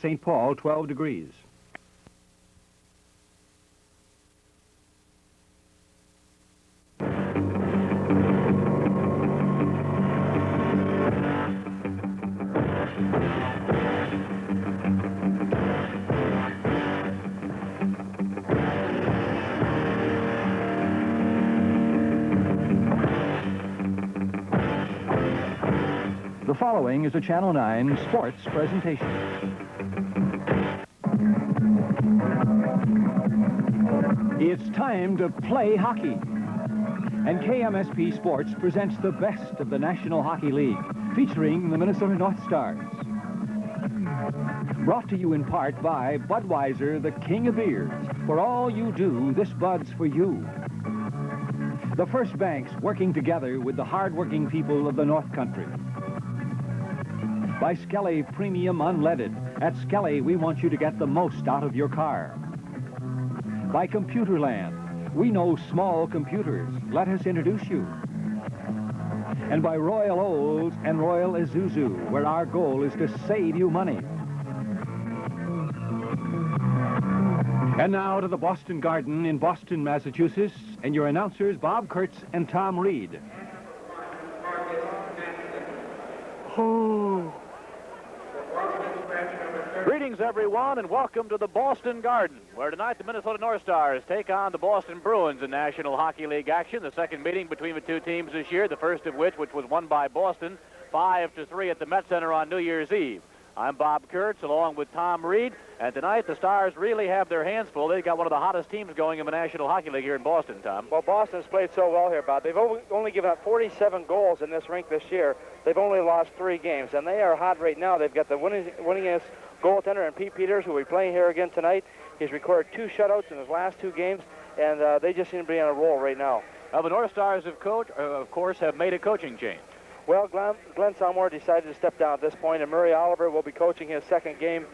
St. Paul, 12 degrees. The following is a Channel 9 sports presentation. It's time to play hockey. And KMSP Sports presents the best of the National Hockey League, featuring the Minnesota North Stars. Brought to you in part by Budweiser, the king of beers. For all you do, this Bud's for you. The First Banks working together with the hard-working people of the North Country. By Skelly Premium Unleaded. At Skelly, we want you to get the most out of your car. By Computerland. We know small computers. Let us introduce you. And by Royal Olds and Royal Isuzu, where our goal is to save you money. And now to the Boston Garden in Boston, Massachusetts, and your announcers, Bob Kurtz and Tom Reed. Oh. Greetings, everyone, and welcome to the Boston Garden, where tonight the Minnesota North Stars take on the Boston Bruins in National Hockey League action. The second meeting between the two teams this year, the first of which was won by Boston 5-3 at the Met Center on New Year's Eve. I'm Bob Kurtz, along with Tom Reed, and tonight the Stars really have their hands full. They've got one of the hottest teams going in the National Hockey League here in Boston, Tom. Well, Boston's played so well here, Bob. They've only given up 47 goals in this rink this year. They've only lost 3 games, and they are hot right now. They've got the winningest goaltender in Pete Peters, who will be playing here again tonight. He's recorded 2 shutouts in his last 2 games, and they just seem to be on a roll right now. Well, the North Stars, of course, have made a coaching change. Well, Glenn Salmore decided to step down at this point, and Murray Oliver will be coaching his second game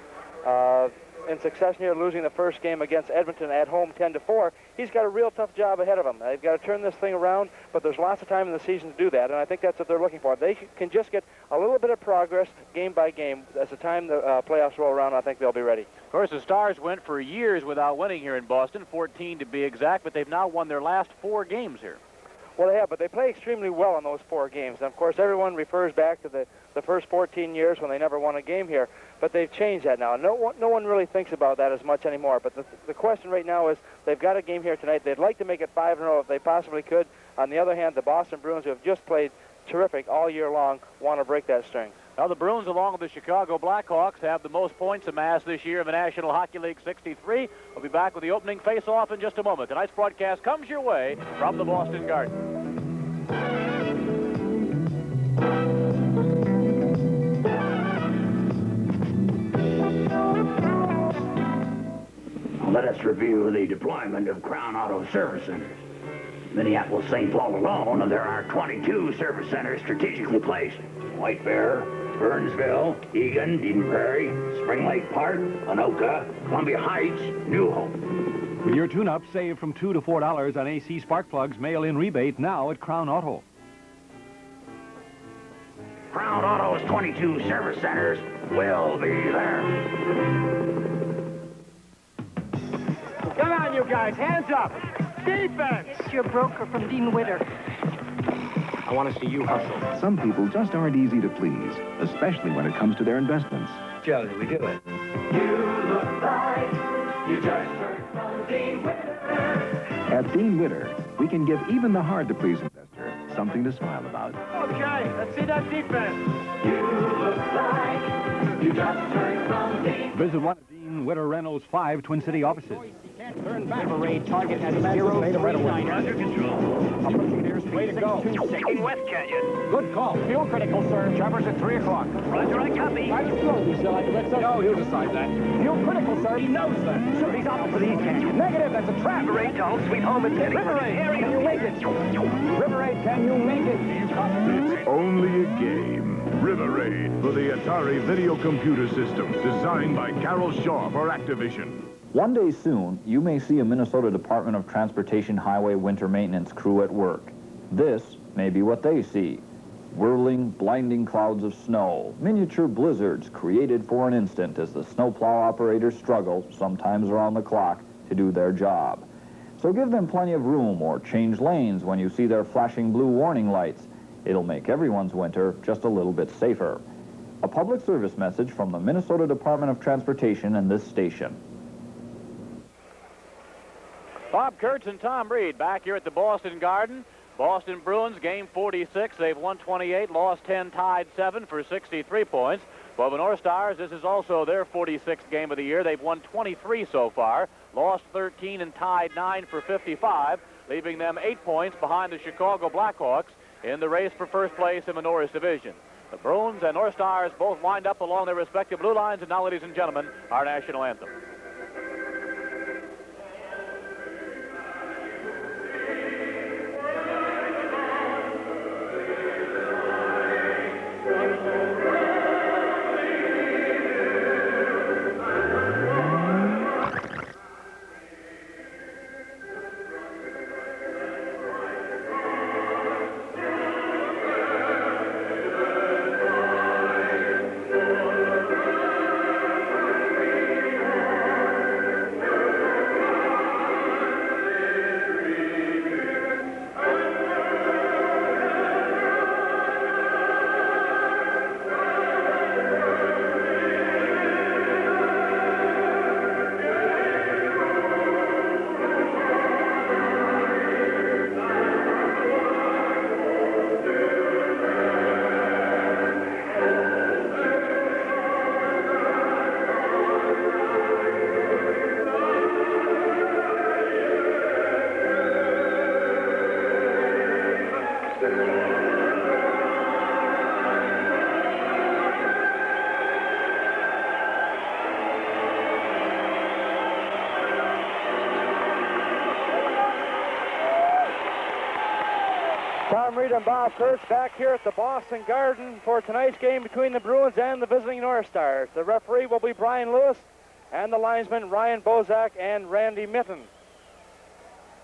in succession here, losing the first game against Edmonton at home 10-4. He's got a real tough job ahead of him. They've got to turn this thing around, but there's lots of time in the season to do that, and I think that's what they're looking for. If they can just get a little bit of progress game by game as the time the playoffs roll around. I think they'll be ready. Of course, the Stars went for years without winning here in Boston, 14 to be exact, but they've now won their last 4 games here. Well, they have, but they play extremely well in those 4 games. And, of course, everyone refers back to the first 14 years when they never won a game here. But they've changed that now. No one really thinks about that as much anymore. But the question right now is they've got a game here tonight. They'd like to make it 5-0 if they possibly could. On the other hand, the Boston Bruins, who have just played terrific all year long, want to break that string. Now, the Bruins, along with the Chicago Blackhawks, have the most points amassed this year in the National Hockey League, 63. We'll be back with the opening face-off in just a moment. Tonight's broadcast comes your way from the Boston Garden. Let us review the deployment of Crown Auto Service Centers. Minneapolis, St. Paul alone, there are 22 service centers strategically placed. White Bear, Burnsville, Eagan, Eden Prairie, Spring Lake Park, Anoka, Columbia Heights, New Hope. With your tune-up, save from $2 to $4 on AC spark plugs, mail-in rebate now at Crown Auto. Crown Auto's 22 service centers will be there. Come on, you guys, hands up. Defense! It's your broker from Dean Witter. I want to see you hustle. Some people just aren't easy to please, especially when it comes to their investments. Joe, did we do it? You look like you just heard from Dean Witter. At Dean Witter, we can give even the hard-to-please investor something to smile about. Okay, let's see that defense. You look like you just heard from Dean. Visit one of Dean Witter Reynolds' 5 Twin City offices. Turn back. Raid target at 039. Under control. Approaching near speed. Way to go. Taking West Canyon. Good call. Fuel critical, sir. Choppers at 3 o'clock. Roger, I copy. Try to slow you, sir. No, he'll decide that. Fuel critical, sir. He knows that. Sir, he's off for the East Canyon. Negative, that's a trap. River Raid to home sweet home and heading River for the Raid, area. can you make it? River Raid, can you make it? It's only a game. River Raid for the Atari video computer system, designed by Carol Shaw for Activision. One day soon, you may see a Minnesota Department of Transportation Highway winter maintenance crew at work. This may be what they see. Whirling, blinding clouds of snow, miniature blizzards created for an instant as the snowplow operators struggle, sometimes around the clock, to do their job. So give them plenty of room or change lanes when you see their flashing blue warning lights. It'll make everyone's winter just a little bit safer. A public service message from the Minnesota Department of Transportation and this station. Bob Kurtz and Tom Reed back here at the Boston Garden. Boston Bruins, game 46. They've won 28, lost 10, tied 7 for 63 points. For the North Stars, this is also their 46th game of the year. They've won 23 so far, lost 13 and tied 9 for 55, leaving them 8 points behind the Chicago Blackhawks in the race for first place in the Norris Division. The Bruins and North Stars both lined up along their respective blue lines, and now, ladies and gentlemen, our national anthem. Tom Reed and Bob Kurtz back here at the Boston Garden for tonight's game between the Bruins and the visiting North Stars. The referee will be Brian Lewis, and the linesmen Ryan Bozak and Randy Mitten.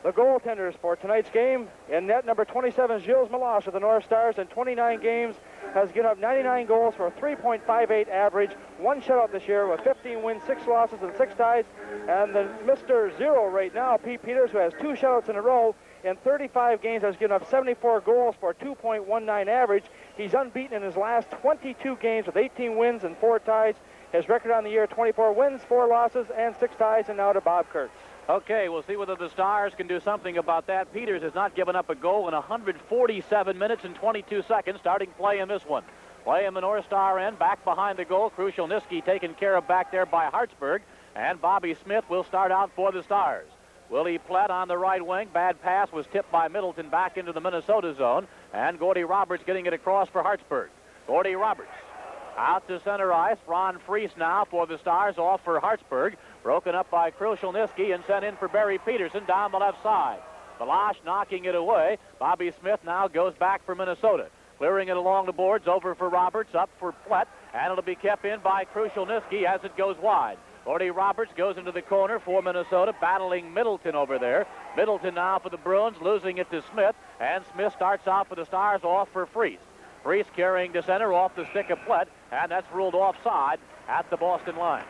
The goaltenders for tonight's game, in net number 27, Gilles Meloche of the North Stars, in 29 games has given up 99 goals for a 3.58 average, 1 shutout this year with 15 wins, 6 losses, and 6 ties. And the Mr. Zero right now, Pete Peters, who has 2 shutouts in a row, in 35 games has given up 74 goals for a 2.19 average. He's unbeaten in his last 22 games with 18 wins and 4 ties. His record on the year, 24 wins, 4 losses, and 6 ties. And now to Bob Kurtz. Okay, we'll see whether the Stars can do something about that. Peters has not given up a goal in 147 minutes and 22 seconds, starting play in this one. Play in the North Star end, back behind the goal. Krushelnyski taken care of back there by Hartsburg. And Bobby Smith will start out for the Stars. Willie Plett on the right wing. Bad pass was tipped by Middleton back into the Minnesota zone. And Gordy Roberts getting it across for Hartsburg. Gordy Roberts out to center ice. Ron Freese now for the Stars, off for Hartsburg. Broken up by Krushelnyski and sent in for Barry Peterson down the left side. Meloche knocking it away. Bobby Smith now goes back for Minnesota. Clearing it along the boards, over for Roberts, up for Plett. And it'll be kept in by Krushelnyski as it goes wide. Gordy Roberts goes into the corner for Minnesota, battling Middleton over there. Middleton now for the Bruins, losing it to Smith. And Smith starts out for the Stars, off for Freese. Freese carrying to center off the stick of Plett, and that's ruled offside at the Boston line.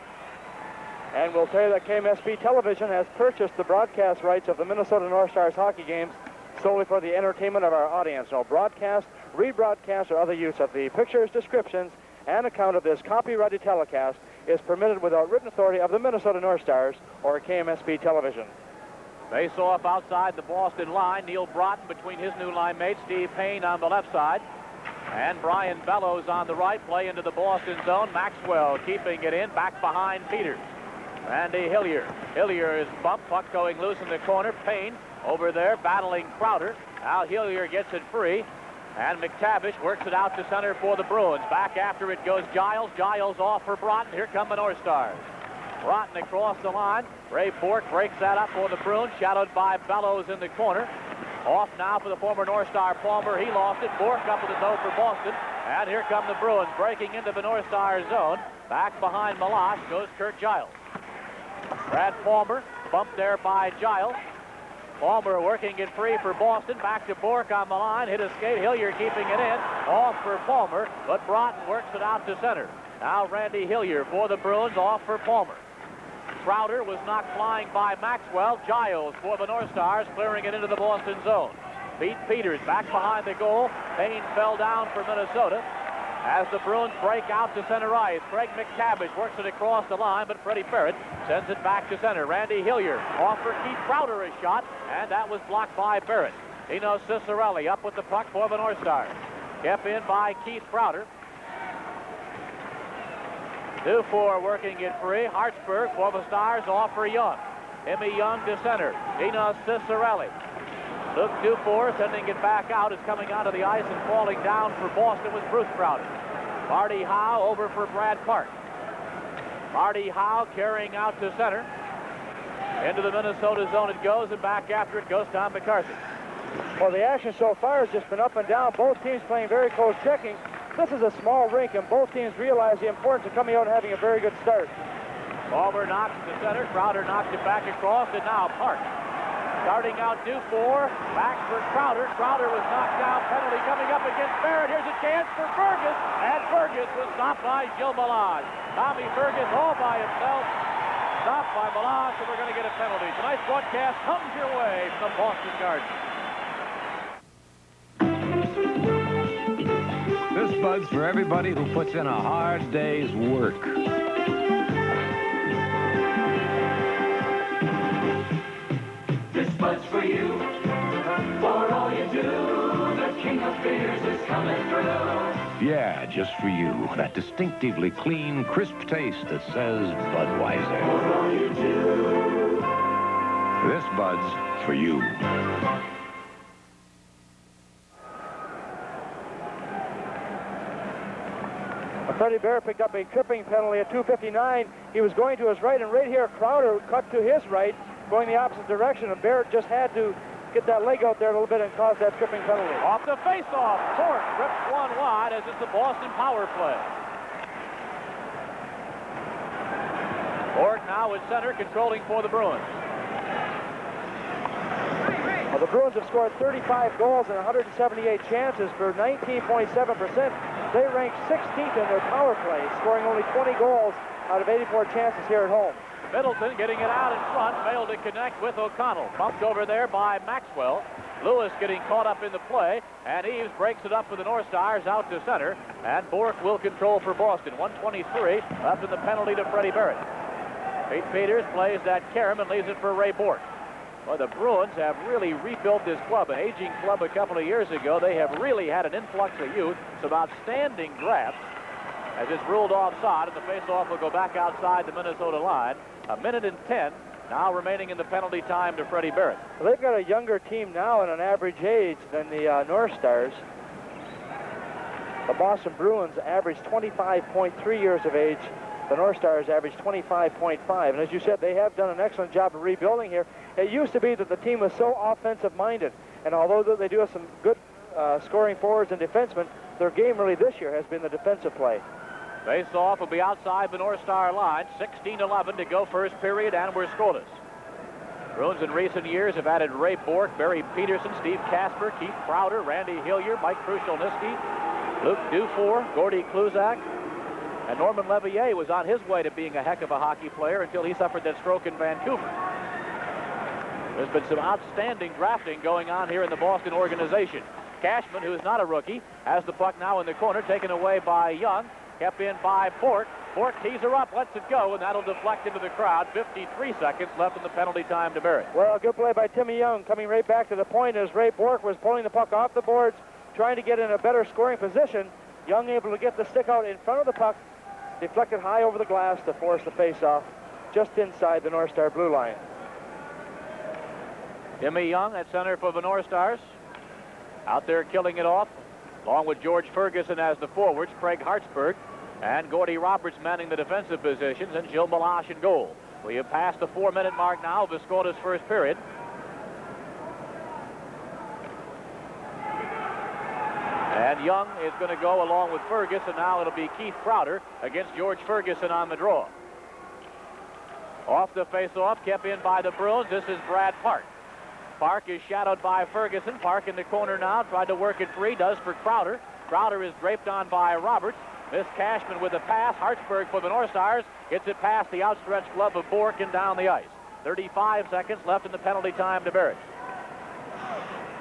And we'll tell you that KMSP Television has purchased the broadcast rights of the Minnesota North Stars hockey games solely for the entertainment of our audience. No broadcast, rebroadcast, or other use of the pictures, descriptions, and account of this copyrighted telecast is permitted without written authority of the Minnesota North Stars or KMSP Television. Face off outside the Boston line. Neil Broughton between his new line mate, Steve Payne, on the left side. And Brian Bellows on the right, play into the Boston zone. Maxwell keeping it in, back behind Peters. Randy Hillier. Hillier is bumped, puck going loose in the corner. Payne over there battling Crowder. Now Hillier gets it free. And McTavish works it out to center for the Bruins. Back after it goes Giles. Giles off for Broughton. Here come the North Stars. Broughton across the line. Ray Bork breaks that up for the Bruins, shadowed by Bellows in the corner. Off now for the former North Star Palmer. He lost it. Bork up with his own for Boston. And here come the Bruins breaking into the North Star zone. Back behind Meloche goes Kurt Giles. Brad Palmer bumped there by Giles. Palmer working it free for Boston. Back to Bork on the line. Hit a skate. Hillier keeping it in. Off for Palmer, but Broughton works it out to center. Now Randy Hillier for the Bruins, off for Palmer. Crowder was knocked flying by Maxwell. Giles for the North Stars, clearing it into the Boston zone. Pete Peters back behind the goal. Payne fell down for Minnesota. As the Bruins break out to center ice, Craig McTavish works it across the line, but Freddie Barrett sends it back to center. Randy Hillier off for Keith Crowder a shot, and that was blocked by Barrett. Dino Cicerelli up with the puck for the North Stars. Kept in by Keith Crowder. Dufour working it free. Hartsburg for the Stars, off for Young. Emmy Young to center. Dino Cicerelli. Luke Dufour sending it back out, is coming onto the ice and falling down for Boston was Bruce Crowder. Marty Howe over for Brad Park. Marty Howe carrying out to center. Into the Minnesota zone it goes, and back after it goes Tom McCarthy. Well, the action so far has just been up and down. Both teams playing very close checking. This is a small rink, and both teams realize the importance of coming out and having a very good start. Palmer knocks to center. Crowder knocks it back across, and now Park. Starting out Dufour, back for Crowder. Crowder was knocked down. Penalty coming up against Barrett. Here's a chance for Fergus, and Fergus was stopped by Gilles Melange. Tommy Fergus all by himself, stopped by Melange, so we're going to get a penalty. Tonight's broadcast comes your way from Boston Garden. This Bud's for everybody who puts in a hard day's work. Bud's for you, for all you do. The king of beers is coming through. Yeah, just for you. That distinctively clean, crisp taste that says Budweiser. For all you do. This Bud's for you. Freddie Barrett picked up a tripping penalty at 2:59. He was going to his right, and right here, Crowder cut to his right, going the opposite direction, and Barrett just had to get that leg out there a little bit and cause that tripping penalty. Off the face-off, Bork rips one wide as it's the Boston power play. Bork now at center, controlling for the Bruins. Well, the Bruins have scored 35 goals and 178 chances for 19.7%. They rank 16th in their power play, scoring only 20 goals out of 84 chances here at home. Middleton getting it out in front, failed to connect with O'Connell. Bumped over there by Maxwell. Lewis getting caught up in the play, and Eves breaks it up for the North Stars out to center, and Bork will control for Boston. 1:23 left in the penalty to Freddie Barrett. Pete Peters plays that carom and leaves it for Ray Bork. Well, the Bruins have really rebuilt this club, an aging club a couple of years ago. They have really had an influx of youth, some outstanding drafts. As it's ruled offside, and the face-off will go back outside the Minnesota line. 1:10 now remaining in the penalty time to Freddie Barrett. Well, they've got a younger team now and an average age than the North Stars. The Boston Bruins average 25.3 years of age. The North Stars average 25.5. And as you said, they have done an excellent job of rebuilding here. It used to be that the team was so offensive-minded. And although they do have some good scoring forwards and defensemen, their game really this year has been the defensive play. Face-off will be outside the North Star line. 16-11 to go first period, and we're scoreless. Bruins in recent years have added Ray Bork, Barry Peterson, Steve Casper, Keith Crowder, Randy Hillier, Mike Krushelnyski, Luke Dufour, Gordy Kluzak, and Norman Levier was on his way to being a heck of a hockey player until he suffered that stroke in Vancouver. There's been some outstanding drafting going on here in the Boston organization. Cashman, who is not a rookie, has the puck now in the corner, taken away by Young, kept in by Bork. Bork tees her up, lets it go, and that'll deflect into the crowd. 53 seconds left in the penalty time to Barrett. Well, good play by Timmy Young, coming right back to the point as Ray Bork was pulling the puck off the boards, trying to get in a better scoring position. Young able to get the stick out in front of the puck, deflected high over the glass to force the face-off just inside the North Star blue line. Timmy Young at center for the North Stars. Out there killing it off, along with George Ferguson as the forwards, Craig Hartsburg, and Gordy Roberts manning the defensive positions, and Gilles Melange in goal. We have passed the 4-minute mark now of the scoreless first period. And Young is going to go along with Ferguson. Now it'll be Keith Crowder against George Ferguson on the draw. Off the face-off, kept in by the Bruins. This is Brad Park. Park is shadowed by Ferguson. Park in the corner now, tried to work it free, does for Crowder. Crowder is draped on by Roberts. Miss Cashman with the pass. Hartsburg for the North Stars gets it past the outstretched glove of Bork and down the ice. 35 seconds left in the penalty time to Barrett.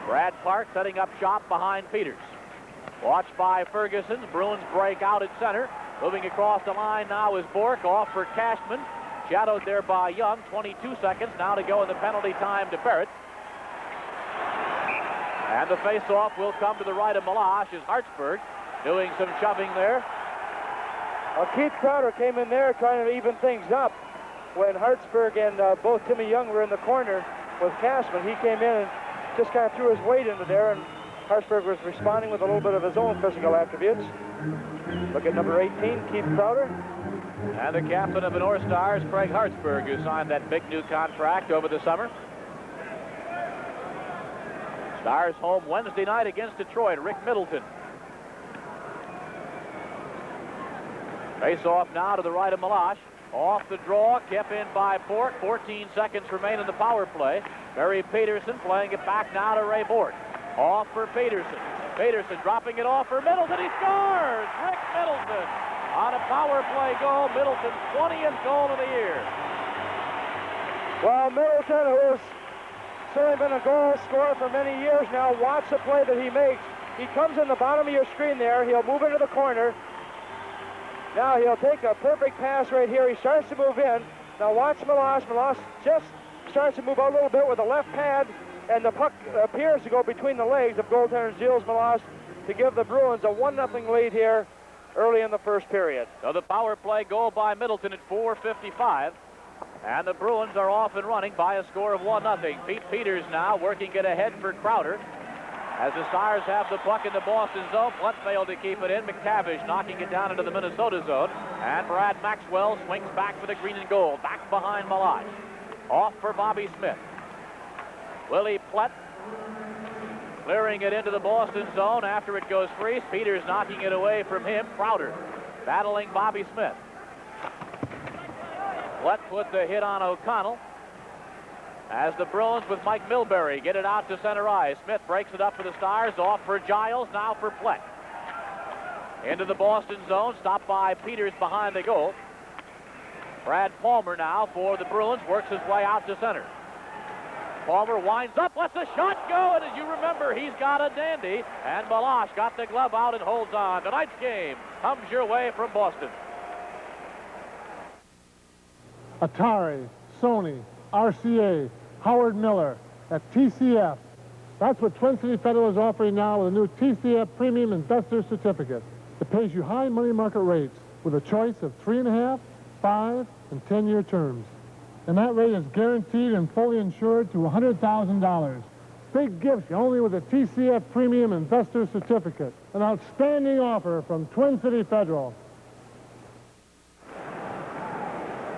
Brad Park setting up shop behind Peters. Watched by Ferguson. Bruins break out at center. Moving across the line now is Bork, off for Cashman. Shadowed there by Young. 22 seconds now to go in the penalty time to Barrett. And the face-off will come to the right of Meloche as Hartsburg doing some shoving there. Well, Keith Crowder came in there trying to even things up when Hartsburg and both Timmy Young were in the corner with Cashman. He came in and just kind of threw his weight into there, and Hartsburg was responding with a little bit of his own physical attributes. Look at number 18, Keith Crowder. And the captain of the North Stars, Craig Hartsburg, who signed that big new contract over the summer. Stars home Wednesday night against Detroit. Rick Middleton. Face off now to the right of Meloche. Off the draw, kept in by Bork. 14 seconds remain in the power play. Barry Peterson playing it back now to Ray Bork. Off for Peterson. Peterson dropping it off for Middleton. He scores! Rick Middleton on a power play goal. Middleton's 20th goal of the year. Well, Middleton, who's certainly been a goal scorer for many years now, watch the play that he makes. He comes in the bottom of your screen there. He'll move into the corner. Now he'll take a perfect pass right here. He starts to move in. Now watch Meloche. Meloche just starts to move out a little bit with the left pad, and the puck appears to go between the legs of goaltender Gilles Meloche to give the Bruins a 1-0 lead here early in the first period. So the power play goal by Middleton at 4:55. And the Bruins are off and running by a score of 1-0. Pete Peters now working it ahead for Crowder. As the Stars have the puck in the Boston zone, Plutt failed to keep it in. McTavish knocking it down into the Minnesota zone. And Brad Maxwell swings back for the green and gold. Back behind Meloche. Off for Bobby Smith. Willie Plutt clearing it into the Boston zone after it goes free. Peters knocking it away from him. Crowder battling Bobby Smith. Plutt put the hit on O'Connell. As the Bruins with Mike Milbury get it out to center ice. Smith breaks it up for the Stars. Off for Giles, now for Plutt. Into the Boston zone, stopped by Peters behind the goal. Brad Palmer now for the Bruins, works his way out to center. Palmer winds up, lets the shot go, and as you remember, he's got a dandy. And Meloche got the glove out and holds on. Tonight's game comes your way from Boston. Atari, Sony, RCA, Howard Miller at TCF. That's what Twin City Federal is offering now with a new TCF Premium Investor Certificate. It pays you high money market rates with a choice of 3.5, 5, and 10-year terms. And that rate is guaranteed and fully insured to $100,000. Big gifts only with a TCF Premium Investor Certificate. An outstanding offer from Twin City Federal.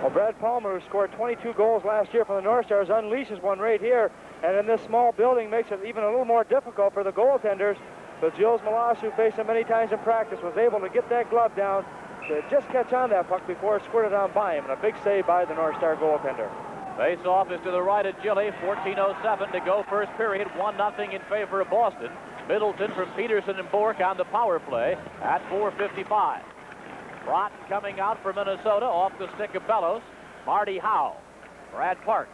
Well, Brad Palmer, who scored 22 goals last year for the North Stars, unleashes one right here, and in this small building makes it even a little more difficult for the goaltenders. But Gilles Meloche, who faced him many times in practice, was able to get that glove down to just catch on that puck before it squirted on by him, and a big save by the North Star goaltender. Face-off is to the right of Gilly. 14:07 to go first period. 1-0 in favor of Boston. Middleton from Peterson and Bork on the power play at 4:55. Broughton coming out for Minnesota off the stick of Bellows. Marty Howe. Brad Park.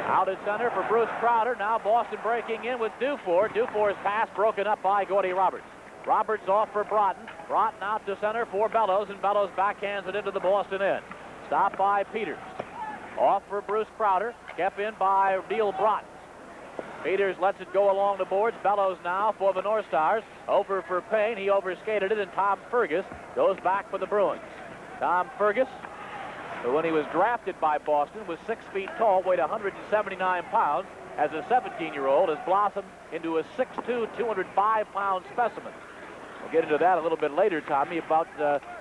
Out at center for Bruce Crowder. Now Boston breaking in with Dufour. Dufour's pass broken up by Gordy Roberts. Roberts off for Broughton. Broughton out to center for Bellows, and Bellows backhands it into the Boston end. Stopped by Peters. Off for Bruce Crowder. Kept in by Neil Broughton. Peters lets it go along the boards. Bellows now for the North Stars. Over for Payne. He overskated it, and Tom Fergus goes back for the Bruins. Tom Fergus, who when he was drafted by Boston was 6 feet tall, weighed 179 pounds. As a 17-year-old, has blossomed into a 6'2", 205-pound specimen. We'll get into that a little bit later, Tommy, about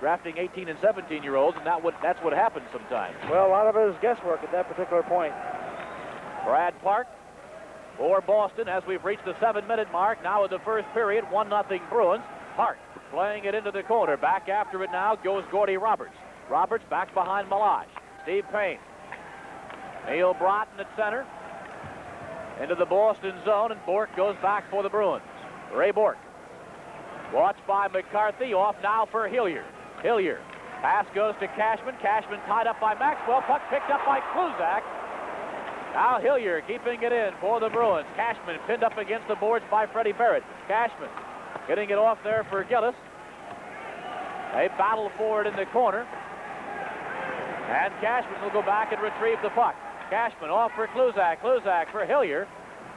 drafting 18 and 17-year-olds, and that's what happens sometimes. Well, a lot of it is guesswork at that particular point. Brad Park for Boston as we've reached the 7-minute mark. Now in the first period, 1-0 Bruins. Park playing it into the corner. Back after it now goes Gordy Roberts. Roberts back behind Meloche. Steve Payne. Neil Broughton at center. Into the Boston zone, and Bork goes back for the Bruins. Ray Bork. Watched by McCarthy. Off now for Hillier. Hillier. Pass goes to Cashman. Cashman tied up by Maxwell. Puck picked up by Kluzak. Now Hillier keeping it in for the Bruins. Cashman pinned up against the boards by Freddie Barrett. Cashman getting it off there for Gillis. They battle for it in the corner. And Cashman will go back and retrieve the puck. Cashman off for Kluzak. Kluzak for Hillier.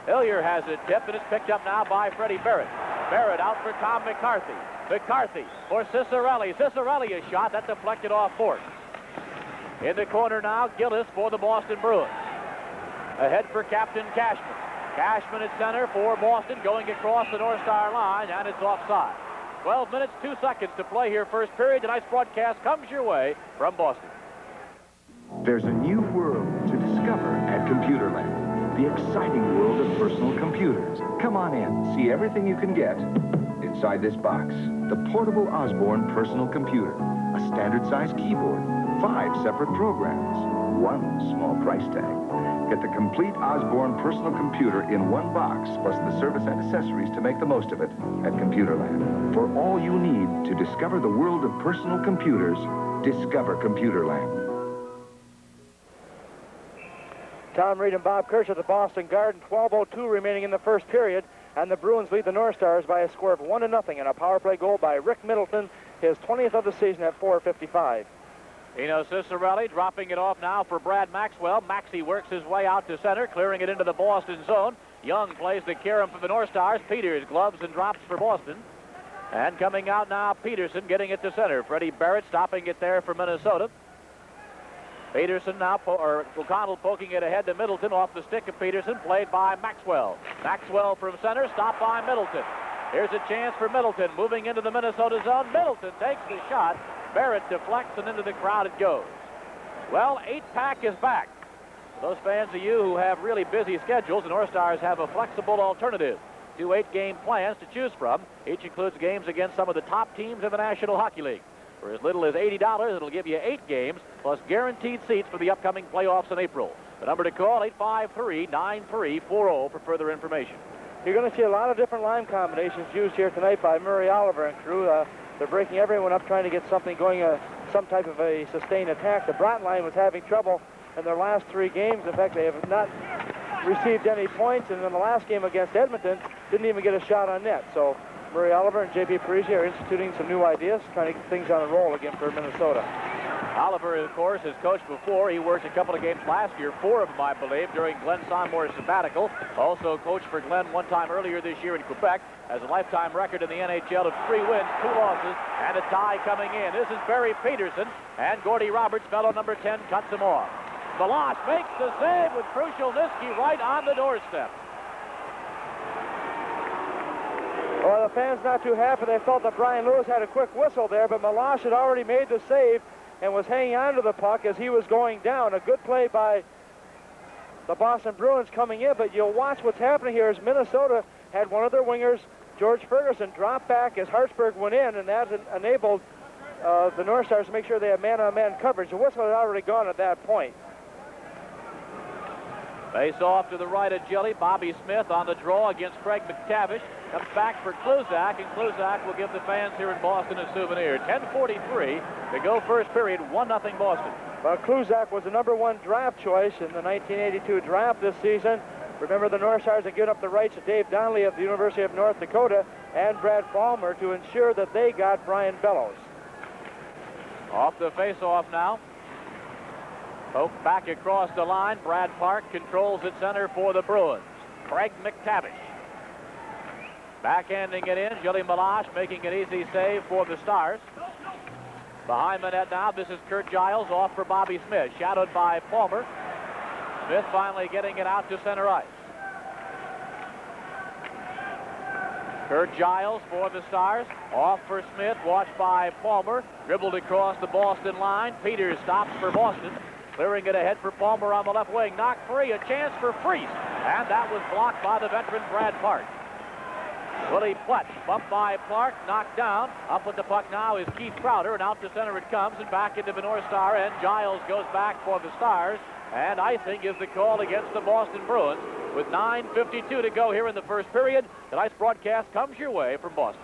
Hillier has it tipped, and it's picked up now by Freddie Barrett. Barrett out for Tom McCarthy. McCarthy for Cicerelli. Cicerelli a shot. That deflected off Bork. In the corner now, Gillis for the Boston Bruins. Ahead for Captain Cashman. Cashman at center for Boston, going across the North Star line, and it's offside. 12 minutes, 2 seconds to play here first period. Tonight's broadcast comes your way from Boston. There's a new world to discover at Computerland. The exciting world of personal computers. Come on in, see everything you can get inside this box. The portable Osborne personal computer, a standard-sized keyboard, 5 separate programs, 1 small price tag. Get the complete Osborne personal computer in 1 box, plus the service and accessories to make the most of it at Computerland. For all you need to discover the world of personal computers, discover Computerland. Tom Reed and Bob Kirsch at the Boston Garden. 12:02 remaining in the first period, and the Bruins lead the North Stars by a score of 1-0, and a power play goal by Rick Middleton, his 20th of the season at 4:55. Dino Cicerelli dropping it off now for Brad Maxwell. Maxey works his way out to center, clearing it into the Boston zone. Young plays the carom for the North Stars. Peters gloves and drops for Boston. And coming out now, Peterson getting it to center. Freddie Barrett stopping it there for Minnesota. Peterson now, O'Connell poking it ahead to Middleton off the stick of Peterson, played by Maxwell. Maxwell from center, stopped by Middleton. Here's a chance for Middleton, moving into the Minnesota zone. Middleton takes the shot. Barrett deflects, and into the crowd it goes. Well, 8-pack is back. Those fans of you who have really busy schedules, the North Stars have a flexible alternative. 2 8-game plans to choose from. Each includes games against some of the top teams in the National Hockey League. For as little as $80, it'll give you 8 games, plus guaranteed seats for the upcoming playoffs in April. The number to call, 853-9340 for further information. You're going to see a lot of different line combinations used here tonight by Murray Oliver and crew. They're breaking everyone up, trying to get something going, some type of a sustained attack. The Broughton line was having trouble in their last 3 games. In fact, they have not received any points, and in the last game against Edmonton, didn't even get a shot on net. So Murray Oliver and J.P. Parisi are instituting some new ideas, trying to get things on a roll again for Minnesota. Oliver, of course, has coached before. He worked a couple of games last year, 4 of them, I believe, during Glenn Sonmore's sabbatical. Also coached for Glenn one time earlier this year in Quebec. Has a lifetime record in the NHL of 3 wins, 2 losses, and a tie coming in. This is Barry Peterson, and Gordy Roberts, fellow number 10, cuts him off. Meloche makes the save with Krushelnyski right on the doorstep. Well, the fans not too happy. They felt that Brian Lewis had a quick whistle there, but Meloche had already made the save and was hanging on to the puck as he was going down. A good play by the Boston Bruins coming in, but you'll watch what's happening here as Minnesota had one of their wingers, George Ferguson, drop back as Hartsburg went in, and that enabled the North Stars to make sure they had man-on-man coverage. The whistle had already gone at that point. Face off to the right of Jelly. Bobby Smith on the draw against Craig McTavish. Comes back for Kluzak, and Kluzak will give the fans here in Boston a souvenir. 10:43 to go first period, 1-0 Boston. Well, Kluzak was the number 1 draft choice in the 1982 draft this season. Remember, the North Stars had given up the rights to Dave Donnelly of the University of North Dakota and Brad Palmer to ensure that they got Brian Bellows. Off the face-off now. Poke back across the line. Brad Park controls at center for the Bruins. Craig McTavish. Backhanding it in. Jelly Meloche making an easy save for the Stars. Behind the net now, this is Kurt Giles off for Bobby Smith. Shadowed by Palmer. Smith finally getting it out to center ice. Kurt Giles for the Stars. Off for Smith, watched by Palmer. Dribbled across the Boston line. Peters stops for Boston. Clearing it ahead for Palmer on the left wing. Knocked free, a chance for Freese. And that was blocked by the veteran Brad Park. Willie Plett, bumped by Clark, knocked down. Up with the puck now is Keith Crowder, and out to center it comes, and back into the North Star end. Giles goes back for the Stars, and icing is the call against the Boston Bruins. With 9:52 to go here in the first period, tonight's broadcast comes your way from Boston.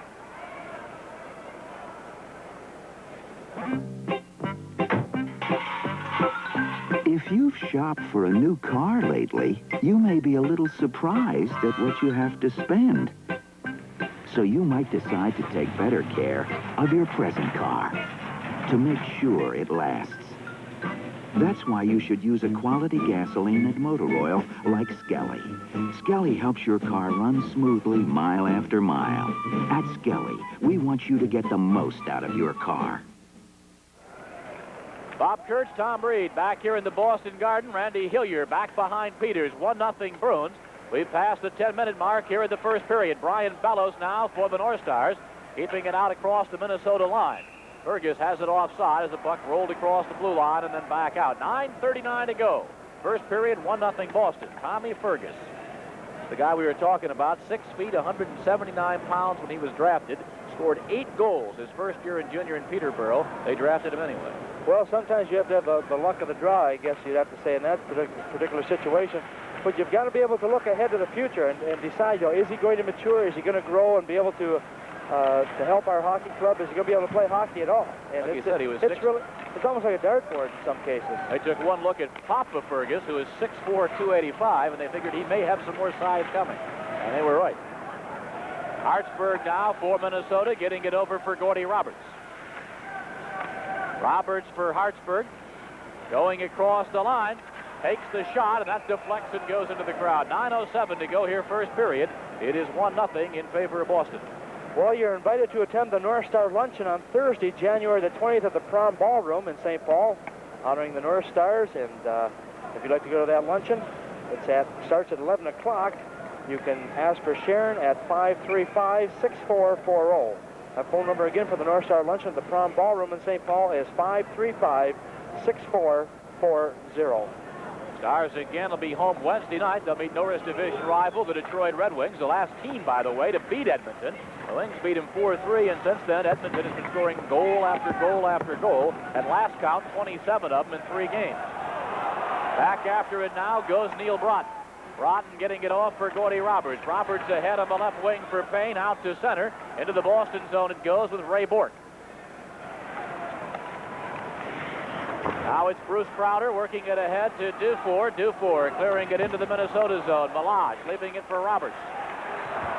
If you've shopped for a new car lately, you may be a little surprised at what you have to spend. So you might decide to take better care of your present car to make sure it lasts. That's why you should use a quality gasoline and motor oil like Skelly. Skelly helps your car run smoothly mile after mile. At Skelly, we want you to get the most out of your car. Bob Kurtz, Tom Reed back here in the Boston Garden. Randy Hillier back behind Peters. 1-0 Bruins. We've passed the 10-minute mark here in the first period. Brian Bellows now for the North Stars, keeping it out across the Minnesota line. Fergus has it offside as the puck rolled across the blue line and then back out. 9:39 to go. First period, 1-0 Boston. Tommy Fergus, the guy we were talking about, 6 feet, 179 pounds when he was drafted, scored 8 goals his first year in junior in Peterborough. They drafted him anyway. Well, sometimes you have to have the luck of the draw, I guess you'd have to say, in that particular situation. But you've got to be able to look ahead to the future and decide, is he going to mature? Is he going to grow and be able to help our hockey club? Is he going to be able to play hockey at all? And like you said, he was it's almost like a dartboard in some cases. They took one look at Papa Fergus, who is 6'4", 285, and they figured he may have some more size coming. And they were right. Hartsburg now for Minnesota, getting it over for Gordy Roberts. Roberts for Hartsburg, going across the line, takes the shot, and that deflects and goes into the crowd. 9:07 to go here, first period. It is 1-0 in favor of Boston. Well, you're invited to attend the North Star Luncheon on Thursday, January the 20th at the Prom Ballroom in St. Paul, honoring the North Stars. And if you'd like to go to that luncheon, starts at 11 o'clock. You can ask for Sharon at 535-6440. That phone number again for the North Star Luncheon at the Prom Ballroom in St. Paul is 535-6440. Stars again will be home Wednesday night. They'll meet Norris Division rival, the Detroit Red Wings, the last team, by the way, to beat Edmonton. The Wings beat them 4-3, and since then, Edmonton has been scoring goal after goal after goal. At last count, 27 of them in 3 games. Back after it now goes Neil Broughton. Broughton getting it off for Gordy Roberts. Roberts ahead on the left wing for Payne, out to center. Into the Boston zone it goes with Ray Bork. Now it's Bruce Crowder working it ahead to Dufour. Dufour clearing it into the Minnesota zone. Malage leaving it for Roberts.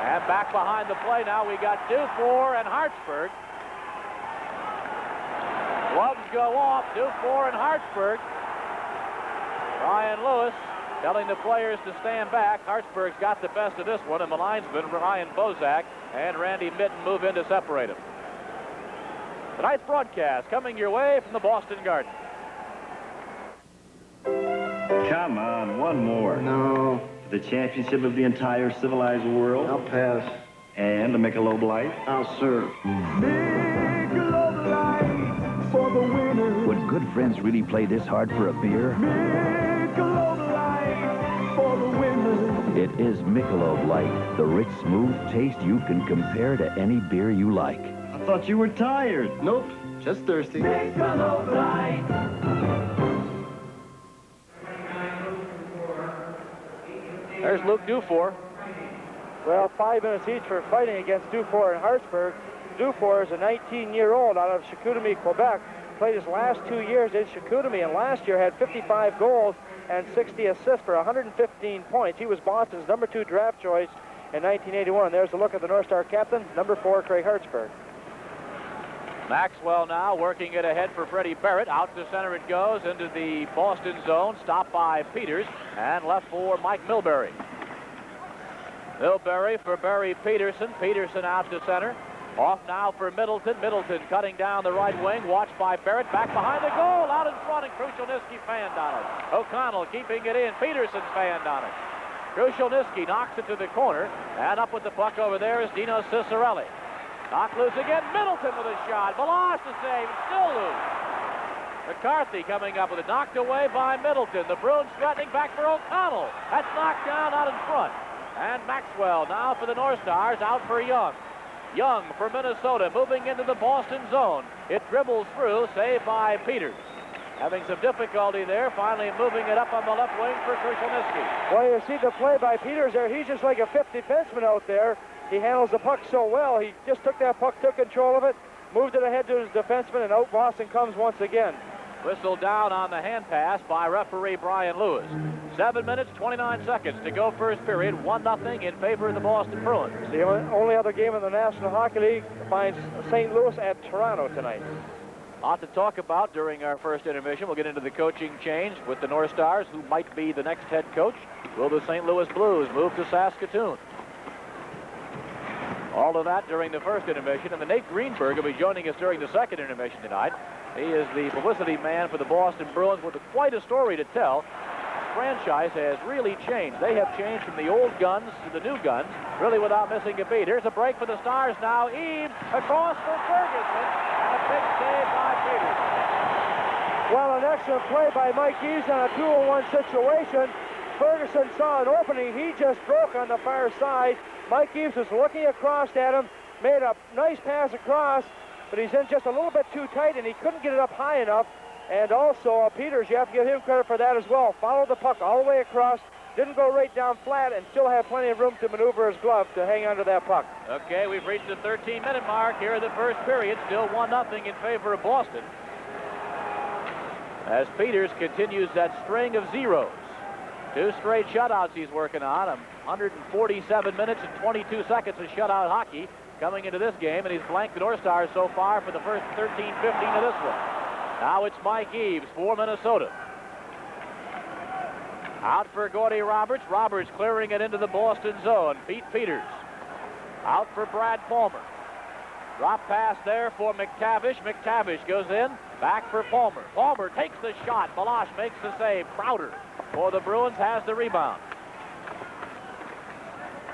And back behind the play now we got Dufour and Hartsburg. Gloves go off. Dufour and Hartsburg. Ryan Lewis telling the players to stand back. Hartsburg's got the best of this one, and the linesmen, Ryan Bozak and Randy Mitten, move in to separate him. Tonight's broadcast coming your way from the Boston Garden. Come on, one more. No. The championship of the entire civilized world. I'll pass. And the Michelob Light. I'll serve. Michelob Light for the winners. Would good friends really play this hard for a beer? Michelob Light for the winners. It is Michelob Light, the rich, smooth taste you can compare to any beer you like. I thought you were tired. Nope, just thirsty. Michelob Light. There's Luke Dufour. Well, 5 minutes each for fighting against Dufour and Hartsburg. Dufour is a 19-year-old out of Chicoutimi, Quebec. Played his last 2 years in Chicoutimi, and last year had 55 goals and 60 assists for 115 points. He was Boston's number 2 draft choice in 1981. And there's a look at the North Star captain, number 4, Craig Hartsburg. Maxwell now working it ahead for Freddie Barrett. Out to center it goes into the Boston zone. Stopped by Peters and left for Mike Milbury. Milbury for Barry Peterson. Peterson out to center. Off now for Middleton. Middleton cutting down the right wing. Watched by Barrett. Back behind the goal. Out in front, and Krushelnyski fanned on it. O'Connell keeping it in. Peterson fanned on it. Krushelnyski knocks it to the corner. And up with the puck over there is Dino Cicerelli. Knocked loose again. Middleton with a shot. Malage to save. Still loose. McCarthy coming up with it. Knocked away by Middleton. The Bruins threatening back for O'Connell. That's knocked down out in front. And Maxwell now for the North Stars, out for Young. Young for Minnesota, moving into the Boston zone. It dribbles through, saved by Peters. Having some difficulty there, finally moving it up on the left wing for Krashelnyski. Well, you see the play by Peters there. He's just like a fifth defenseman out there. He handles the puck so well. He just took that puck, took control of it, moved it ahead to his defenseman, and out Boston comes once again. Whistle down on the hand pass by referee Brian Lewis. 7 minutes, 29 seconds to go first period. 1-0 in favor of the Boston Bruins. The only other game in the National Hockey League finds St. Louis at Toronto tonight. A lot to talk about during our first intermission. We'll get into the coaching change with the North Stars, who might be the next head coach. Will the St. Louis Blues move to Saskatoon? All of that during the first intermission. And the Nate Greenberg will be joining us during the second intermission tonight. He is the publicity man for the Boston Bruins with quite a story to tell. The franchise has really changed. They have changed from the old guns to the new guns, really without missing a beat. Here's a break for the Stars now. Eaves across for Ferguson. And a big save by Peters. Well, an excellent play by Mike Eaves on a 2-on-1 situation. Ferguson saw an opening. He just broke on the far side. Mike Eaves was looking across at him, made a nice pass across, but he's in just a little bit too tight, and he couldn't get it up high enough. And also, Peters, you have to give him credit for that as well. Followed the puck all the way across, didn't go right down flat, and still had plenty of room to maneuver his glove to hang onto that puck. Okay, we've reached the 13-minute mark here in the first period. Still 1-0 in favor of Boston. As Peters continues that string of zeros. 2 straight shutouts he's working on. 147 minutes and 22 seconds of shutout hockey coming into this game, and he's blanked the North Stars so far for the first 13-15 of this one. Now it's Mike Eaves for Minnesota. Out for Gordy Roberts. Roberts clearing it into the Boston zone. Pete Peters. Out for Brad Palmer. Drop pass there for McTavish. McTavish goes in. Back for Palmer. Palmer takes the shot. Balash makes the save. Crowder for the Bruins has the rebound.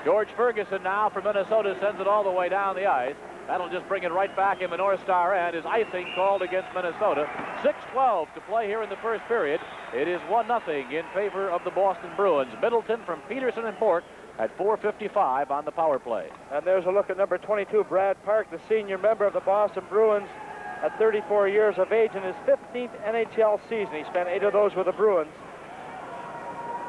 George Ferguson now for Minnesota sends it all the way down the ice. That'll just bring it right back in the North Star end. Is icing called against Minnesota. 6:12 to play here in the first period. It is 1-0 in favor of the Boston Bruins. Middleton from Peterson and Bork at 4:55 on the power play. And there's a look at number 22, Brad Park, the senior member of the Boston Bruins at 34 years of age in his 15th NHL season. He spent 8 of those with the Bruins.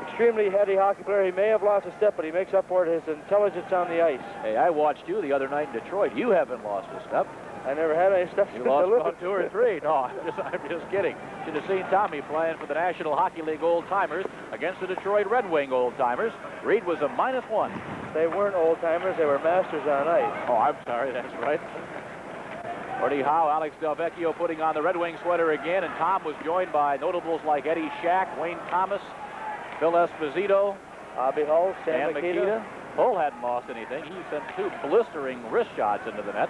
Extremely heady hockey player. He may have lost a step, but he makes up for it his intelligence on the ice. Hey, I watched you the other night in Detroit. You haven't lost a step. I never had any steps. You lost about 2 or 3. No, I'm just kidding. Should have seen Tommy playing for the National Hockey League old-timers against the Detroit Red Wing old-timers. Reed was a -1. They weren't old-timers. They were masters on ice. Oh, I'm sorry. That's right. Gordie Howe, Alex Delvecchio putting on the Red Wing sweater again, and Tom was joined by notables like Eddie Shack, Wayne Thomas, Phil Esposito, Bobby Hull, Sam Makita. Hull hadn't lost anything. He sent 2 blistering wrist shots into the net.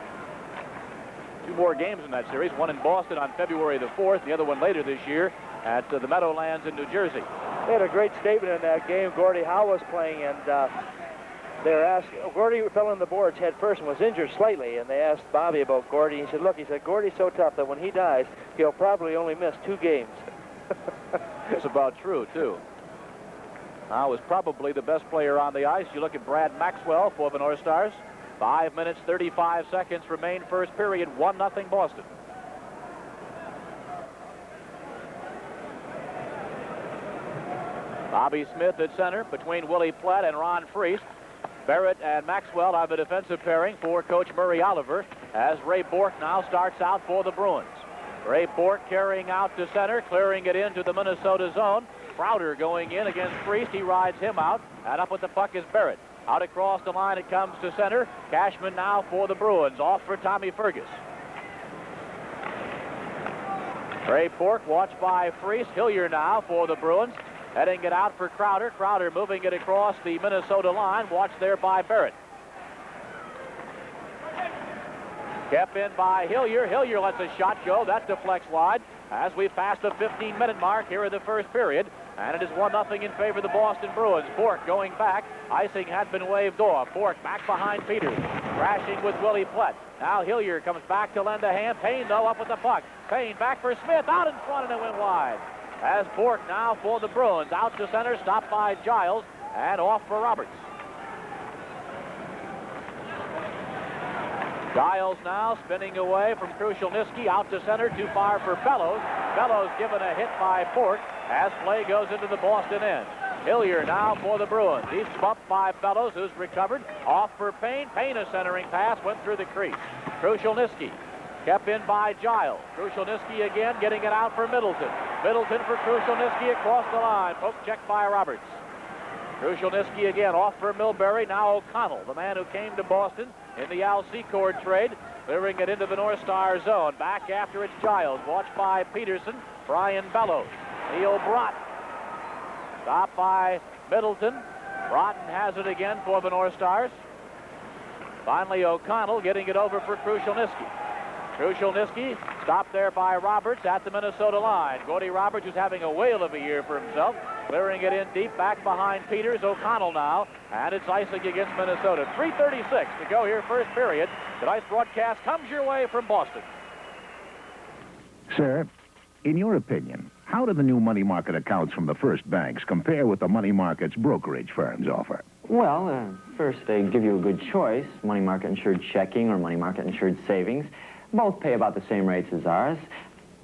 2 more games in that series, one in Boston on February the 4th, the other one later this year at the Meadowlands in New Jersey. They had a great statement in that game. Gordie Howe was playing, and they were asked, Gordie fell in the boards head first and was injured slightly, and they asked Bobby about Gordie. He said, look, Gordie's so tough that when he dies, he'll probably only miss 2 games. That's about true, too. Now is probably the best player on the ice. You look at Brad Maxwell for the North Stars. 5 minutes, 35 seconds remain first period. 1-0 Boston. Bobby Smith at center between Willie Platt and Ron Freese. Barrett and Maxwell are the defensive pairing for Coach Murray Oliver as Ray Bork now starts out for the Bruins. Ray Bork carrying out to center, clearing it into the Minnesota zone. Crowder going in against Priest. He rides him out, and up with the puck is Barrett. Out across the line it comes to center. Cashman now for the Bruins, off for Tommy Fergus. Ray Bork watched by Freese. Hillier now for the Bruins, heading it out for Crowder. Crowder moving it across the Minnesota line, watched there by Barrett. Kept in by Hillier. Hillier lets a shot go. That deflects wide as we pass the 15-minute mark here in the first period. And it is 1-0 in favor of the Boston Bruins. Bork going back. Icing had been waved off. Bork back behind Peters. Crashing with Willie Platt. Now Hillier comes back to lend a hand. Payne, though, up with the puck. Payne back for Smith. Out in front, and it went wide. As Bork now for the Bruins. Out to center. Stopped by Giles. And off for Roberts. Giles now spinning away from Krushelnyski out to center, too far for Bellows. Bellows given a hit by Bork as play goes into the Boston end. Hillier now for the Bruins. He's bumped by Bellows, who's recovered. Off for Payne. Payne, a centering pass, went through the crease. Krushelnyski kept in by Giles. Krushelnyski again getting it out for Middleton. Middleton for Krushelnyski across the line. Poke check by Roberts. Krushelnyski again off for Milbury. Now O'Connell, the man who came to Boston in the Al Secord trade, clearing it into the North Star zone. Back after it's Giles, watched by Peterson. Brian Bellows. Neil Broughton. Stopped by Middleton. Broughton has it again for the North Stars. Finally, O'Connell getting it over for Krushelnyski. Krushelnyski stopped there by Roberts at the Minnesota line. Gordy Roberts, who's having a whale of a year for himself, clearing it in deep back behind Peters. O'Connell now, and it's icing against Minnesota. 3:36 to go here, first period. Tonight's broadcast comes your way from Boston. Sir, in your opinion, how do the new money market accounts from the First Banks compare with the money markets brokerage firms offer? Well, first, they give you a good choice, money market insured checking or money market insured savings. Both pay about the same rates as ours,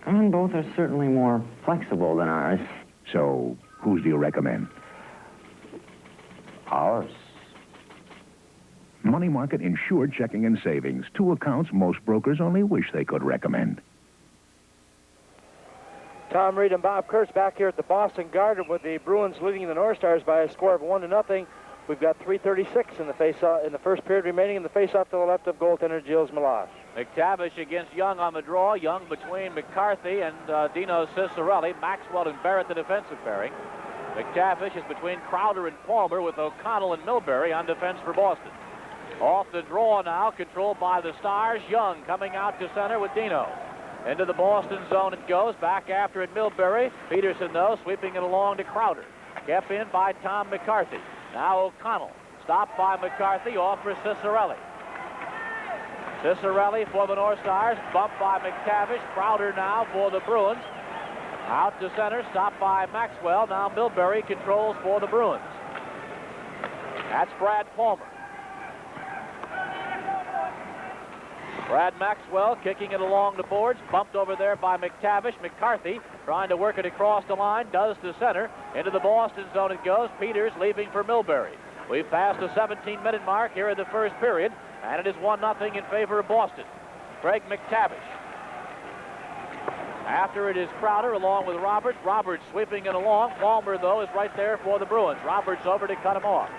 and both are certainly more flexible than ours. So, whose do you recommend? Ours. Money market insured checking and savings. Two accounts most brokers only wish they could recommend. Tom Reed and Bob Kurtz back here at the Boston Garden with the Bruins leading the North Stars by a score of 1-0. We've got 3:36 in the face-off in the first period remaining in the face-off to the left of goaltender Gilles Meloche. McTavish against Young on the draw. Young between McCarthy and Dino Cicerelli. Maxwell and Barrett the defensive pairing. McTavish is between Crowder and Palmer with O'Connell and Milbury on defense for Boston. Off the draw now, controlled by the Stars. Young coming out to center with Dino. Into the Boston zone it goes. Back after it, Milbury. Peterson, though, sweeping it along to Crowder. Kept in by Tom McCarthy. Now O'Connell. Stopped by McCarthy. Off for Cicerelli. Cicerelli for the North Stars. Bumped by McTavish. Crowder now for the Bruins. Out to center. Stopped by Maxwell. Now Milbury controls for the Bruins. That's Brad Palmer. Brad Maxwell kicking it along the boards. Bumped over there by McTavish. McCarthy trying to work it across the line. Does to center. Into the Boston zone it goes. Peters leaving for Milbury. We've passed the 17-minute mark here in the first period, and it is 1-0 in favor of Boston. Craig McTavish. After it is Crowder along with Roberts. Roberts sweeping it along. Palmer, though, is right there for the Bruins. Roberts over to cut him off.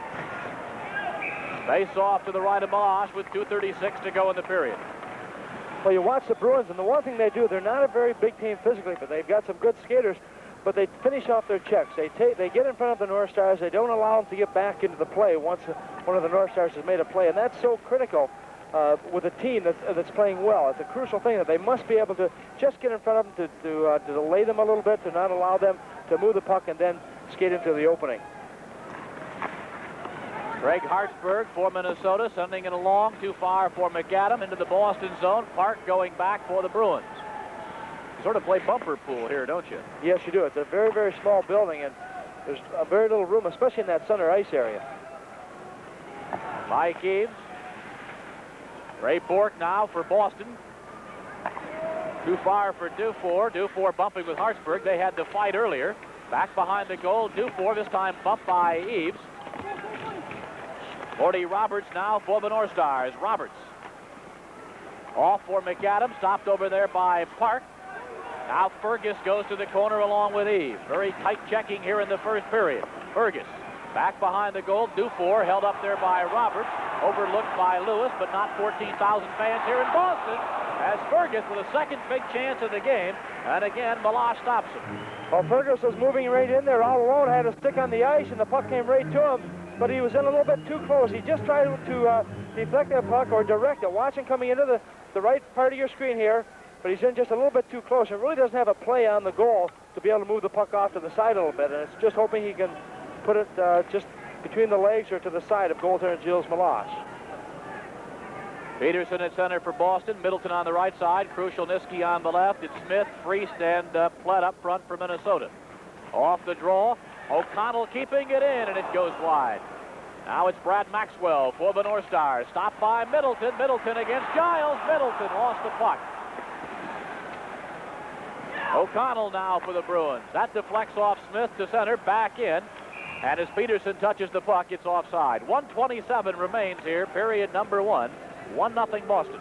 Face off to the right of Meloche with 2:36 to go in the period. Well, you watch the Bruins, and the one thing they do, they're not a very big team physically, but they've got some good skaters, but they finish off their checks. They get in front of the North Stars. They don't allow them to get back into the play once one of the North Stars has made a play, and that's so critical with a team that's playing well. It's a crucial thing that they must be able to just get in front of them to delay them a little bit, to not allow them to move the puck and then skate into the opening. Greg Hartsburg for Minnesota, sending it along too far for McAdam into the Boston zone. Park going back for the Bruins. You sort of play bumper pool here, don't you? Yes, you do. It's a very, very small building, and there's very little room, especially in that center ice area. Mike Eaves. Ray Bork now for Boston. Too far for Dufour. Dufour bumping with Hartsburg. They had the fight earlier. Back behind the goal. Dufour this time bumped by Eaves. Gordy Roberts now for the North Stars. Roberts. Off for McAdam. Stopped over there by Park. Now Fergus goes to the corner along with Eaves. Very tight checking here in the first period. Fergus back behind the goal. Dufour held up there by Roberts. Overlooked by Lewis, but not 14,000 fans here in Boston. As Fergus with a second big chance of the game. And again, Meloche stops him. Well, Fergus was moving right in there all alone. Had a stick on the ice, and the puck came right to him. But he was in a little bit too close. He just tried to deflect that puck or direct it. Watch him coming into the right part of your screen here, but he's in just a little bit too close. It really doesn't have a play on the goal to be able to move the puck off to the side a little bit, and it's just hoping he can put it just between the legs or to the side of goaltender Gilles Meloche. Peterson at center for Boston. Middleton on the right side. Krushelnyski on the left. It's Smith, Priest, and Plett up front for Minnesota. Off the draw. O'Connell keeping it in, and it goes wide. Now it's Brad Maxwell for the North Stars. Stopped by Middleton. Middleton against Giles. Middleton lost the puck. O'Connell now for the Bruins. That deflects off Smith to center, back in. And as Peterson touches the puck, it's offside. 1:27 remains here, period number 1. 1-0 Boston.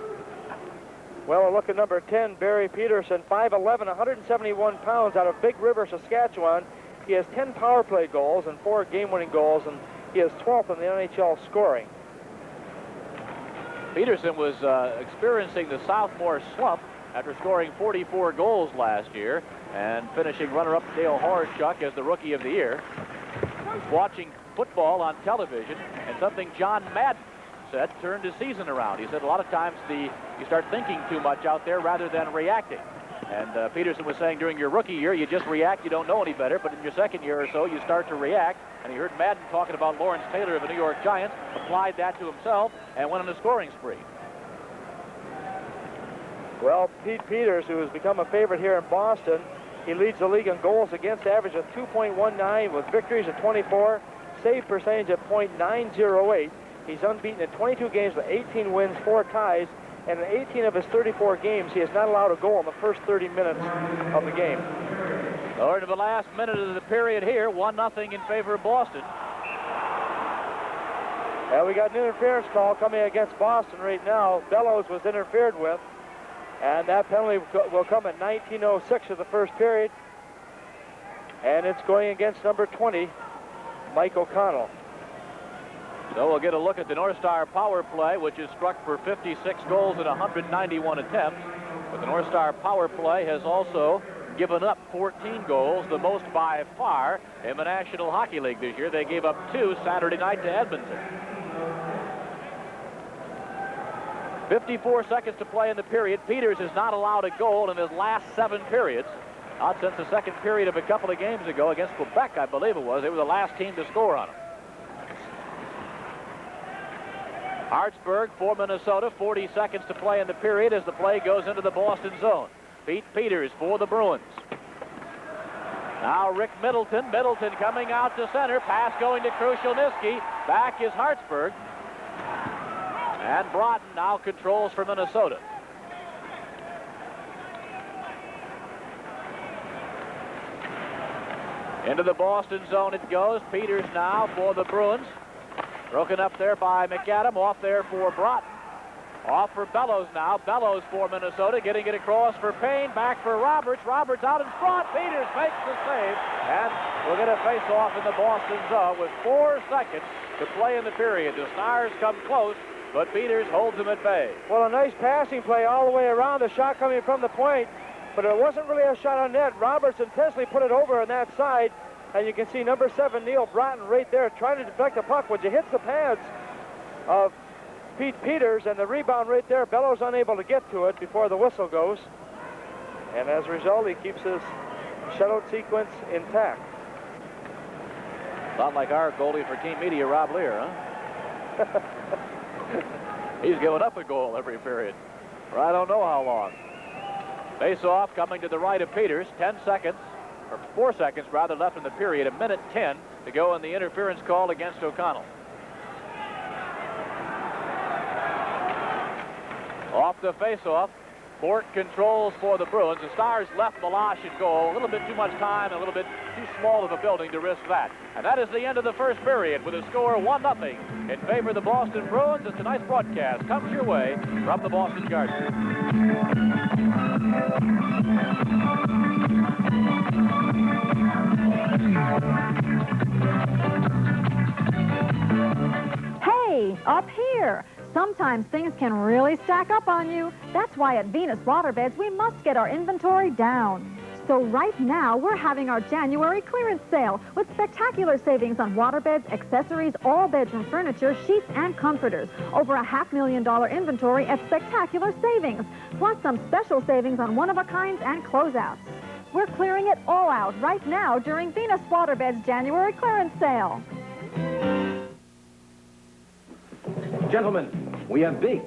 Well, look at number 10, Barry Peterson, 5'11", 171 pounds, out of Big River, Saskatchewan. He has 10 power play goals and 4 game-winning goals, and he is 12th in the NHL scoring. Peterson was experiencing the sophomore slump after scoring 44 goals last year and finishing runner-up Dale Horschuk as the Rookie of the Year. He was watching football on television, and something John Madden said turned his season around. He said a lot of times you start thinking too much out there rather than reacting. And Peterson was saying during your rookie year, you just react, you don't know any better, but in your second year or so, you start to react. And he heard Madden talking about Lawrence Taylor of the New York Giants, applied that to himself, and went on a scoring spree. Well, Pete Peters, who has become a favorite here in Boston, he leads the league in goals against average of 2.19 with victories of 24, save percentage of .908. He's unbeaten in 22 games with 18 wins, 4 ties, and in 18 of his 34 games, he has not allowed a goal in the first 30 minutes of the game. Or to the last minute of the period here, 1-0 in favor of Boston. Well, we got an interference call coming against Boston right now. Bellows was interfered with, and that penalty will come at 19:06 of the first period. And it's going against number 20, Mike O'Connell. So we'll get a look at the North Star power play, which is struck for 56 goals in 191 attempts. But the North Star power play has also given up 14 goals, the most by far in the National Hockey League this year. They gave up 2 Saturday night to Edmonton. 54 seconds to play in the period. Peters has not allowed a goal in his last 7 periods. Not since the second period of a couple of games ago against Quebec, I believe it was. They were the last team to score on him. Hartsburg for Minnesota, 40 seconds to play in the period as the play goes into the Boston zone. Pete Peters for the Bruins. Now Rick Middleton. Middleton coming out to center. Pass going to Krushelnyski. Back is Hartsburg. And Broughton now controls for Minnesota. Into the Boston zone it goes. Peters now for the Bruins. Broken up there by McAdam. Off there for Broughton. Off for Bellows now. Bellows for Minnesota. Getting it across for Payne. Back for Roberts. Roberts out in front. Peters makes the save. And we'll get a face-off in the Boston zone with 4 seconds to play in the period. The Stars come close, but Peters holds them at bay. Well, a nice passing play all the way around. The shot coming from the point, but it wasn't really a shot on net. Roberts intentionally put it over on that side. And you can see number 7, Neil Broughton, right there trying to deflect the puck, which hits the pads of Pete Peters, and the rebound right there. Bellows unable to get to it before the whistle goes. And as a result, he keeps his shutout sequence intact. Not like our goalie for Team Media, Rob Lear, huh? He's given up a goal every period for I don't know how long. Face-off coming to the right of Peters. 10 seconds. Or 4 seconds, rather, left in the period. 1:10 to go in the interference call against O'Connell. Off the face-off, Court controls for the Bruins. The Stars left Meloche in goal. A little bit too much time, a little bit too small of a building to risk that. And that is the end of the first period with a score 1-0 in favor of the Boston Bruins as tonight's broadcast comes your way from the Boston Garden. Hey, up here. Sometimes things can really stack up on you. That's why at Venus Waterbeds we must get our inventory down. So right now we're having our January clearance sale with spectacular savings on waterbeds, accessories, all bedroom furniture, sheets, and comforters. Over $500,000 inventory at spectacular savings, plus some special savings on one-of-a-kinds and closeouts. We're clearing it all out right now during Venus Waterbeds' January clearance sale. Gentlemen, we have big,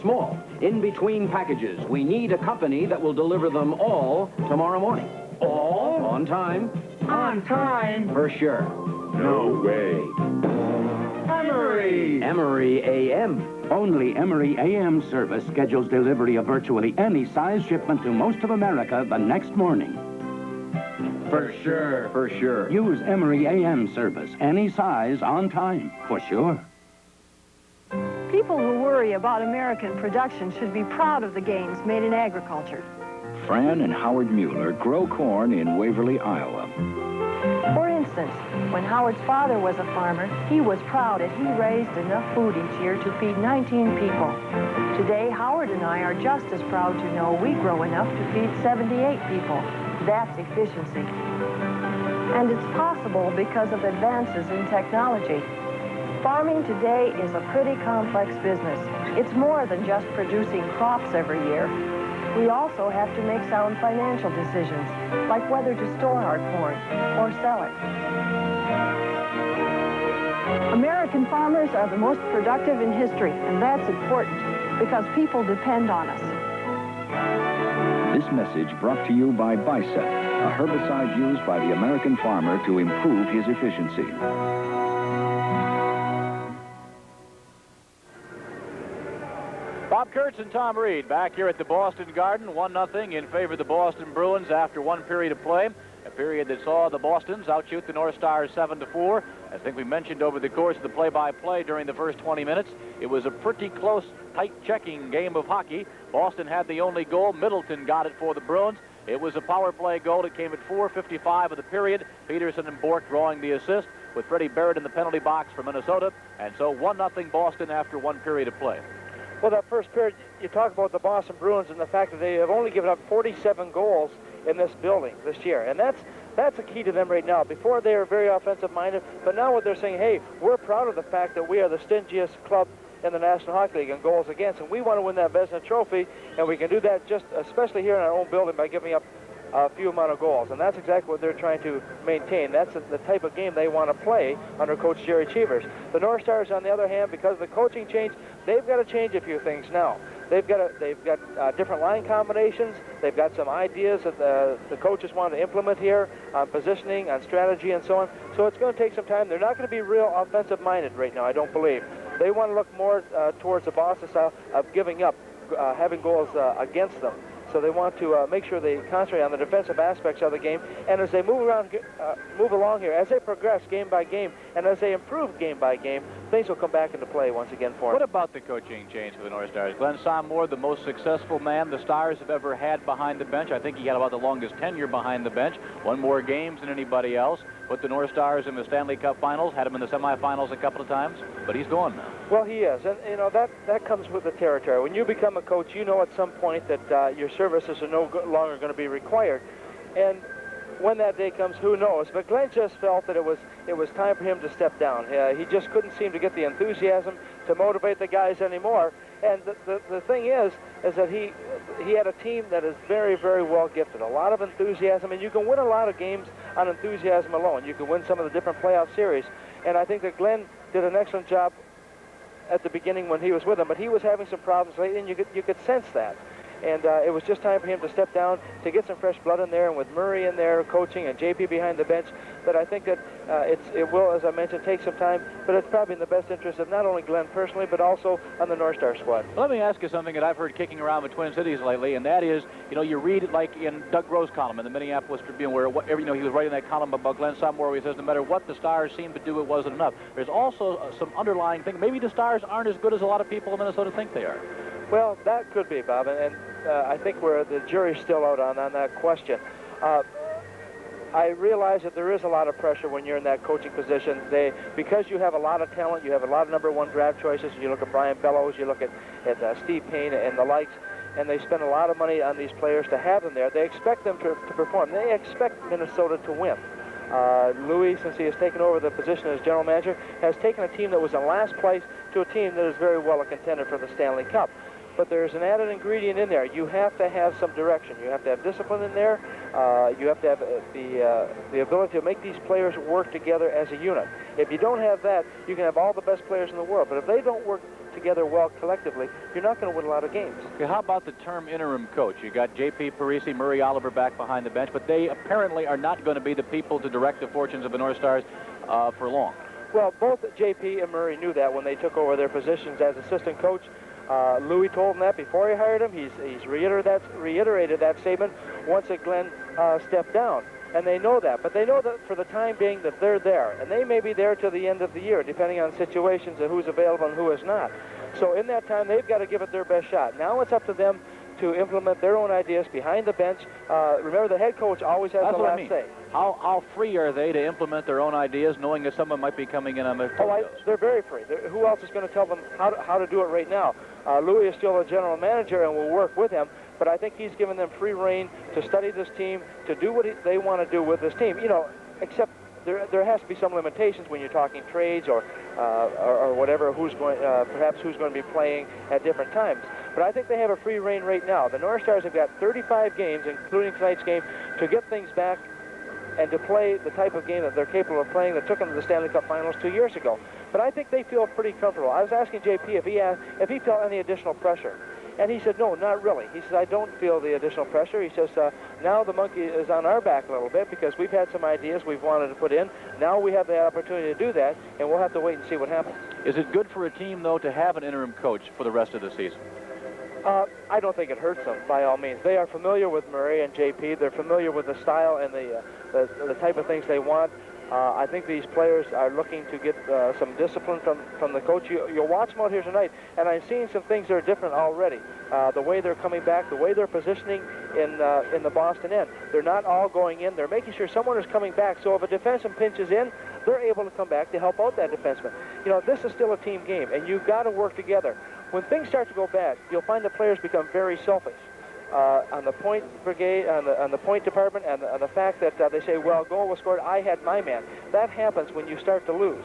small, in-between packages. We need a company that will deliver them all tomorrow morning. All? On time. On time. For sure. No way. Emery! Emery AM. Only Emery AM service schedules delivery of virtually any size shipment to most of America the next morning. For sure. For sure. Use Emery AM service, any size, on time, for sure. People who worry about American production should be proud of the gains made in agriculture. Fran and Howard Mueller grow corn in Waverly, Iowa. For instance, when Howard's father was a farmer, he was proud that he raised enough food each year to feed 19 people. Today, Howard and I are just as proud to know we grow enough to feed 78 people. That's efficiency. And it's possible because of advances in technology. Farming today is a pretty complex business. It's more than just producing crops every year. We also have to make sound financial decisions, like whether to store our corn or sell it. American farmers are the most productive in history, and that's important because people depend on us. This message brought to you by Bicep, a herbicide used by the American farmer to improve his efficiency. Bob Kurtz and Tom Reed back here at the Boston Garden, 1-0 in favor of the Boston Bruins after one period of play. A period that saw the Bostons outshoot the North Stars 7-4. I think we mentioned over the course of the play-by-play during the first 20 minutes, it was a pretty close, tight checking game of hockey. Boston had the only goal. Middleton got it for the Bruins. It was a power play goal that came at 4:55 of the period. Peterson and Bork drawing the assist with Freddie Barrett in the penalty box for Minnesota. And so 1-0 Boston after one period of play. Well, that first period, you talk about the Boston Bruins and the fact that they have only given up 47 goals in this building this year. And that's a key to them right now. Before they were very offensive-minded, but now what they're saying, hey, we're proud of the fact that we are the stingiest club in the National Hockey League in goals against, and we want to win that Vezina Trophy, and we can do that just especially here in our own building by giving up a few amount of goals, and that's exactly what they're trying to maintain. That's the type of game they want to play under Coach Jerry Cheevers. The North Stars, on the other hand, because of the coaching change, they've got to change a few things now. They've got different line combinations. They've got some ideas that the coaches want to implement here on positioning, on strategy, and so on. So it's going to take some time. They're not going to be real offensive-minded right now, I don't believe. They want to look more towards the Boston style of giving up, having goals against them. So they want to make sure they concentrate on the defensive aspects of the game. And as they move along here, as they progress game by game, and as they improve game by game, things will come back into play once again for them. What about the coaching change for the North Stars? Glenn Sommore, the most successful man the Stars have ever had behind the bench. I think he had about the longest tenure behind the bench. Won more games than anybody else. Put the North Stars in the Stanley Cup Finals. Had him in the semifinals a couple of times. But he's gone now. Well, he is. And, you know, that comes with the territory. When you become a coach, you know at some point that your services are no longer going to be required. And when that day comes, who knows? But Glenn just felt that it was time for him to step down. He just couldn't seem to get the enthusiasm to motivate the guys anymore. And the thing is that he had a team that is very, very well gifted. A lot of enthusiasm, and you can win a lot of games on enthusiasm alone. You can win some of the different playoff series. And I think that Glenn did an excellent job at the beginning when he was with them, but he was having some problems lately, and you could sense that. And it was just time for him to step down, to get some fresh blood in there, and with Murray in there coaching and JP behind the bench. But I think that it will, as I mentioned, take some time, but it's probably in the best interest of not only Glenn personally, but also on the North Star squad. Let me ask you something that I've heard kicking around the Twin Cities lately, and that is, you know, you read it like in Doug Groh's column in the Minneapolis Tribune, where he was writing that column about Glenn Sommore, where he says no matter what the Stars seemed to do, it wasn't enough. There's also some underlying thing. Maybe the Stars aren't as good as a lot of people in Minnesota think they are. Well, that could be, Bob, and I think the jury's still out on that question. I realize that there is a lot of pressure when you're in that coaching position. Because you have a lot of talent, you have a lot of #1 draft choices. You look at Brian Bellows, you look at Steve Payne and the likes, and they spend a lot of money on these players to have them there. They expect them to perform. They expect Minnesota to win. Louis, since he has taken over the position as general manager, has taken a team that was in last place to a team that is very well a contender for the Stanley Cup. But there's an added ingredient in there. You have to have some direction. You have to have discipline in there. You have to have the ability to make these players work together as a unit. If you don't have that, you can have all the best players in the world. But if they don't work together well collectively, you're not going to win a lot of games. Okay, how about the term interim coach? You got J.P. Parisi, Murray Oliver back behind the bench, but they apparently are not going to be the people to direct the fortunes of the North Stars for long. Well, both JP and Murray knew that when they took over their positions as assistant coach. Louis told him that before he hired him. He's reiterated that statement once that Glenn stepped down. And they know that. But they know that for the time being that they're there. And they may be there till the end of the year, depending on situations and who's available and who is not. So in that time, they've got to give it their best shot. Now it's up to them to implement their own ideas behind the bench. Remember, the head coach always has the last say. How free are they to implement their own ideas, knowing that someone might be coming in on their toes? They're very free. Who else is going to tell them how to do it right now? Louis is still a general manager and will work with him, but I think he's given them free rein to study this team, to do what they want to do with this team. You know, except there has to be some limitations when you're talking trades or whatever. Perhaps who's going to be playing at different times. But I think they have a free rein right now. The North Stars have got 35 games, including tonight's game, to get things back and to play the type of game that they're capable of playing that took them to the Stanley Cup Finals 2 years ago. But I think they feel pretty comfortable. I was asking JP if he felt any additional pressure. And he said, no, not really. He said, I don't feel the additional pressure. He says, now the monkey is on our back a little bit because we've had some ideas we've wanted to put in. Now we have the opportunity to do that, and we'll have to wait and see what happens. Is it good for a team, though, to have an interim coach for the rest of the season? I don't think it hurts them, by all means. They are familiar with Murray and JP. They're familiar with the style and the type of things they want. I think these players are looking to get some discipline from the coach. You'll watch them out here tonight, and I'm seeing some things that are different already. The way they're coming back, the way they're positioning in the Boston end. They're not all going in. They're making sure someone is coming back. So if a defenseman pinches in, they're able to come back to help out that defenseman. You know, this is still a team game, and you've got to work together. When things start to go bad, you'll find the players become very selfish. On the point brigade, on the point department, and the fact that they say, well, goal was scored, I had my man. That happens when you start to lose.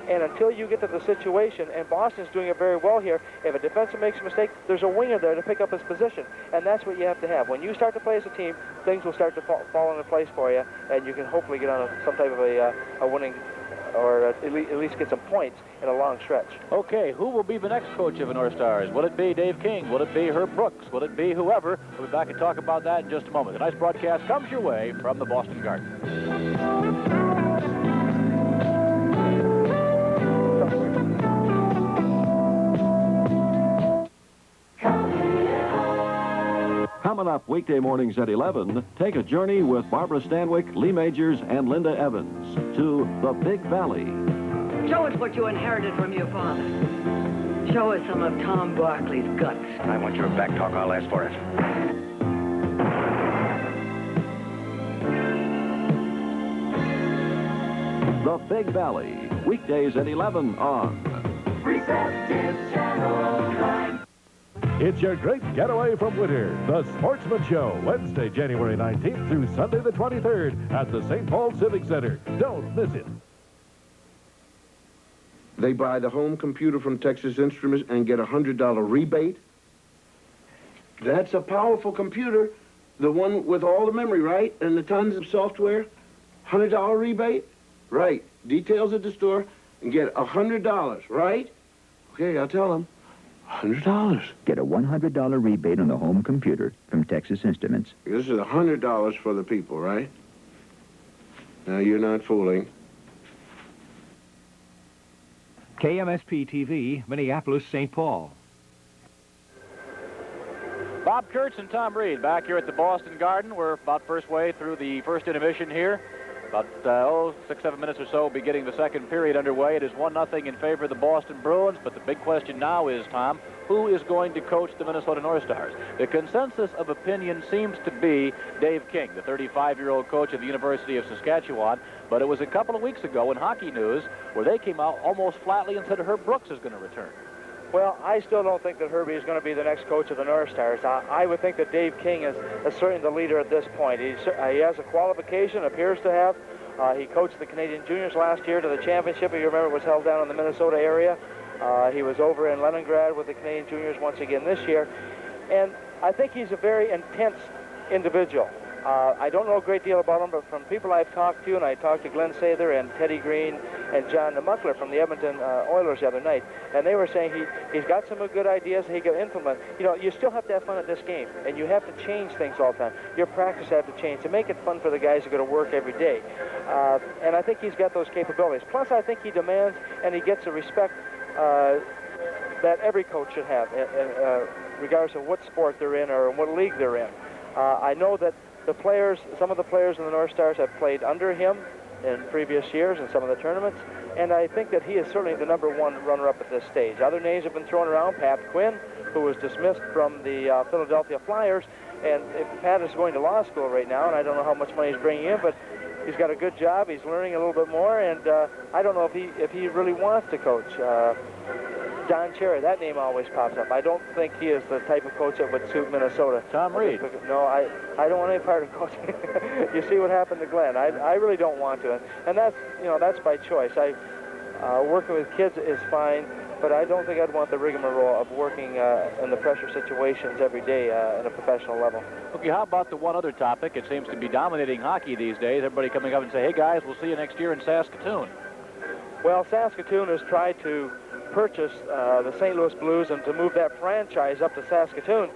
And until you get to the situation, and Boston's doing it very well here, if a defenseman makes a mistake, there's a winger there to pick up his position. And that's what you have to have. When you start to play as a team, things will start to fall into place for you, and you can hopefully get on some type of a winning, or at least get some points in a long stretch. Okay, who will be the next coach of the North Stars? Will it be Dave King? Will it be Herb Brooks? Will it be whoever? We'll be back and talk about that in just a moment. Tonight's broadcast comes your way from the Boston Garden. Coming up weekday mornings at 11, take a journey with Barbara Stanwyck, Lee Majors, and Linda Evans to the Big Valley. Show us what you inherited from your father. Show us some of Tom Barkley's guts. I want your back talk. I'll ask for it. The Big Valley, weekdays at 11 on Receptive Channel 9. It's your great getaway from winter, the Sportsman Show, Wednesday, January 19th through Sunday the 23rd at the St. Paul Civic Center. Don't miss it. They buy the home computer from Texas Instruments and get a $100 rebate. That's a powerful computer, the one with all the memory, right? And the tons of software. $100 rebate? Right. Details at the store and get $100, right? Okay, I'll tell them. $100. Get a $100 rebate on the home computer from Texas Instruments. This is $100 for the people, right? Now, you're not fooling. KMSP TV, Minneapolis, St. Paul. Bob Kurtz and Tom Reed back here at the Boston Garden. We're about first way through the first intermission here. About 6, 7 minutes or so, we'll be getting the second period underway. It is 1-0 in favor of the Boston Bruins, but the big question now is, Tom, who is going to coach the Minnesota North Stars? The consensus of opinion seems to be Dave King, the 35-year-old coach of the University of Saskatchewan, but it was a couple of weeks ago in Hockey News where they came out almost flatly and said Herb Brooks is going to return. Well, I still don't think that Herbie is going to be the next coach of the North Stars. I would think that Dave King is certainly the leader at this point. He has a qualification, appears to have. He coached the Canadian Juniors last year to the championship. If you remember, it was held down in the Minnesota area. He was over in Leningrad with the Canadian Juniors once again this year. And I think he's a very intense individual. I don't know a great deal about him, but from people I've talked to, and I talked to Glenn Sather and Teddy Green and John Muckler from the Edmonton Oilers the other night, and they were saying he's got some good ideas he can implement. You know, you still have to have fun at this game, and you have to change things all the time. Your practice have to change to make it fun for the guys who go to work every day. And I think he's got those capabilities. Plus, I think he demands and he gets the respect that every coach should have, regardless of what sport they're in or what league they're in. I know that some of the players in the North Stars have played under him in previous years in some of the tournaments, and I think that he is certainly the #1 runner-up at this stage. Other names have been thrown around. Pat Quinn, who was dismissed from the Philadelphia Flyers, and Pat is going to law school right now, and I don't know how much money he's bringing in, but he's got a good job. He's learning a little bit more, and I don't know if he really wants to coach. Don Cherry, that name always pops up. I don't think he is the type of coach that would suit Minnesota. Tom Reed. No, I don't want any part of coaching. You see what happened to Glenn. I really don't want to, and that's by choice. Working with kids is fine, but I don't think I'd want the rigmarole of working in the pressure situations every day at a professional level. Okay, how about the one other topic? It seems to be dominating hockey these days. Everybody coming up and say, hey guys, we'll see you next year in Saskatoon. Well, Saskatoon has tried to purchase the St. Louis Blues and to move that franchise up to Saskatoon.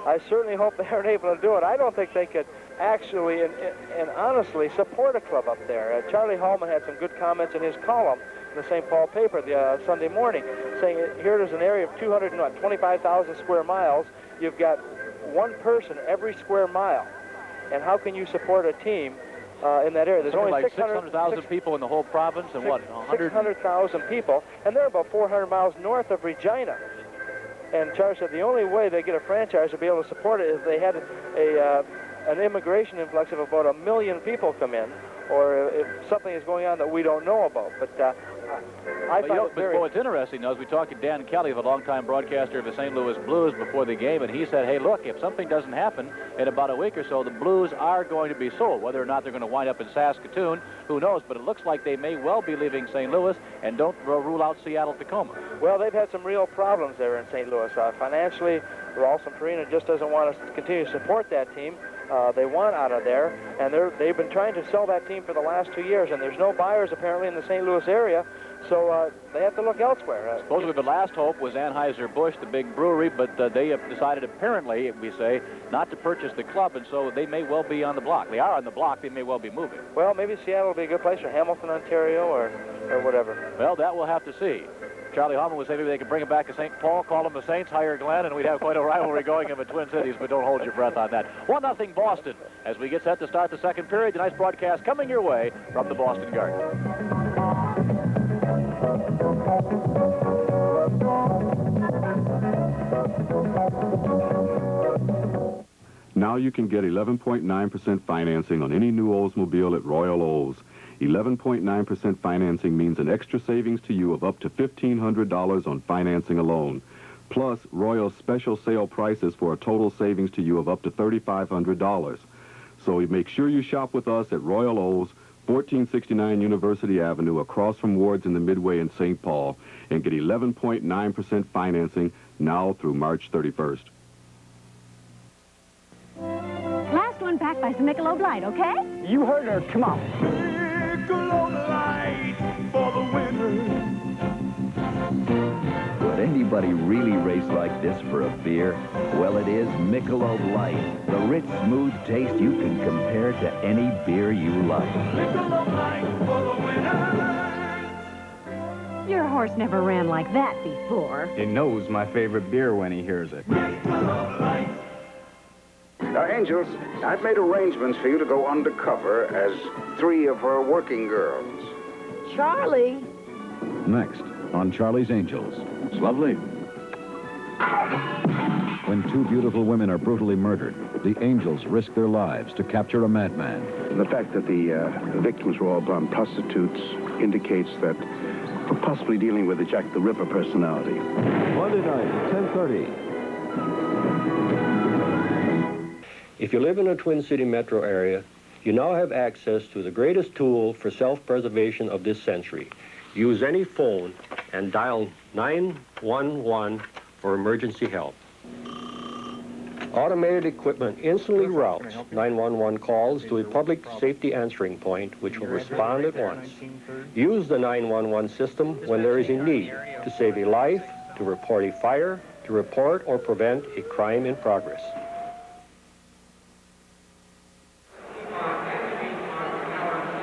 I certainly hope they aren't able to do it. I don't think they could actually and honestly support a club up there. Charlie Hallman had some good comments in his column in the St. Paul paper the Sunday morning, saying here it is an area of 225,000 square miles. You've got one person every square mile, and how can you support a team in that area? There's only like 600,000 people in the whole province, and what? 600,000 people, and they're about 400 miles north of Regina. And Charles said the only way they get a franchise to be able to support it is they had an immigration influx of about 1 million people come in, or if something is going on that we don't know about. But I find it very... What's interesting, though, is we talked to Dan Kelly, a longtime broadcaster of the St. Louis Blues, before the game, and he said, hey, look, if something doesn't happen in about a week or so, the Blues are going to be sold. Whether or not they're going to wind up in Saskatoon, who knows? But it looks like they may well be leaving St. Louis, and don't rule out Seattle-Tacoma. Well, they've had some real problems there in St. Louis. Financially, Ralston Purina just doesn't want us to continue to support that team. They want out of there, and they've been trying to sell that team for the last 2 years, and there's no buyers apparently in the St. Louis area, so they have to look elsewhere. Supposedly the last hope was Anheuser-Busch, the big brewery, but they have decided apparently, we say, not to purchase the club, and so they may well be on the block. They are on the block. They may well be moving. Well, maybe Seattle will be a good place, or Hamilton, Ontario, or whatever. Well, that we'll have to see. Charlie Hallman would say maybe they could bring him back to St. Paul, call them the Saints, hire Glenn, and we'd have quite a rivalry going in the Twin Cities, but don't hold your breath on that. 1-0 Boston as we get set to start the second period. Tonight's broadcast coming your way from the Boston Garden. Now you can get 11.9% financing on any new Oldsmobile at Royal Olds. 11.9% financing means an extra savings to you of up to $1,500 on financing alone. Plus, Royal's special sale prices for a total savings to you of up to $3,500. So make sure you shop with us at Royal Olds, 1469 University Avenue, across from Ward's in the Midway in St. Paul, and get 11.9% financing now through March 31st. Last one packed by some Michelob Light, okay? You heard her. Come on. Michelob Light for the winner. Would anybody really race like this for a beer? Well, it is Michelob Light. The rich, smooth taste you can compare to any beer you like. Michelob Light for the winner. Your horse never ran like that before. He knows my favorite beer when he hears it. Michelob Light. Now, Angels, I've made arrangements for you to go undercover as 3 of her working girls. Charlie. Next, on Charlie's Angels. It's lovely. When 2 beautiful women are brutally murdered, the Angels risk their lives to capture a madman. The fact that the victims were all blonde prostitutes indicates that we're possibly dealing with a Jack the Ripper personality. Monday night, 10:30. If you live in a Twin City metro area, you now have access to the greatest tool for self-preservation of this century. Use any phone and dial 911 for emergency help. Automated equipment instantly routes 911 calls to a public safety answering point, which will respond at once. Use the 911 system when there is a need to save a life, to report a fire, to report or prevent a crime in progress.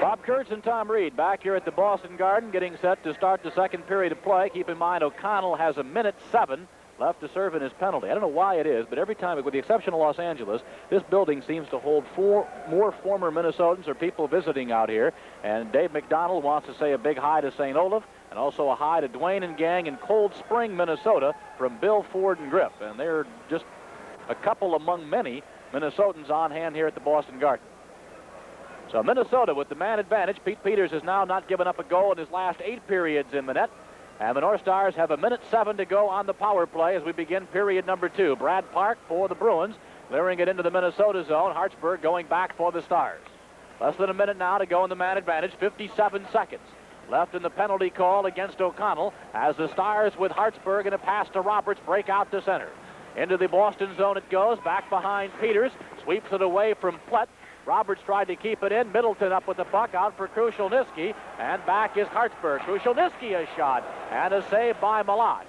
Bob Kurtz and Tom Reed back here at the Boston Garden, getting set to start the second period of play. Keep in mind, O'Connell has 1:07 left to serve in his penalty. I don't know why it is, but every time, with the exception of Los Angeles, this building seems to hold more former Minnesotans or people visiting out here. And Dave McDonald wants to say a big hi to St. Olaf, and also a hi to Dwayne and gang in Cold Spring, Minnesota, from Bill, Ford, and Griff. And they're just a couple among many Minnesotans on hand here at the Boston Garden. So Minnesota with the man advantage. Pete Peters has now not given up a goal in his last 8 periods in the net. And the North Stars have 1:07 to go on the power play as we begin period number 2. Brad Park for the Bruins, clearing it into the Minnesota zone. Hartsburg going back for the Stars. Less than a minute now to go in the man advantage. 57 seconds left in the penalty call against O'Connell as the Stars with Hartsburg and a pass to Roberts break out to center. Into the Boston zone it goes, back behind Peters, sweeps it away from Plett. Roberts tried to keep it in. Middleton up with the puck, out for Krushelnyski, and back is Hartsburg. Krushelnyski a shot, and a save by Malott.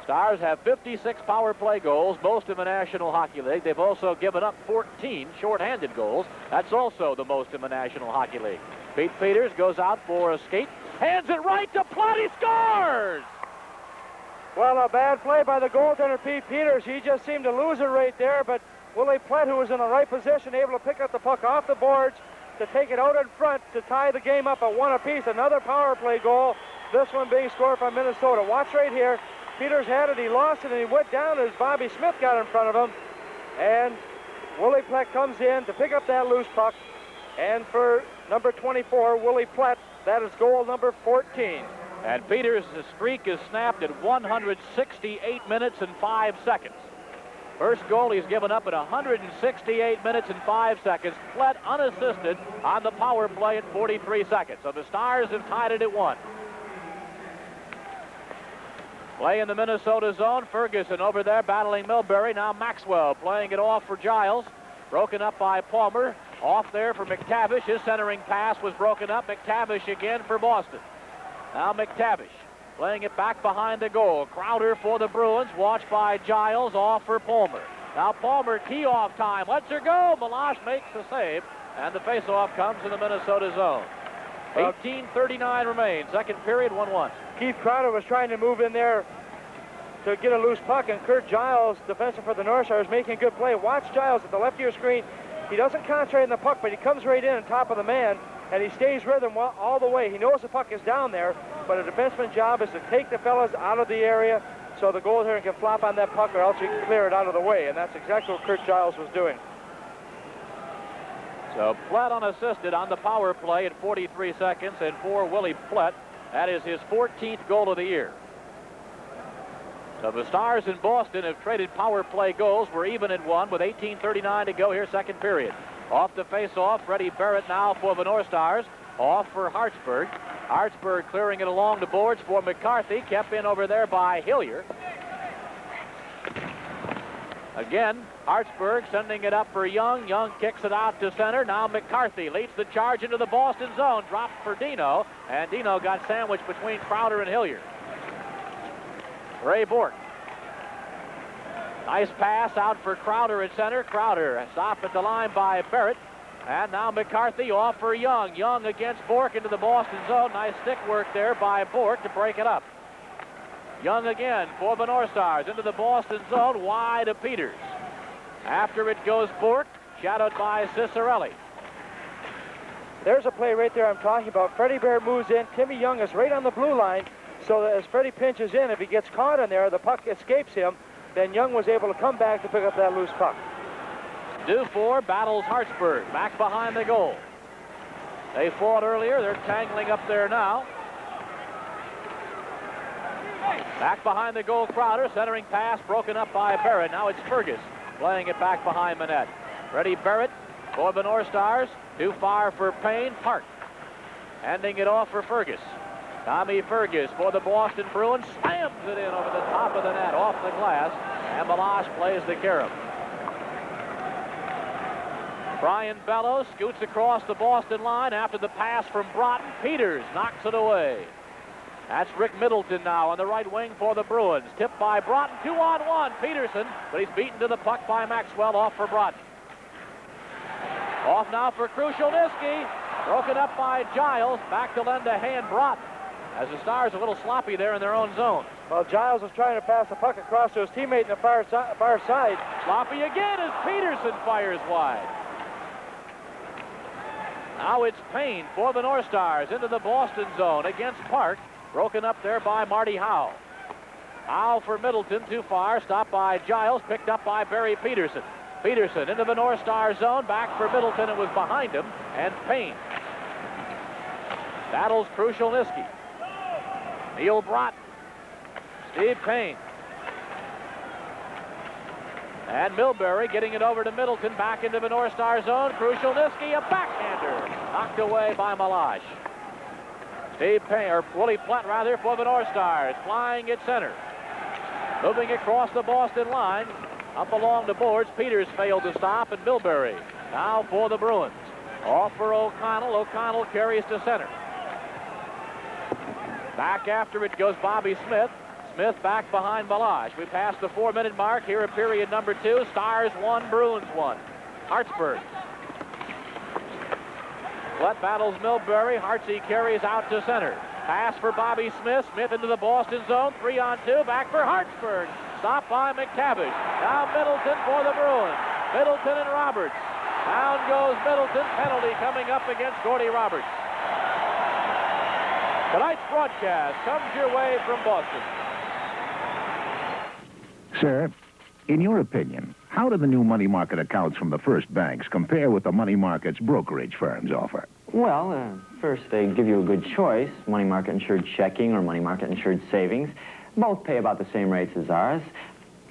Stars have 56 power play goals, most in the National Hockey League. They've also given up 14 shorthanded goals. That's also the most in the National Hockey League. Pete Peters goes out for a skate, hands it right to Plett, he scores! Well, a bad play by the goaltender, Pete Peters. He just seemed to lose it right there, but Willie Plett, who was in the right position, able to pick up the puck off the boards to take it out in front to tie the game up at 1 apiece. Another power play goal, this one being scored by Minnesota. Watch right here. Peters had it, he lost it, and he went down as Bobby Smith got in front of him. And Willie Plett comes in to pick up that loose puck. And for number 24, Willie Plett, that is goal number 14. And Peters' streak is snapped at 168 minutes and 5 seconds. First goal he's given up at 168 minutes and 5 seconds. Plett unassisted on the power play at 43 seconds. So the Stars have tied it at 1. Play in the Minnesota zone. Ferguson over there battling Milbury. Now Maxwell playing it off for Giles. Broken up by Palmer. Off there for McTavish. His centering pass was broken up. McTavish again for Boston. Now McTavish playing it back behind the goal. Crowder for the Bruins, watched by Giles, off for Palmer. Now Palmer, tee-off time, lets her go. Meloche makes the save, and the face-off comes in the Minnesota zone. 18:39 remains, second period, 1-1. Keith Crowder was trying to move in there to get a loose puck, and Kurt Giles, defensive for the North Stars, making a good play. Watch Giles at the left of your screen. He doesn't concentrate on the puck, but he comes right in on top of the man, and he stays with him all the way. He knows the puck is down there, but a defenseman's job is to take the fellas out of the area so the goaltender can flop on that puck, or else you can clear it out of the way, and that's exactly what Kurt Giles was doing. So Plett unassisted on the power play at 43 seconds, and for Willie Plett, that is his 14th goal of the year. So the Stars in Boston have traded power play goals. We're even at 1 with 18:39 to go here, second period. Off the face-off, Freddie Barrett now for the North Stars. Off for Hartsburg. Hartsburg clearing it along the boards for McCarthy. Kept in over there by Hillier. Again, Hartsburg sending it up for Young. Young kicks it out to center. Now McCarthy leads the charge into the Boston zone. Dropped for Dino, and Dino got sandwiched between Crowder and Hillier. Ray Bork. Nice pass out for Crowder at center. Crowder stopped at the line by Barrett. And now McCarthy off for Young. Young against Bork into the Boston zone. Nice stick work there by Bork to break it up. Young again for the North Stars into the Boston zone, wide of Peters. After it goes Bork, shadowed by Cicerelli. There's a play right there I'm talking about. Freddie Barrett moves in. Timmy Young is right on the blue line, so that as Freddie pinches in, if he gets caught in there, the puck escapes him. Then Young was able to come back to pick up that loose puck. Dufour battles Hartsburg back behind the goal. They fought earlier. They're tangling up there now. Back behind the goal, Crowder. Centering pass broken up by Barrett. Now it's Fergus playing it back behind the net. Freddie Barrett for the North Stars. Too far for Payne. Park handing it off for Fergus. Tommy Fergus for the Boston Bruins slams it in over the top of the net, off the glass, and Meloche plays the carom. Brian Bellows scoots across the Boston line after the pass from Broughton. Peters knocks it away. That's Rick Middleton now on the right wing for the Bruins. Tipped by Broughton, 2-on-1. Peterson, but he's beaten to the puck by Maxwell, off for Broughton. Off now for Krushelnyski. Broken up by Giles. Back to lend a hand Broughton, as the Stars are a little sloppy there in their own zone. Well, Giles was trying to pass the puck across to his teammate in the far side. Sloppy again as Peterson fires wide. Now it's Payne for the North Stars into the Boston zone against Park. Broken up there by Marty Howe. Howe for Middleton, too far. Stopped by Giles, picked up by Barry Peterson. Peterson into the North Star zone. Back for Middleton. It was behind him. And Payne battles Krushelnyski. Neil Broughton. Steve Payne. And Milbury getting it over to Middleton. Back into the North Star zone. Krushelnyski, a backhander. Knocked away by Malash. Steve Payne, or Willie Plett rather, for the North Stars. Flying at center. Moving across the Boston line. Up along the boards. Peters failed to stop, and Milbury now for the Bruins. Off for O'Connell. O'Connell carries to center. Back after it goes Bobby Smith. Smith back behind Malash. We passed the 4-minute mark here at period number 2. Stars 1, Bruins 1. Hartsburg. Plett battles Milbury. Hartsey carries out to center. Pass for Bobby Smith. Smith into the Boston zone. 3-on-2. Back for Hartsburg. Stopped by McTavish. Now Middleton for the Bruins. Middleton and Roberts. Down goes Middleton. Penalty coming up against Gordy Roberts. Tonight's broadcast comes your way from Boston. Sir, in your opinion, how do the new money market accounts from the First Banks compare with the money markets brokerage firms offer? Well, first, they give you a good choice, money market insured checking or money market insured savings. Both pay about the same rates as ours,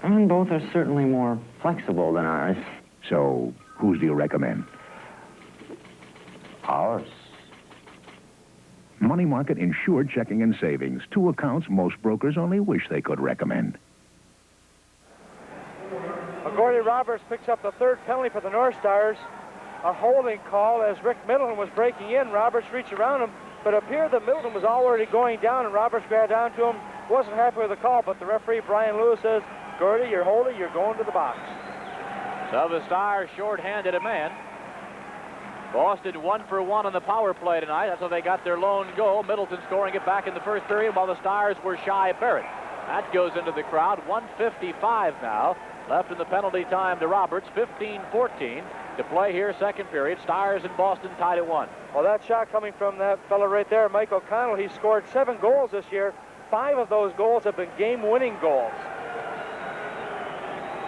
and both are certainly more flexible than ours. So, whose do you recommend? Ours. Money market insured checking and savings, 2 accounts most brokers only wish they could recommend. Gordy Roberts picks up the 3rd penalty for the North Stars. A holding call as Rick Middleton was breaking in. Roberts reached around him, but it appeared that Middleton was already going down, and Roberts grabbed down to him. Wasn't happy with the call, but the referee, Brian Lewis, says, Gordy, you're holding, you're going to the box. So the Stars short-handed a man. Boston 1 for 1 on the power play tonight. That's how they got their lone goal. Middleton scoring it back in the first period while the Stars were shy of Barrett. That goes into the crowd. 1:55 now. Left in the penalty time to Roberts. 15-14 to play here, second period. Stars and Boston tied at 1. Well, that shot coming from that fellow right there, Mike O'Connell. He scored 7 goals this year. 5 of those goals have been game-winning goals.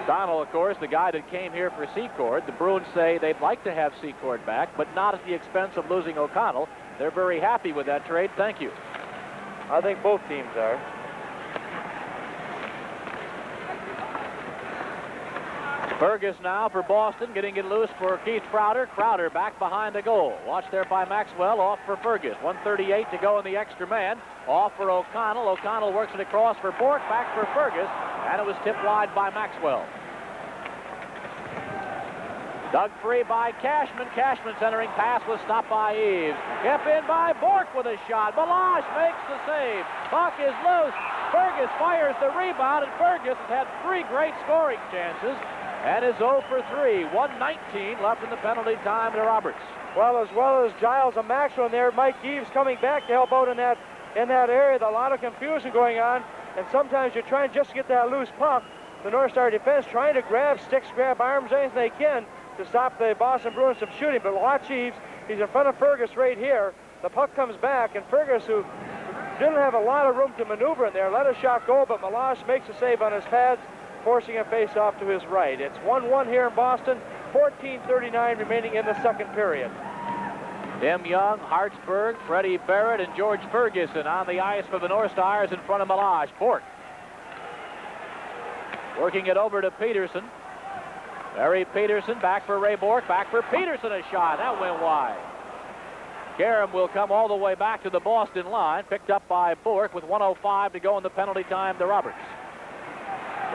O'Connell, of course, the guy that came here for Secord. The Bruins say they'd like to have Secord back, but not at the expense of losing O'Connell. They're very happy with that trade. Thank you. I think both teams are. Fergus now for Boston, getting it loose for Keith Crowder. Crowder back behind the goal. Watched there by Maxwell, off for Fergus. 1:38 to go in the extra man. Off for O'Connell. O'Connell works it across for Bork, back for Fergus, and it was tipped wide by Maxwell. Dug free by Cashman. Cashman centering pass was stopped by Eves. Kept in by Bork with a shot. Malash makes the save. Puck is loose. Fergus fires the rebound, and Fergus has had 3 great scoring chances and is 0 for 3. 1:19 left in the penalty time to Roberts. Well as Giles and Maxwell in there, Mike Eves coming back to help out in that area. There's a lot of confusion going on, and sometimes you're trying just to get that loose puck. The North Star defense trying to grab sticks, grab arms, anything they can to stop the Boston Bruins from shooting. But watch Eves. He's in front of Fergus right here. The puck comes back, and Fergus, who didn't have a lot of room to maneuver in there, let a shot go, but Malash makes a save on his pads, forcing a face-off to his right. It's 1-1 here in Boston, 14:39 remaining in the second period. Tim Young, Hartsburg, Freddie Barrett, and George Ferguson on the ice for the North Stars in front of Malash. Bork working it over to Peterson. Barry Peterson back for Ray Bork, back for Peterson, a shot. That went wide. Karam will come all the way back to the Boston line, picked up by Bork with 1:05 to go in the penalty time to Roberts.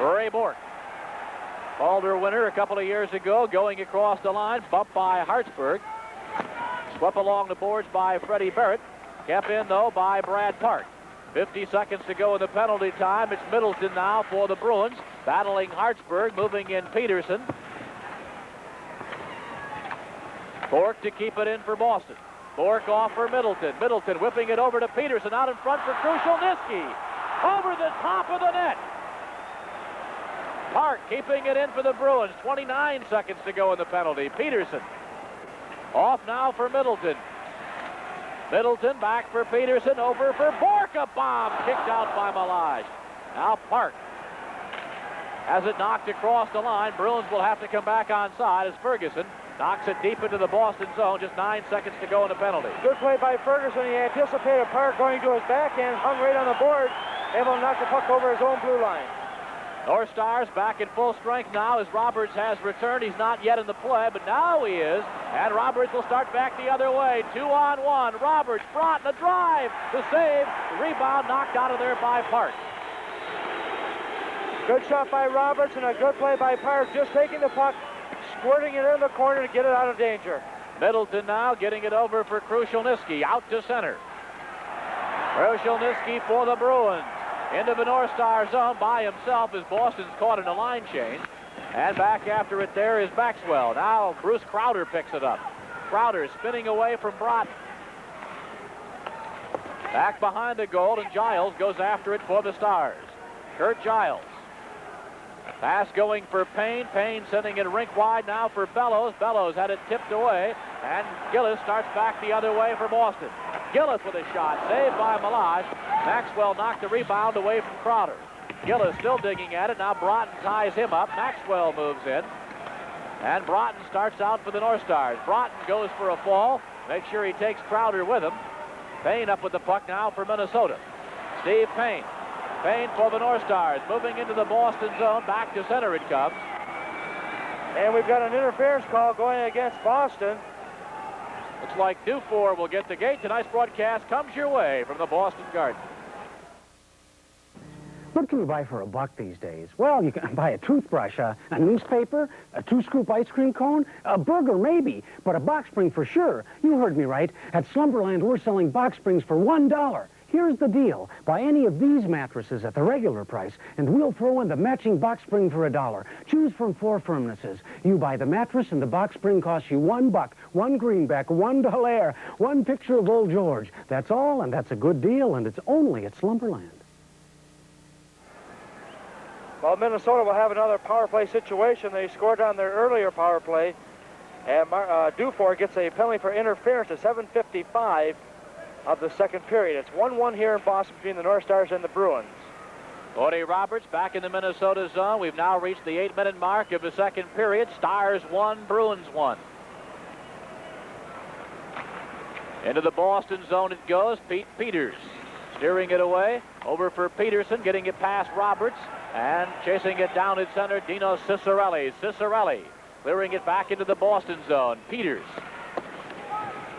Ray Bork Calder winner a couple of years ago, going across the line, bumped by Hartsburg. Swept along the boards by Freddie Barrett. Kept in, though, by Brad Park. 50 seconds to go in the penalty time. It's Middleton now for the Bruins, battling Hartsburg, moving in Peterson. Bork to keep it in for Boston. Bork off for Middleton. Middleton whipping it over to Peterson, out in front for Krushelnyski. Over the top of the net. Park keeping it in for the Bruins. 29 seconds to go in the penalty. Peterson off now for Middleton. Middleton back for Peterson, over for Bork. A bomb kicked out by Malage. Now Park has it knocked across the line. Bruins will have to come back onside as Ferguson knocks it deep into the Boston zone. Just 9 seconds to go in the penalty. Good play by Ferguson. He anticipated Park going to his backhand, hung right on the board, able to knock the puck over his own blue line. North Stars back in full strength now as Roberts has returned. He's not yet in the play, but now he is. And Roberts will start back the other way. 2-on-1. Roberts, Broughton, a drive. The save. The rebound knocked out of there by Park. Good shot by Roberts and a good play by Park. Just taking the puck, squirting it in the corner to get it out of danger. Middleton now getting it over for Krushelnyski. Out to center. Krushelnyski for the Bruins. Into the North Star zone by himself as Boston's caught in a line change. And back after it there is Maxwell. Now Bruce Crowder picks it up. Crowder spinning away from Broughton. Back behind the goal, and Giles goes after it for the Stars. Kurt Giles. Pass going for Payne. Payne sending it rink wide now for Bellows. Bellows had it tipped away, and Gillis starts back the other way for Boston. Gillis with a shot, saved by Malage. Maxwell knocked the rebound away from Crowder. Gillis still digging at it. Now Broughton ties him up. Maxwell moves in. And Broughton starts out for the North Stars. Broughton goes for a fall. Make sure he takes Crowder with him. Payne up with the puck now for Minnesota. Steve Payne. Payne for the North Stars. Moving into the Boston zone. Back to center it comes. And we've got an interference call going against Boston. Looks like Dufour will get the gate. Tonight's broadcast comes your way from the Boston Garden. What can you buy for $1 these days? Well, you can buy a toothbrush, a newspaper, a 2-scoop ice cream cone, a burger maybe, but a box spring for sure. You heard me right. At Slumberland, we're selling box springs for $1. Here's the deal. Buy any of these mattresses at the regular price, and we'll throw in the matching box spring for $1. Choose from 4 firmnesses. You buy the mattress, and the box spring costs you $1, 1 greenback, $1 Dallaire, 1 picture of Old George. That's all, and that's a good deal, and it's only at Slumberland. Well, Minnesota will have another power play situation. They scored on their earlier power play, and Dufour gets a penalty for interference at 7:55 of the second period. It's 1-1 here in Boston between the North Stars and the Bruins. Cody Roberts back in the Minnesota zone. We've now reached the 8-minute mark of the second period. Stars 1, Bruins 1. Into the Boston zone it goes. Pete Peters steering it away. Over for Peterson, getting it past Roberts. And chasing it down at center, Dino Ciccarelli. Ciccarelli clearing it back into the Boston zone. Peters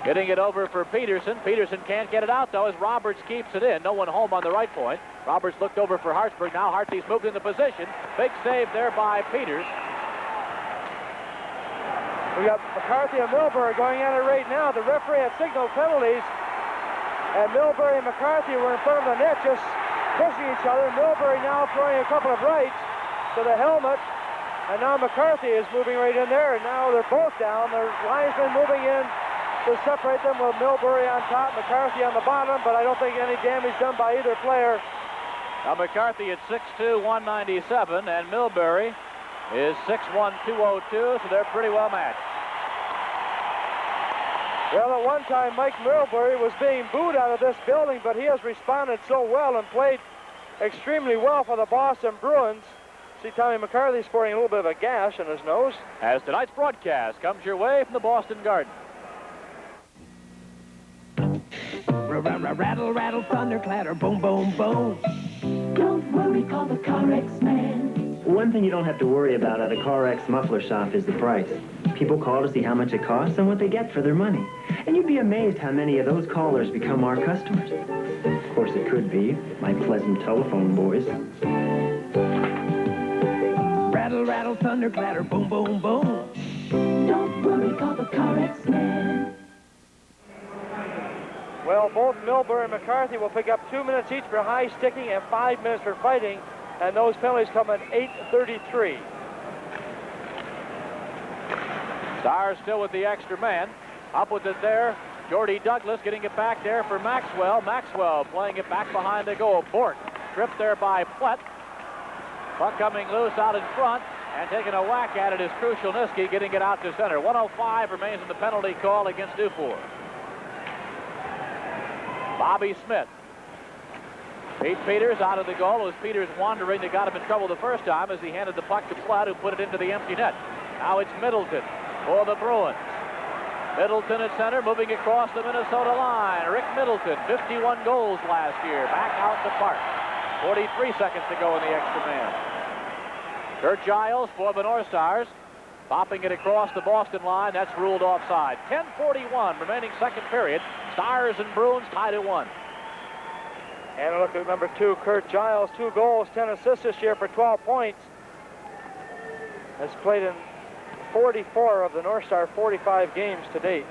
getting it over for Peterson. Peterson can't get it out, though, as Roberts keeps it in. No one home on the right point. Roberts looked over for Hartsburg. Now Hartsy's moved into position. Big save there by Peters. We got McCarthy and Milbury going at it right now. The referee had signaled penalties, and Milbury and McCarthy were in front of the net just pushing each other. Milbury now throwing a couple of rights to the helmet, and now McCarthy is moving right in there, and now they're both down. The linesman moving in to separate them with Milbury on top, McCarthy on the bottom, but I don't think any damage done by either player. Now McCarthy at 6'2", 197, and Milbury is 6'1", 202, so they're pretty well matched. Well, at one time, Mike Milbury was being booed out of this building, but he has responded so well and played extremely well for the Boston Bruins. See Tommy McCarthy sporting a little bit of a gash in his nose. As tonight's broadcast comes your way from the Boston Garden. Rattle, rattle, thunder, clatter, boom, boom, boom. Don't worry, call the CarX man. One thing you don't have to worry about at a CarX muffler shop is the price. People call to see how much it costs and what they get for their money. And you'd be amazed how many of those callers become our customers. Of course, it could be my pleasant telephone boys. Jingle, rattle, thunder, clatter, boom, boom, boom. Don't worry, call the CarX-Man. Well, both Milbury and McCarthy will pick up 2 minutes each for high sticking and 5 minutes for fighting, and those penalties come at 8:33. Stars still with the extra man. Up with it there. Jordy Douglas getting it back there for Maxwell. Maxwell playing it back behind the goal. Bork tripped there by Flett. Puck coming loose out in front, and taking a whack at it is Krushelnyski, getting it out to center. 1:05 remains in the penalty call against Dufour. Bobby Smith. Pete Peters out of the goal. It was Peters wandering that got him in trouble the first time as he handed the puck to Flett, who put it into the empty net. Now it's Middleton for the Bruins. Middleton at center, moving across the Minnesota line. Rick Middleton, 51 goals last year, back out to Park. 43 seconds to go in the extra man. Kurt Giles for the North Stars, popping it across the Boston line. That's ruled offside. 10:41 remaining second period. Stars and Bruins tied at 1. And a look at number 2, Kurt Giles, 2 goals, 10 assists this year for 12 points. Has played in 44 of the North Star 45 games to date.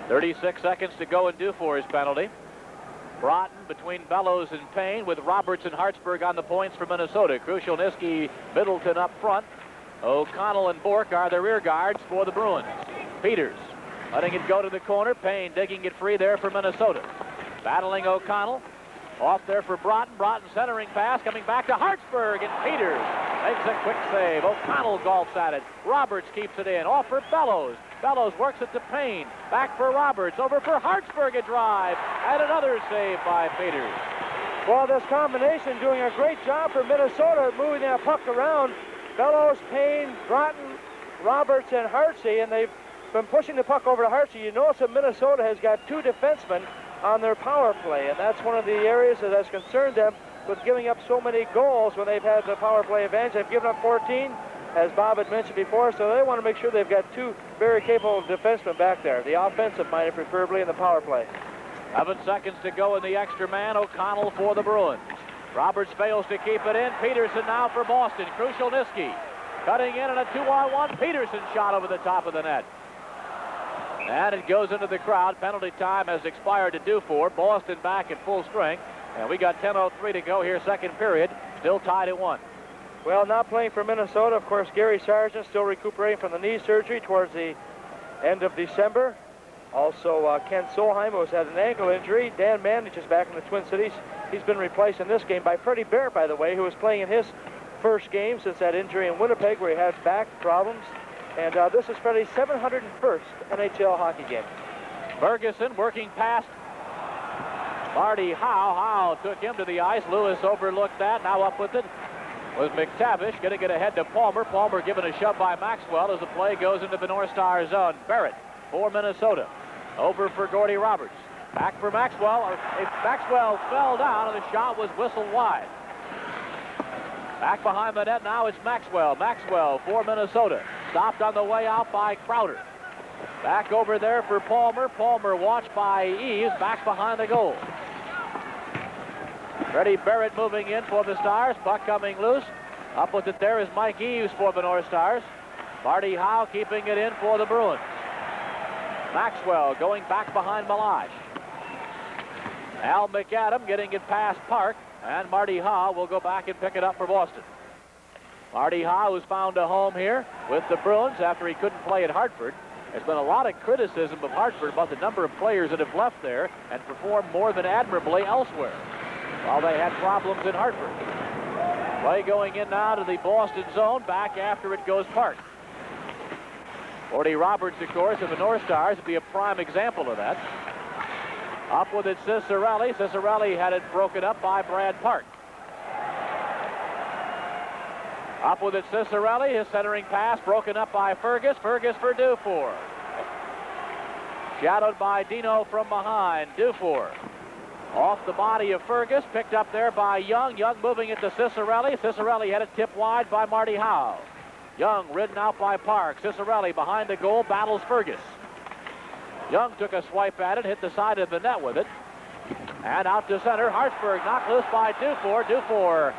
36 seconds to go in Dufour's penalty. Broughton between Bellows and Payne, with Roberts and Hartsburg on the points for Minnesota. Krushelnyski, Middleton up front. O'Connell and Bork are the rear guards for the Bruins. Peters letting it go to the corner. Payne digging it free there for Minnesota. Battling O'Connell. Off there for Broughton. Broughton centering pass coming back to Hartsburg, and Peters makes a quick save. O'Connell golfs at it. Roberts keeps it in. Off for Bellows. Bellows works it to Payne. Back for Roberts. Over for Hartsburg, a drive. And another save by Peters. Well, this combination doing a great job for Minnesota, moving that puck around. Bellows, Payne, Broughton, Roberts, and Hartsey, and they've been pushing the puck over to Hartsey. You notice that Minnesota has got 2 defensemen on their power play, and that's one of the areas that has concerned them with giving up so many goals when they've had the power play advantage. They've given up 14, as Bob had mentioned before, so they want to make sure they've got 2 very capable defensemen back there, the offensive-minded preferably, in the power play. 11 seconds to go in the extra man. O'Connell for the Bruins. Roberts fails to keep it in. Peterson now for Boston. Krushelnyski cutting in, and a 2-on-1. Peterson shot over the top of the net. And it goes into the crowd. Penalty time has expired to Dufour. Boston back at full strength. And we got 10:03 to go here, second period. Still tied at 1. Well, not playing for Minnesota, of course, Gary Sargent still recuperating from the knee surgery towards the end of December. Also, Ken Solheim, who's had an ankle injury. Dan Mandich is back in the Twin Cities. He's been replaced in this game by Freddie Barrett, by the way, who was playing in his first game since that injury in Winnipeg, where he had back problems. And this is Freddie's 701st NHL hockey game. Ferguson working past Marty Howe. Howe took him to the ice. Lewis overlooked that. Now up with it was McTavish. Going to get ahead to Palmer. Palmer given a shove by Maxwell as the play goes into the North Star zone. Barrett for Minnesota. Over for Gordy Roberts. Back for Maxwell. Maxwell fell down, and the shot was whistled wide. Back behind the net now, it's Maxwell. Maxwell for Minnesota. Stopped on the way out by Crowder. Back over there for Palmer. Palmer watched by Eves. Back behind the goal. Freddie Barrett moving in for the Stars. Puck coming loose. Up with it there is Mike Eves for the North Stars. Marty Howe keeping it in for the Bruins. Maxwell going back behind Malash. Al McAdam getting it past Park. And Marty Howe will go back and pick it up for Boston. Marty Howe has found a home here with the Bruins after he couldn't play at Hartford. There's been a lot of criticism of Hartford about the number of players that have left there and performed more than admirably elsewhere, while they had problems in Hartford. Play going in now to the Boston zone. Back after it goes Park. Gordy Roberts, of course, of the North Stars would be a prime example of that. Up with it, Cicerelli. Cicerelli had it broken up by Brad Park. Up with it, Cicerelli. His centering pass broken up by Fergus. Fergus for Dufour. Shadowed by Dino from behind. Dufour off the body of Fergus. Picked up there by Young. Young moving it to Cicerelli. Cicerelli had it tipped wide by Marty Howe. Young ridden out by Park. Cicerelli behind the goal, battles Fergus. Young took a swipe at it, hit the side of the net with it. And out to center, Hartsburg knocked loose by Dufour. Dufour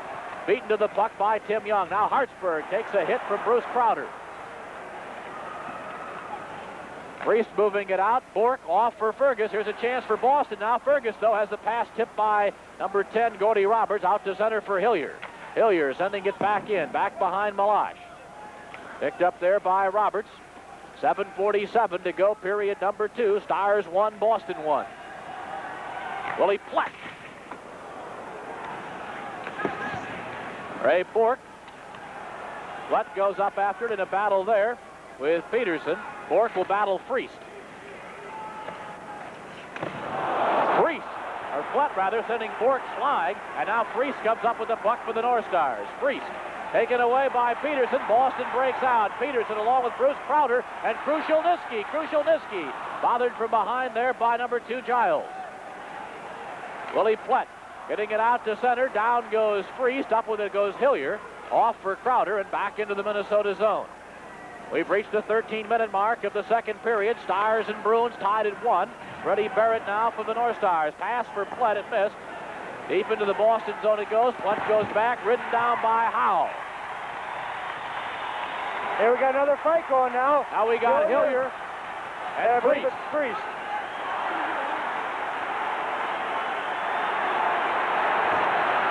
Beaten to the puck by Tim Young. Now Hartsburg takes a hit from Bruce Crowder. Priest moving it out. Bork off for Fergus. Here's a chance for Boston now. Fergus, though, has the pass tipped by number 10, Gordy Roberts, out to center for Hillier. Hillier sending it back in, back behind Malash. Picked up there by Roberts. 7:47 to go, period number 2. Stars 1, Boston 1. Willie Platt. Ray Bork. Platt goes up after it in a battle there with Peterson. Bork will battle Friest. Platt rather, sending Bork flying, and now Friest comes up with the puck for the North Stars. Friest taken away by Peterson. Boston breaks out. Peterson along with Bruce Crowder and Krushelnyski. Krushelnyski bothered from behind there by number 2, Giles. Willie Platt getting it out to center. Down goes Friest. Up with it goes Hillier. Off for Crowder and back into the Minnesota zone. We've reached the 13-minute mark of the second period. Stars and Bruins tied at 1. Freddie Barrett now for the North Stars. Pass for Platt, it missed. Deep into the Boston zone it goes. Platt goes back, ridden down by Howe. Here we got another fight going now. Now we got Hillier and Friest.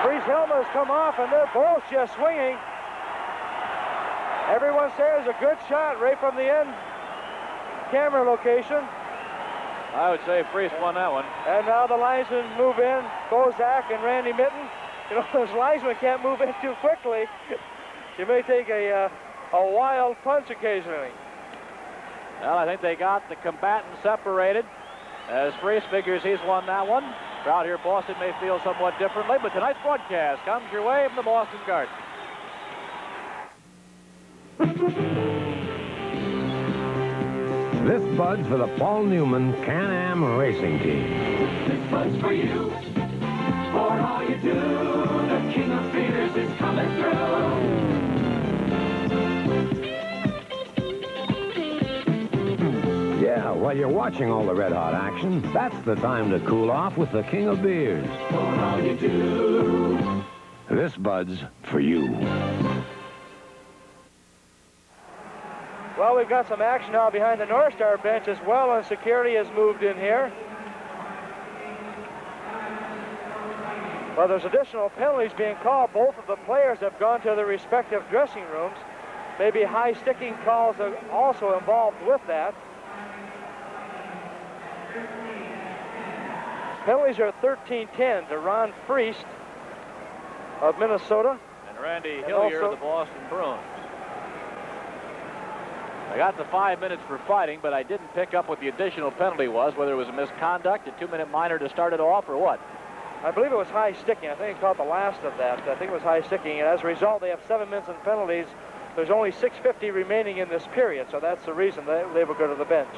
Friest's helmet has come off, and they're both just swinging. Everyone says a good shot right from the end camera location. I would say Friest won that one. And now the linesmen move in, Bozak and Randy Mitten. You know, those linesmen can't move in too quickly. You may take a wild punch occasionally. Well, I think they got the combatants separated as Friest figures he's won that one. Crowd here, Boston may feel somewhat differently, but tonight's broadcast comes your way from the Boston Garden. This Bud's for the Paul Newman Can-Am Racing Team. This Bud's for you, for all you do. The King of Beers is coming through. Yeah, while you're watching all the red-hot action, that's the time to cool off with the King of Beers. For all you do. This Bud's for you. Well, we've got some action now behind the North Star bench as well, and security has moved in here. Well, there's additional penalties being called. Both of the players have gone to their respective dressing rooms. Maybe high sticking calls are also involved with that. Penalties are 13-10 to Ron Friest of Minnesota. And Randy Hillier of the Boston Bruins. I got the 5 minutes for fighting, but I didn't pick up what the additional penalty was, whether it was a misconduct, a 2-minute minor to start it off, or what. I believe it was high sticking. I think it caught the last of that. I think it was high sticking, and as a result, they have 7 minutes in penalties. There's only 6:50 remaining in this period, so that's the reason they will go to the bench,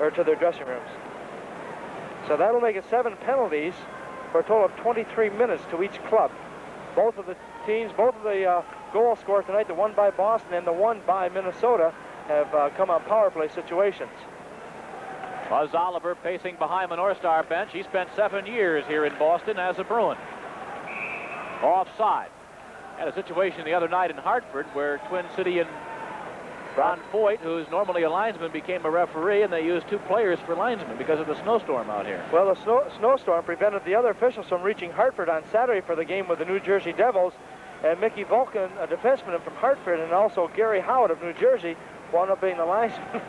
or to their dressing rooms. So that'll make it 7 penalties for a total of 23 minutes to each club. Both of the teams, both of the goals scored tonight, the one by Boston and the one by Minnesota, have come on power play situations. Buzz Oliver pacing behind the North Star bench. He spent 7 years here in Boston as a Bruin. Offside. Had a situation the other night in Hartford where Twin City and Ron Foyt, who's normally a linesman, became a referee, and they used 2 players for linesmen because of the snowstorm out here. Well, the snowstorm prevented the other officials from reaching Hartford on Saturday for the game with the New Jersey Devils, and Mickey Vulcan, a defenseman from Hartford, and also Gary Howard of New Jersey, wound up being the linesman.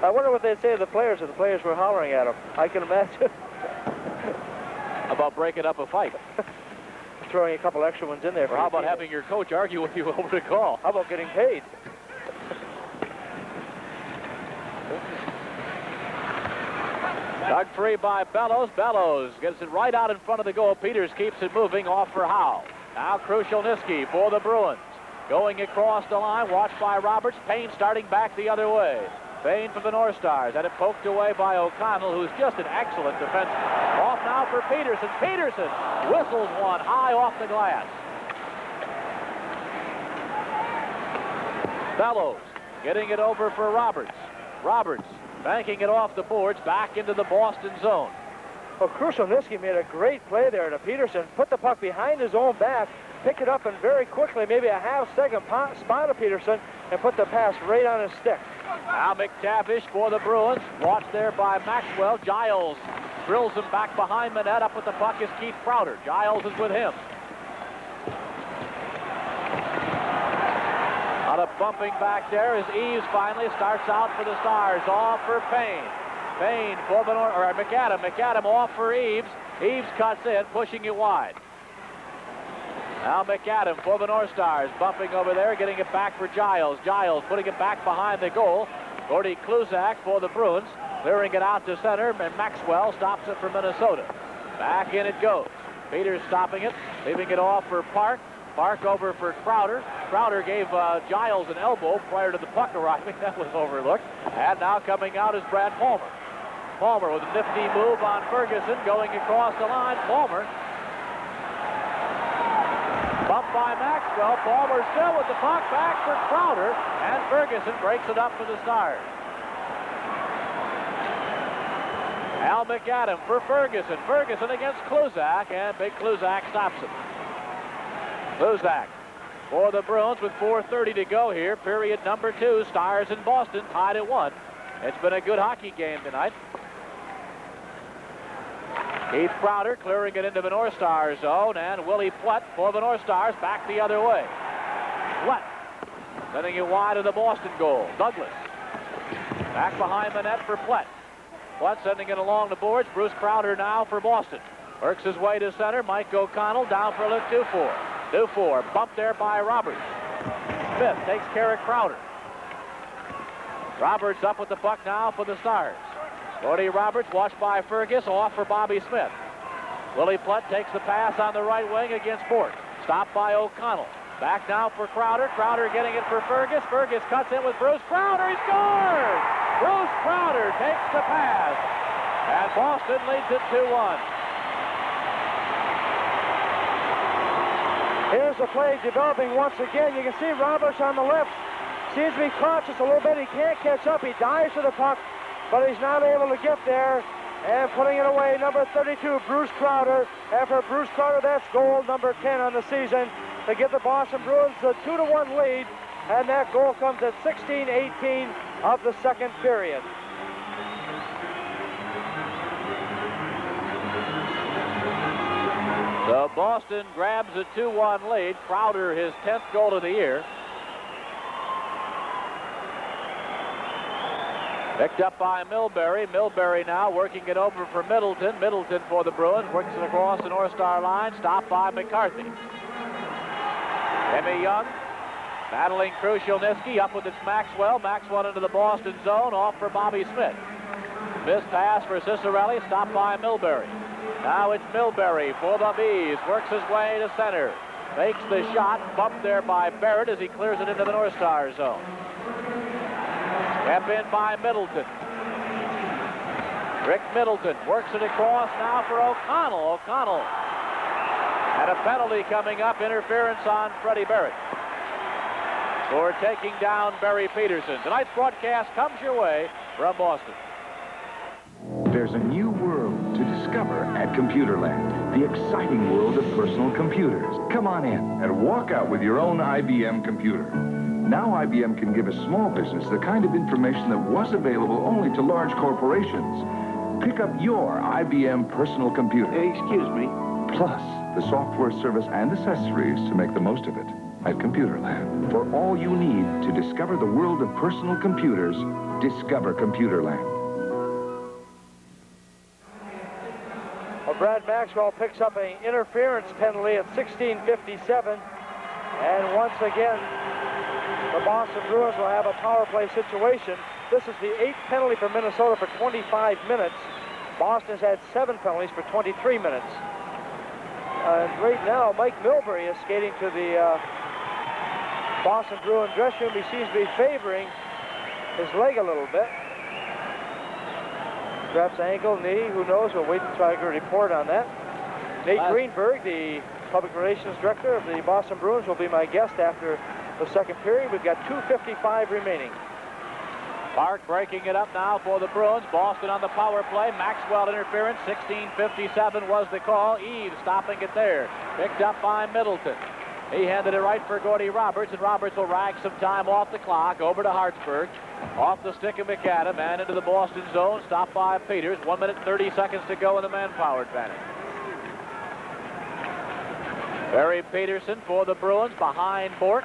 I wonder what they'd say to the players if the players were hollering at them. I can imagine. How about breaking up a fight? Throwing a couple extra ones in there. Or how about having your coach argue with you over the call? How about getting paid? Dug free by Bellows. Bellows gets it right out in front of the goal. Peters keeps it moving off for Howe. Now Krushelnyski for the Bruins. Going across the line, watched by Roberts. Payne starting back the other way. Payne for the North Stars. Had it poked away by O'Connell, who's just an excellent defenseman. Off now for Peterson. Peterson whistles one high off the glass. Bellows getting it over for Roberts. Roberts banking it off the boards back into the Boston zone. Well, Krushelnyski made a great play there to Peterson. Put the puck behind his own back, pick it up and very quickly, maybe a half-second spotted Peterson and put the pass right on his stick. Now McTavish for the Bruins. Watched there by Maxwell. Giles drills him back behind the net. Up with the puck is Keith Crowder. Giles is with him. On a bumping back there as Eves finally starts out for the Stars. Off for Payne. Payne for McAdam. McAdam off for Eves. Eves cuts in, pushing it wide. Now McAdam for the North Stars, bumping over there, getting it back for Giles. Giles putting it back behind the goal. Gordy Kluzak for the Bruins, clearing it out to center, and Maxwell stops it for Minnesota. Back in it goes. Peters stopping it, leaving it off for Park. Park over for Crowder. Crowder gave Giles an elbow prior to the puck arriving. That was overlooked. And now coming out is Brad Palmer. Palmer with a nifty move on Ferguson, going across the line. Palmer bumped by Maxwell. Palmer still with the puck, back for Crowder, and Ferguson breaks it up for the Stars. Al McAdam for Ferguson. Ferguson against Kluzak, and Big Kluzak stops it. Kluzak for the Bruins with 4:30 to go here. Period number 2. Stars in Boston tied at 1. It's been a good hockey game tonight. Keith Crowder clearing it into the North Stars zone, and Willie Plett for the North Stars back the other way. Plett sending it wide of the Boston goal. Douglas back behind the net for Plett. Plett sending it along the boards. Bruce Crowder now for Boston. Works his way to center. Mike O'Connell down for a look. Dufour. Dufour bumped there by Roberts. Smith takes care of Crowder. Roberts up with the puck now for the Stars. Gordy Roberts watched by Fergus, off for Bobby Smith. Willie Plett takes the pass on the right wing against Fort. Stopped by O'Connell. Back now for Crowder. Crowder getting it for Fergus. Fergus cuts in with Bruce Crowder. He scores! Bruce Crowder takes the pass. And Boston leads it 2-1. Here's the play developing once again. You can see Roberts on the left. Seems to be cautious a little bit. He can't catch up. He dives to the puck, but he's not able to get there. And putting it away, number 32, Bruce Crowder. And for Bruce Crowder, that's goal number 10 on the season to give the Boston Bruins the 2-1 lead. And that goal comes at 16:18 of the second period. So Boston grabs a 2-1 lead. Crowder, his 10th goal of the year. Picked up by Milbury. Milbury now working it over for Middleton. Middleton for the Bruins. Works it across the North Star line. Stopped by McCarthy. Emmy Young battling Krushelnyski. Up with its Maxwell. Maxwell into the Boston zone. Off for Bobby Smith. Missed pass for Cicerelli. Stopped by Milbury. Now it's Milbury for the Bees. Works his way to center. Makes the shot. Bumped there by Barrett as he clears it into the North Star zone. Step in by Middleton. Rick Middleton works it across now for O'Connell. O'Connell. And a penalty coming up. Interference on Freddie Barrett for taking down Barry Peterson. Tonight's broadcast comes your way from Boston. There's a new world to discover at Computerland. The exciting world of personal computers. Come on in and walk out with your own IBM computer. Now IBM can give a small business the kind of information that was available only to large corporations. Pick up your IBM personal computer. Excuse me. Plus the software service and accessories to make the most of it at Computerland. For all you need to discover the world of personal computers, discover Computerland. Well, Brad Maxwell picks up an interference penalty at 16:57. And once again, the Boston Bruins will have a power play situation. This is the 8th penalty for Minnesota for 25 minutes. Boston's had 7 penalties for 23 minutes. And right now, Mike Milbury is skating to the Boston Bruin dressing room. He seems to be favoring his leg a little bit. Perhaps ankle, knee, who knows? We'll wait and try to get a report on that. Nate Greenberg, the public relations director of the Boston Bruins, will be my guest after the second period. We've got 2:55 remaining. Park breaking it up now for the Bruins. Boston on the power play. Maxwell interference. 16:57 was the call. Eves stopping it there. Picked up by Middleton. He handed it right for Gordy Roberts, and Roberts will rag some time off the clock. Over to Hartsburg. Off the stick of McAdam and into the Boston zone. Stopped by Peters. 1 minute 30 seconds to go in the manpower advantage. Barry Peterson for the Bruins behind Bort.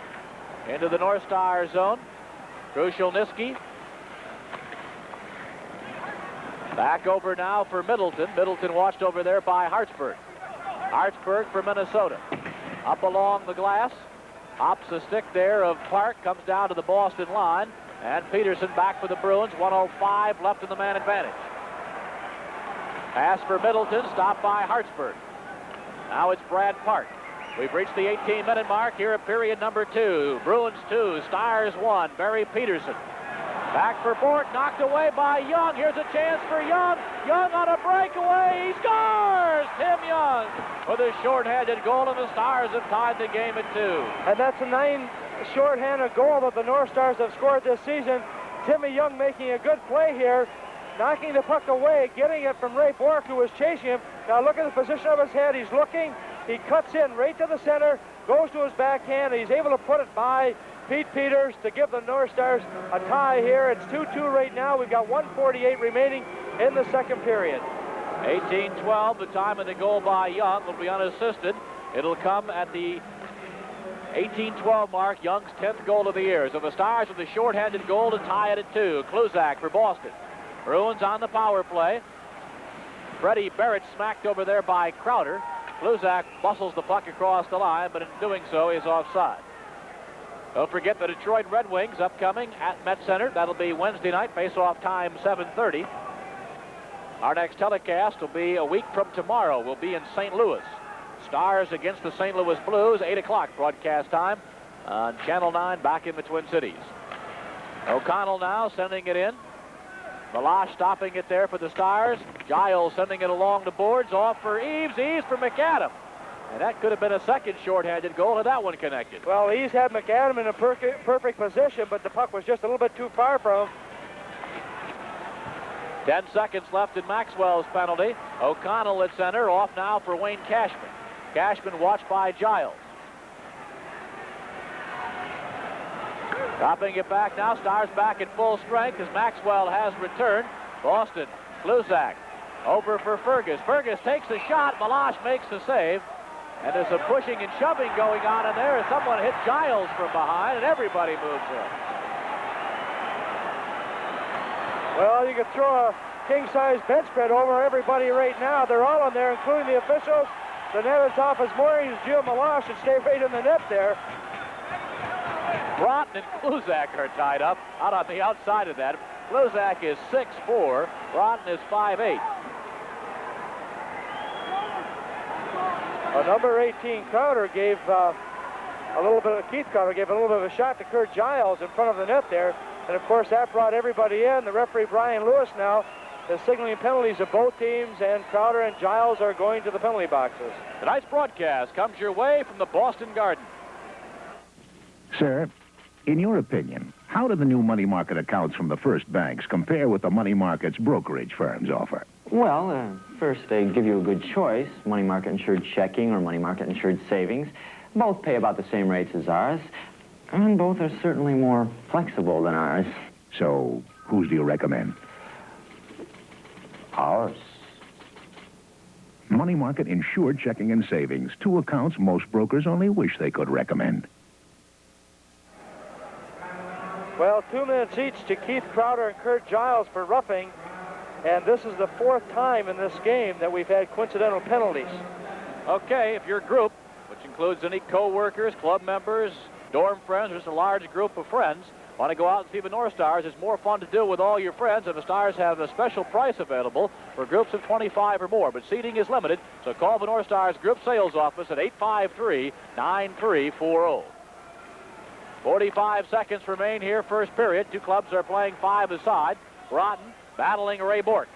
Into the North Star zone. Krushelnyski. Back over now for Middleton. Middleton watched over there by Hartsburg. Hartsburg for Minnesota. Up along the glass. Hops the stick there of Park. Comes down to the Boston line. And Peterson back for the Bruins. 1:05 left in the man advantage. Pass for Middleton. Stopped by Hartsburg. Now it's Brad Park. We've reached the 18-minute mark here at period number 2. Bruins 2, Stars 1. Barry Peterson. Back for Bort, knocked away by Young. Here's a chance for Young. Young on a breakaway. He scores! Tim Young with a shorthanded goal, and the Stars have tied the game at 2. And that's a 9 shorthanded goal that the North Stars have scored this season. Timmy Young making a good play here, knocking the puck away, getting it from Ray Bork, who was chasing him. Now look at the position of his head. He's looking. He cuts in right to the center, goes to his backhand, and he's able to put it by Pete Peters to give the North Stars a tie here. It's 2-2 right now. We've got 1:48 remaining in the second period. 18-12, the time of the goal by Young will be unassisted. It'll come at the 18-12 mark, Young's 10th goal of the year. So the Stars with a shorthanded goal to tie it at 2. Kluzak for Boston. Bruins on the power play. Freddie Barrett smacked over there by Crowder. Kluzak bustles the puck across the line, but in doing so, he's offside. Don't forget the Detroit Red Wings upcoming at Met Center. That'll be Wednesday night, face-off time 7:30. Our next telecast will be a week from tomorrow. We'll be in St. Louis. Stars against the St. Louis Blues, 8 o'clock broadcast time on Channel 9 back in the Twin Cities. O'Connell now sending it in. Malash stopping it there for the Stars. Giles sending it along the boards. Off for Eaves. Eaves for McAdam. And that could have been a second shorthanded goal had that one connected. Well, Eaves had McAdam in a perfect position, but the puck was just a little bit too far from him. 10 seconds left in Maxwell's penalty. O'Connell at center. Off now for Wayne Cashman. Cashman watched by Giles. Dropping it back now. Stars back at full strength as Maxwell has returned. Boston, Kluzak, over for Fergus. Fergus takes the shot. Malash makes the save. And there's some pushing and shoving going on in there as someone hit Giles from behind, and everybody moves in. Well, you could throw a king-size bedspread over everybody right now. They're all in there, including the officials. The net is off his moorings. Gio Malash should stay right in the net there. Broughton and Kluzak are tied up out on the outside of that. Kluzak is 6'4". Broughton is 5'8". Number 18, Crowder gave Keith Crowder gave a little bit of a shot to Kurt Giles in front of the net there. And of course, that brought everybody in. The referee, Brian Lewis, now is signaling penalties of both teams, and Crowder and Giles are going to the penalty boxes. Tonight's broadcast comes your way from the Boston Garden. Sir, in your opinion, how do the new money market accounts from the First Banks compare with the money markets brokerage firms offer? Well, first, they give you a good choice, money market insured checking or money market insured savings. Both pay about the same rates as ours, and both are certainly more flexible than ours. So, whose do you recommend? Ours. Money market insured checking and savings, 2 accounts most brokers only wish they could recommend. Well, 2 minutes each to Keith Crowder and Kurt Giles for roughing. And this is the 4th time in this game that we've had coincidental penalties. Okay, if your group, which includes any co-workers, club members, dorm friends, or just a large group of friends, want to go out and see the North Stars, it's more fun to do with all your friends, and the Stars have a special price available for groups of 25 or more. But seating is limited, so call the North Stars group sales office at 853-9340. 45 seconds remain here, first period. 2 clubs are playing 5 aside. Broughton battling Ray Bork.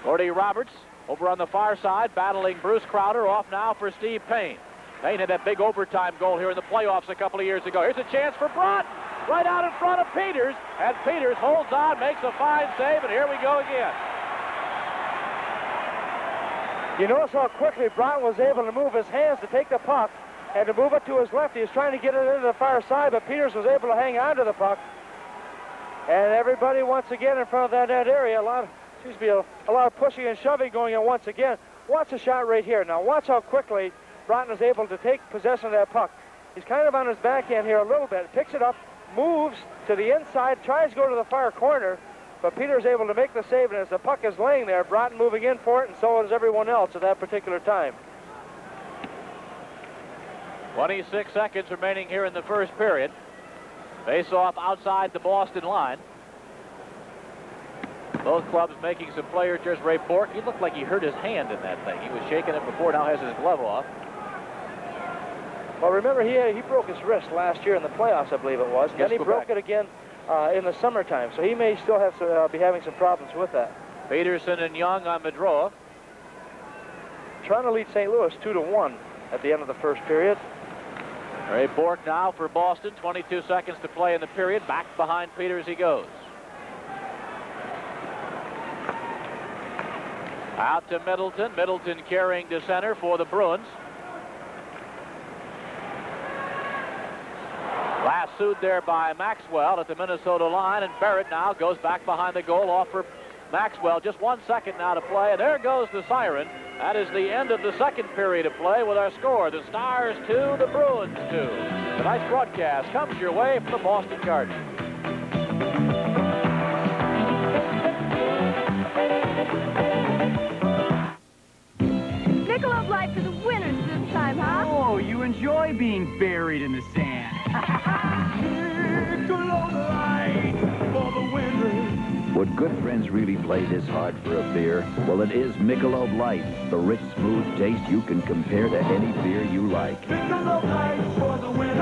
Gordy Roberts over on the far side battling Bruce Crowder. Off now for Steve Payne. Payne had that big overtime goal here in the playoffs a couple of years ago. Here's a chance for Broughton right out in front of Peters, and Peters holds on, makes a fine save, and here we go again. You notice how quickly Brown was able to move his hands to take the puck and to move it to his left. He was trying to get it into the far side, but Peters was able to hang on to the puck. And everybody once again in front of that net area, a lot of pushing and shoving going on once again. Watch the shot right here. Now watch how quickly Broughton is able to take possession of that puck. He's kind of on his backhand here a little bit, picks it up, moves to the inside, tries to go to the far corner, but Peters able to make the save, and as the puck is laying there, Broughton moving in for it, and so is everyone else at that particular time. 26 seconds remaining here in the first period. Face-off outside the Boston line. Both clubs making some players. There's Ray Bork. He looked like he hurt his hand in that thing. He was shaking it before, now has his glove off. Well, remember, he broke his wrist last year in the playoffs, I believe it was. Yes, then he broke it again in the summertime, so he may still have to be having some problems with that. Peterson and Young on the draw. Trying to lead St. Louis 2-1 at the end of the first period. Ray Bork now for Boston. 22 seconds to play in the period. Back behind Peters he goes. Out to Middleton. Middleton carrying to center for the Bruins. Lassoed there by Maxwell at the Minnesota line, and Barrett now goes back behind the goal off for Maxwell. Just 1 second now to play, and there goes the siren. That is the end of the second period of play with our score. The Stars 2, the Bruins 2. Tonight's broadcast comes your way from the Boston Garden. Michelob Light for the winners this time, huh? Oh, you enjoy being buried in the sand. Michelob Light for the winners. Would good friends really play this hard for a beer? Well, it is Michelob Light, the rich, smooth taste you can compare to any beer you like. Michelob Light for the winners.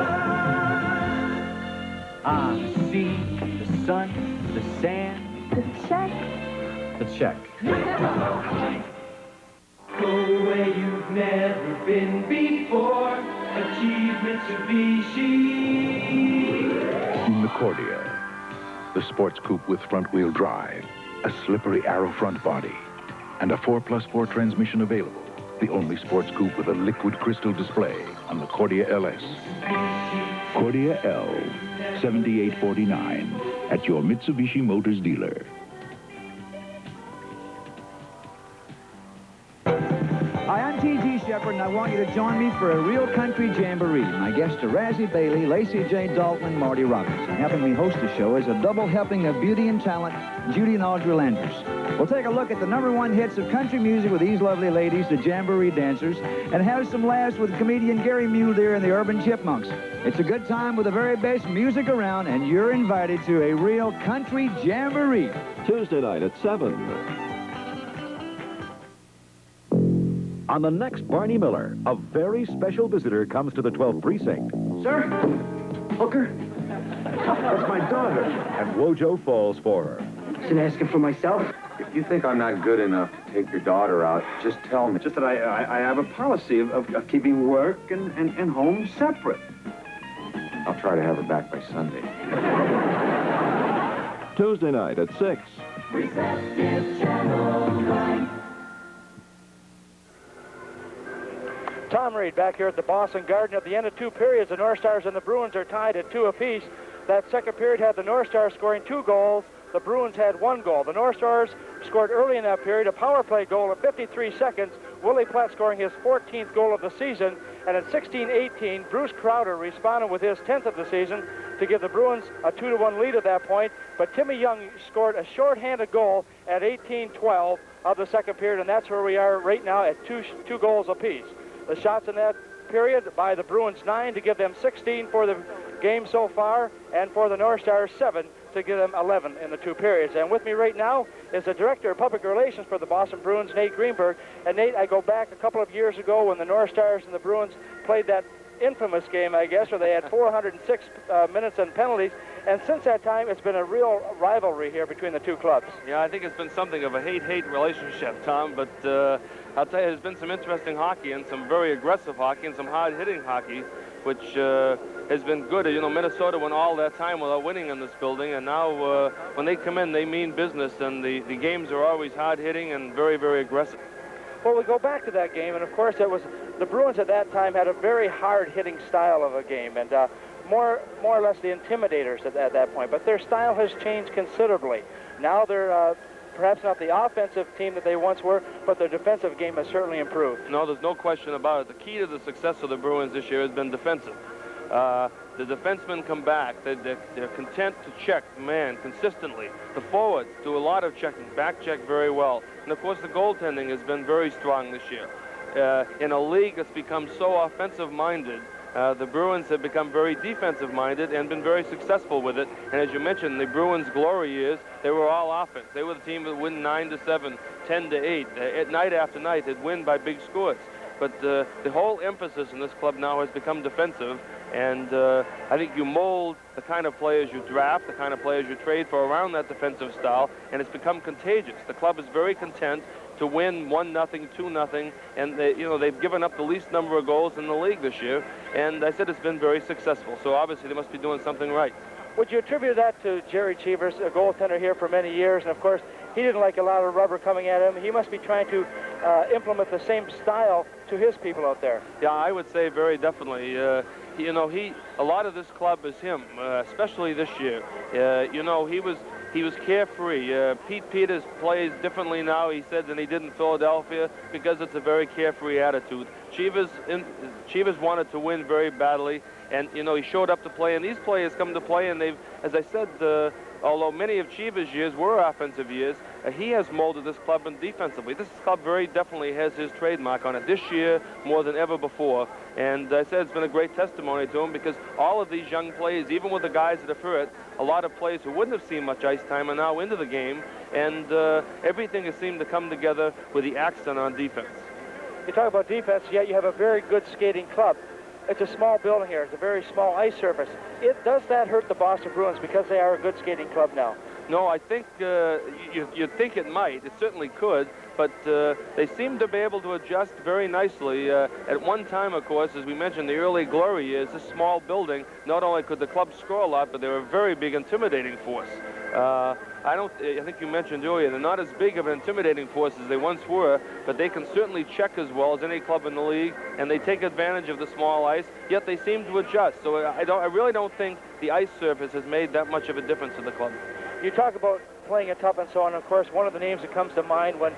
The sea, the sun, the sand. The check. The check. Go where you've never been before. Achieve Mitsubishi. Concordia, the sports coupe with front-wheel drive, a slippery arrow front body, and a 4+4 transmission available. The only sports coupe with a liquid crystal display on the Cordia LS. Cordia L, 7849, at your Mitsubishi Motors dealer. Hi, I'm T.G. Shepard, and I want you to join me for a real country jamboree. My guests are Razzie Bailey, Lacey J. Dalton, and Marty Robertson. Helping me host the show is a double helping of beauty and talent, Judy and Audrey Landers. We'll take a look at the #1 hits of country music with these lovely ladies, the jamboree dancers, and have some laughs with comedian Gary Mule Deer and the Urban Chipmunks. It's a good time with the very best music around, and you're invited to a real country jamboree. Tuesday night at 7. On the next Barney Miller, a very special visitor comes to the 12th precinct. Sir? Hooker? That's my daughter. And Wojo falls for her. Isn't asking for myself? If you think I'm not good enough to take your daughter out, just tell me. Just that I have a policy of keeping work and home separate. I'll try to have her back by Sunday. Tuesday night at 6. Receptive Channel 9. Tom Reed back here at the Boston Garden. At the end of 2 periods, the North Stars and the Bruins are tied at 2 apiece. That second period had the North Stars scoring 2 goals. The Bruins had 1 goal. The North Stars scored early in that period a power play goal at 53 seconds. Willie Platt scoring his 14th goal of the season. And at 16:18, Bruce Crowder responded with his 10th of the season to give the Bruins a 2-1 lead at that point. But Timmy Young scored a shorthanded goal at 18:12 of the second period. And that's where we are right now at two goals apiece. The shots in that period by the Bruins 9 to give them 16 for the game so far, and for the North Stars 7 to give them 11 in the 2 periods. And with me right now is the Director of Public Relations for the Boston Bruins, Nate Greenberg. And Nate, I go back a couple of years ago when the North Stars and the Bruins played that infamous game, I guess, where they had 406 minutes and penalties. And since that time, it's been a real rivalry here between the 2 clubs. Yeah, I think it's been something of a hate-hate relationship, Tom, but I'll tell you, there's been some interesting hockey and some very aggressive hockey and some hard-hitting hockey, which has been good. You know, Minnesota went all that time without winning in this building, and now when they come in, they mean business, and the games are always hard-hitting and very, very aggressive. Well, we go back to that game, and of course, it was the Bruins at that time had a very hard-hitting style of a game, and more or less the intimidators at that point. But their style has changed considerably. Now they're perhaps not the offensive team that they once were, but their defensive game has certainly improved. No, there's no question about it. The key to the success of the Bruins this year has been defensive. The defensemen come back. They're content to check the man consistently. The forwards do a lot of checking, back check very well. And of course, the goaltending has been very strong this year. In a league that's become so offensive-minded, the Bruins have become very defensive-minded and been very successful with it. And as you mentioned, the Bruins' glory years, they were all offense. They were the team that win 9-7, 10-8. Night after night, they'd win by big scores. But the whole emphasis in this club now has become defensive. And I think you mold the kind of players you draft, the kind of players you trade for around that defensive style, and it's become contagious. The club is very content to win 1-0, 2-0, and they've given up the least number of goals in the league this year. And I said it's been very successful. So obviously they must be doing something right. Would you attribute that to Jerry Cheevers, a goaltender here for many years, and of course he didn't like a lot of rubber coming at him. He must be trying to implement the same style to his people out there. Yeah, I would say very definitely. A lot of this club is him, especially this year. He was carefree. Pete Peters plays differently now, he said, than he did in Philadelphia because it's a very carefree attitude. Cheevers wanted to win very badly, and he showed up to play. And these players come to play, and they've, as I said, although many of Cheevers' years were offensive years, he has molded this club in defensively. This club very definitely has his trademark on it this year more than ever before. And I said it's been a great testimony to him because all of these young players, even with the guys that have hurt, a lot of players who wouldn't have seen much ice time are now into the game. And everything has seemed to come together with the accent on defense. You talk about defense, yet you have a very good skating club. It's a small building here. It's a very small ice surface. Does that hurt the Boston Bruins because they are a good skating club now? No, I think you'd think it might. It certainly could, but they seem to be able to adjust very nicely. At one time, of course, as we mentioned, the early glory years, this small building, not only could the club score a lot, but they were a very big intimidating force. I think you mentioned earlier, they're not as big of an intimidating force as they once were, but they can certainly check as well as any club in the league, and they take advantage of the small ice, yet they seem to adjust. So I really don't think the ice surface has made that much of a difference in the club. You talk about playing it tough and so on. Of course, one of the names that comes to mind when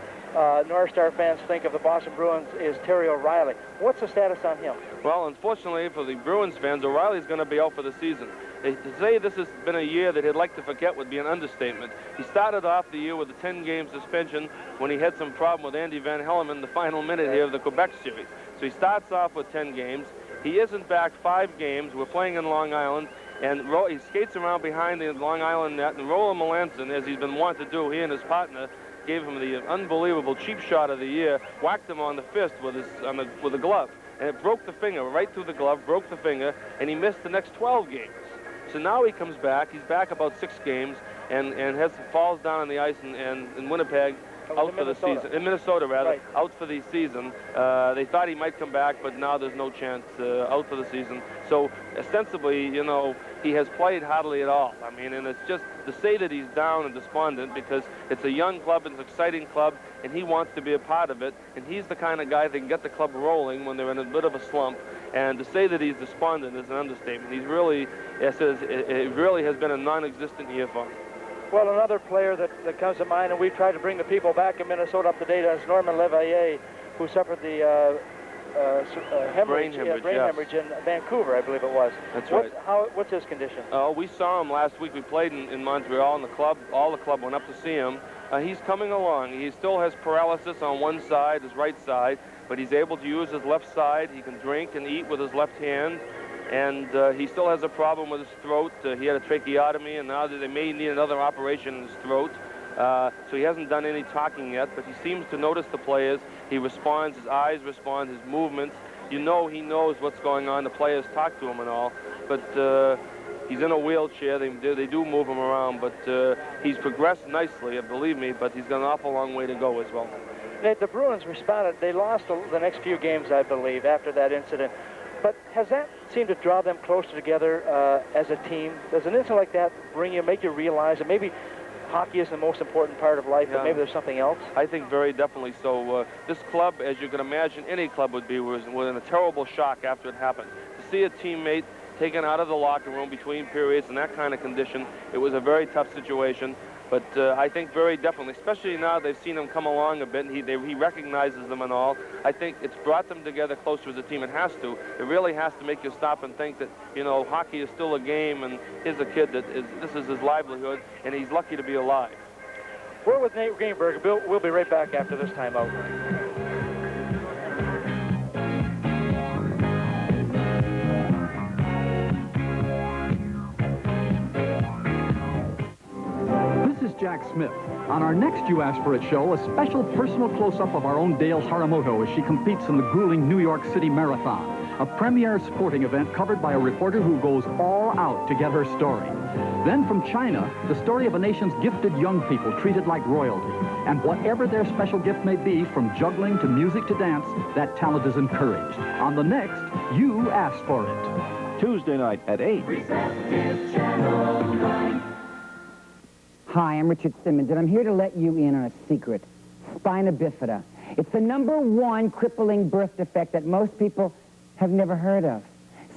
North Star fans think of the Boston Bruins is Terry O'Reilly. What's the status on him? Well, unfortunately for the Bruins fans, O'Reilly's going to be out for the season. To say this has been a year that he'd like to forget would be an understatement. He started off the year with a 10-game suspension when he had some problem with Andy Van Hellemond in the final minute here of the Quebec series. So he starts off with 10 games. He isn't back 5 games. We're playing in Long Island. And he skates around behind the Long Island net, and Roland Melanson, as he's been wont to do, he and his partner gave him the unbelievable cheap shot of the year, whacked him on the fist with a glove, and it broke the finger right through the glove, broke the finger, and he missed the next 12 games. So now he comes back. He's back about 6 games, and falls down on the ice in Winnipeg. Out for the season. In Minnesota, rather. Right. Out for the season. They thought he might come back, but now there's no chance. Out for the season. So, ostensibly, he has played hardly at all. I mean, and it's just to say that he's down and despondent because it's a young club, it's an exciting club, and he wants to be a part of it. And he's the kind of guy that can get the club rolling when they're in a bit of a slump. And to say that he's despondent is an understatement. He's really, it really has been a non-existent year for him. Well, another player that comes to mind, and we've tried to bring the people back in Minnesota up to date, is Norman Leveille, who suffered the brain hemorrhage in Vancouver, I believe it was. That's right. What's his condition? We saw him last week. We played in Montreal, and all the club went up to see him. He's coming along. He still has paralysis on one side, his right side, but he's able to use his left side. He can drink and eat with his left hand. And he still has a problem with his throat. He had a tracheotomy, and now they may need another operation in his throat. So he hasn't done any talking yet, but he seems to notice the players. He responds, his eyes respond, his movements. He knows what's going on. The players talk to him and all. But he's in a wheelchair. They do move him around, but he's progressed nicely, believe me, but he's got an awful long way to go as well. Nate, the Bruins responded. They lost the next few games, I believe, after that incident. But has that seemed to draw them closer together as a team? Does an incident like that make you realize that maybe hockey is the most important part of life, but maybe there's something else? I think very definitely so. This club, as you can imagine any club would be, was in a terrible shock after it happened. To see a teammate taken out of the locker room between periods in that kind of condition, it was a very tough situation. But I think very definitely, especially now they've seen him come along a bit, and he recognizes them and all. I think it's brought them together closer as a team. It has to. It really has to make you stop and think that, you know, hockey is still a game, and here's a kid that this is his livelihood, and he's lucky to be alive. We're with Nate Greenberg. We'll be right back after this timeout. This is Jack Smith. On our next You Asked For It show, a special personal close-up of our own Dale Haramoto as she competes in the grueling New York City Marathon, a premier sporting event covered by a reporter who goes all out to get her story. Then from China, the story of a nation's gifted young people treated like royalty. And whatever their special gift may be, from juggling to music to dance, that talent is encouraged. On the next You Asked For It. Tuesday night at 8. Hi, I'm Richard Simmons, and I'm here to let you in on a secret. Spina bifida. It's the #1 crippling birth defect that most people have never heard of.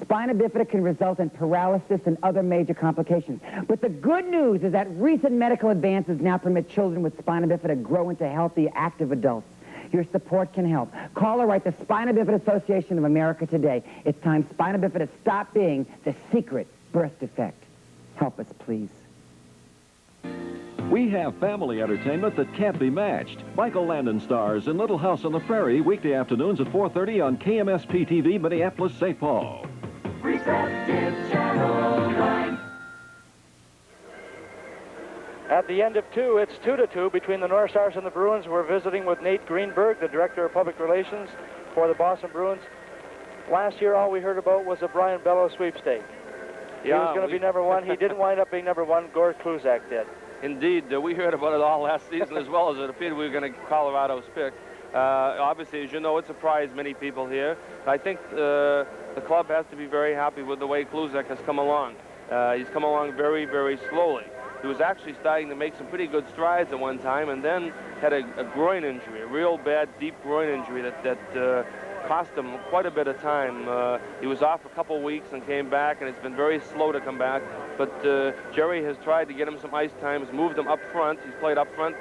Spina bifida can result in paralysis and other major complications. But the good news is that recent medical advances now permit children with spina bifida grow into healthy, active adults. Your support can help. Call or write the Spina Bifida Association of America today. It's time spina bifida stopped being the secret birth defect. Help us, please. We have family entertainment that can't be matched. Michael Landon stars in Little House on the Prairie, weekday afternoons at 4:30 on KMSP-TV, Minneapolis, St. Paul. Receptive Channel 9. At the end of 2, it's 2-2 between the North Stars and the Bruins. We're visiting with Nate Greenberg, the Director of Public Relations for the Boston Bruins. Last year, all we heard about was a Brian Bellows sweepstake. He was going to be #1. He didn't wind up being #1. Gord Kluzak did. Indeed, we heard about it all last season as well as it appeared we were going to Colorado's pick. Obviously, as you know, it surprised many people here. I think the club has to be very happy with the way Kluzak has come along. He's come along very, very slowly. He was actually starting to make some pretty good strides at one time, and then had a groin injury, a real bad, deep groin injury that cost him quite a bit of time. He was off a couple weeks and came back, and it's been very slow to come back. But Jerry has tried to get him some ice time, has moved him up front. He's played up front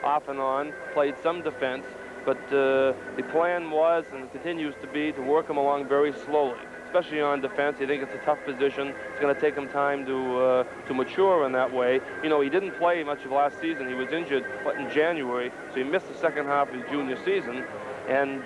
off and on, played some defense. But the plan was, and continues to be, to work him along very slowly, especially on defense. I think it's a tough position. It's going to take him time to mature in that way. You know, he didn't play much of last season. He was injured, in January, so he missed the second half of his junior season. And,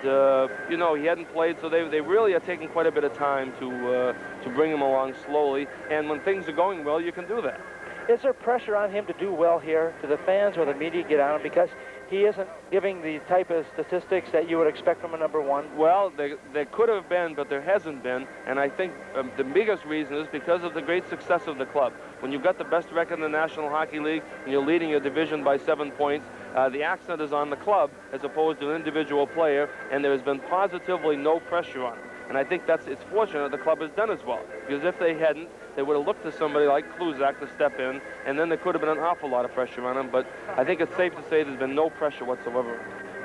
you know, he hadn't played, so they really are taking quite a bit of time to bring him along slowly. And when things are going well, you can do that. Is there pressure on him to do well here? Do the fans or the media get on him because he isn't giving the type of statistics that you would expect from a #1? Well, there could have been, but there hasn't been. And I think the biggest reason is because of the great success of the club. When you've got the best record in the National Hockey League and you're leading your division by 7 points, the accent is on the club as opposed to an individual player, and there has been positively no pressure on him. And I think it's fortunate the club has done as well, because if they hadn't, they would have looked to somebody like Kluzak to step in, and then there could have been an awful lot of pressure on him. But I think it's safe to say there's been no pressure whatsoever.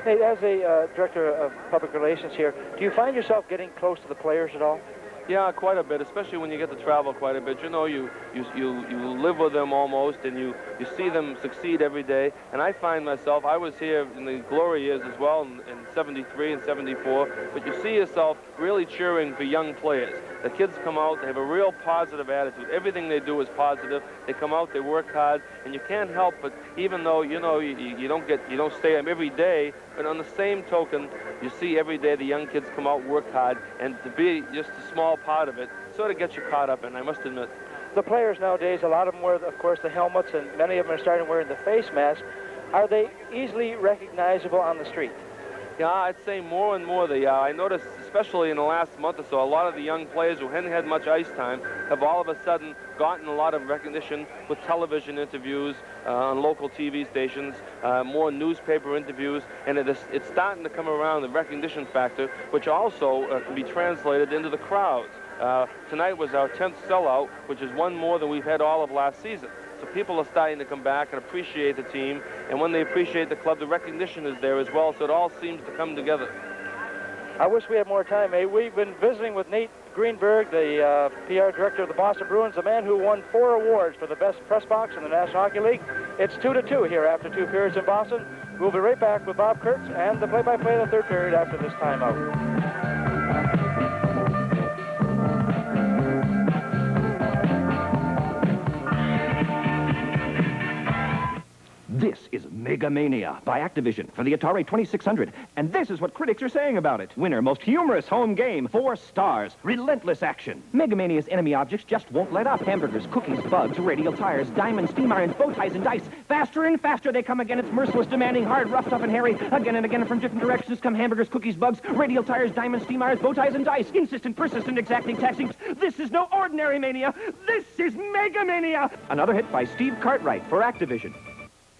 Hey, as a Director of Public Relations here, do you find yourself getting close to the players at all? Yeah, quite a bit, especially when you get to travel quite a bit. You know, you live with them almost, and you see them succeed every day. And I find myself, I was here in the glory years as well, in 73 and 74, but you see yourself really cheering for young players. The kids come out, they have a real positive attitude. Everything they do is positive. They come out, they work hard, and you can't help but, even though, you know, you don't stay them every day, but on the same token, you see every day the young kids come out, work hard, and to be just a small part of it sort of gets you caught up in, I must admit. The players nowadays, a lot of them wear, of course, the helmets, and many of them are starting wearing the face masks. Are they easily recognizable on the street? Yeah, I'd say more and more they are. I noticed, especially in the last month or so, a lot of the young players who hadn't had much ice time have all of a sudden gotten a lot of recognition with television interviews on local TV stations, more newspaper interviews, and it's starting to come around, the recognition factor, which also can be translated into the crowds. Tonight was our 10th sellout, which is one more than we've had all of last season. So people are starting to come back and appreciate the team. And when they appreciate the club, the recognition is there as well. So it all seems to come together. I wish we had more time, eh? We've been visiting with Nate Greenberg, the PR director of the Boston Bruins, a man who won 4 awards for the best press box in the National Hockey League. It's 2-2 here after 2 periods in Boston. We'll be right back with Bob Kurtz and the play-by-play of the 3rd period after this timeout. This is Mega Mania by Activision for the Atari 2600, and this is what critics are saying about it. Winner, most humorous home game, 4 stars, relentless action. Mega Mania's enemy objects just won't let up. Hamburgers, cookies, bugs, radial tires, diamonds, steam irons, bow ties, and dice. Faster and faster they come again. It's merciless, demanding, hard, rough, tough, and hairy. Again and again from different directions come hamburgers, cookies, bugs, radial tires, diamonds, steam irons, bow ties, and dice. Insistent, persistent, exacting, taxing. This is no ordinary mania. This is Mega Mania. Another hit by Steve Cartwright for Activision.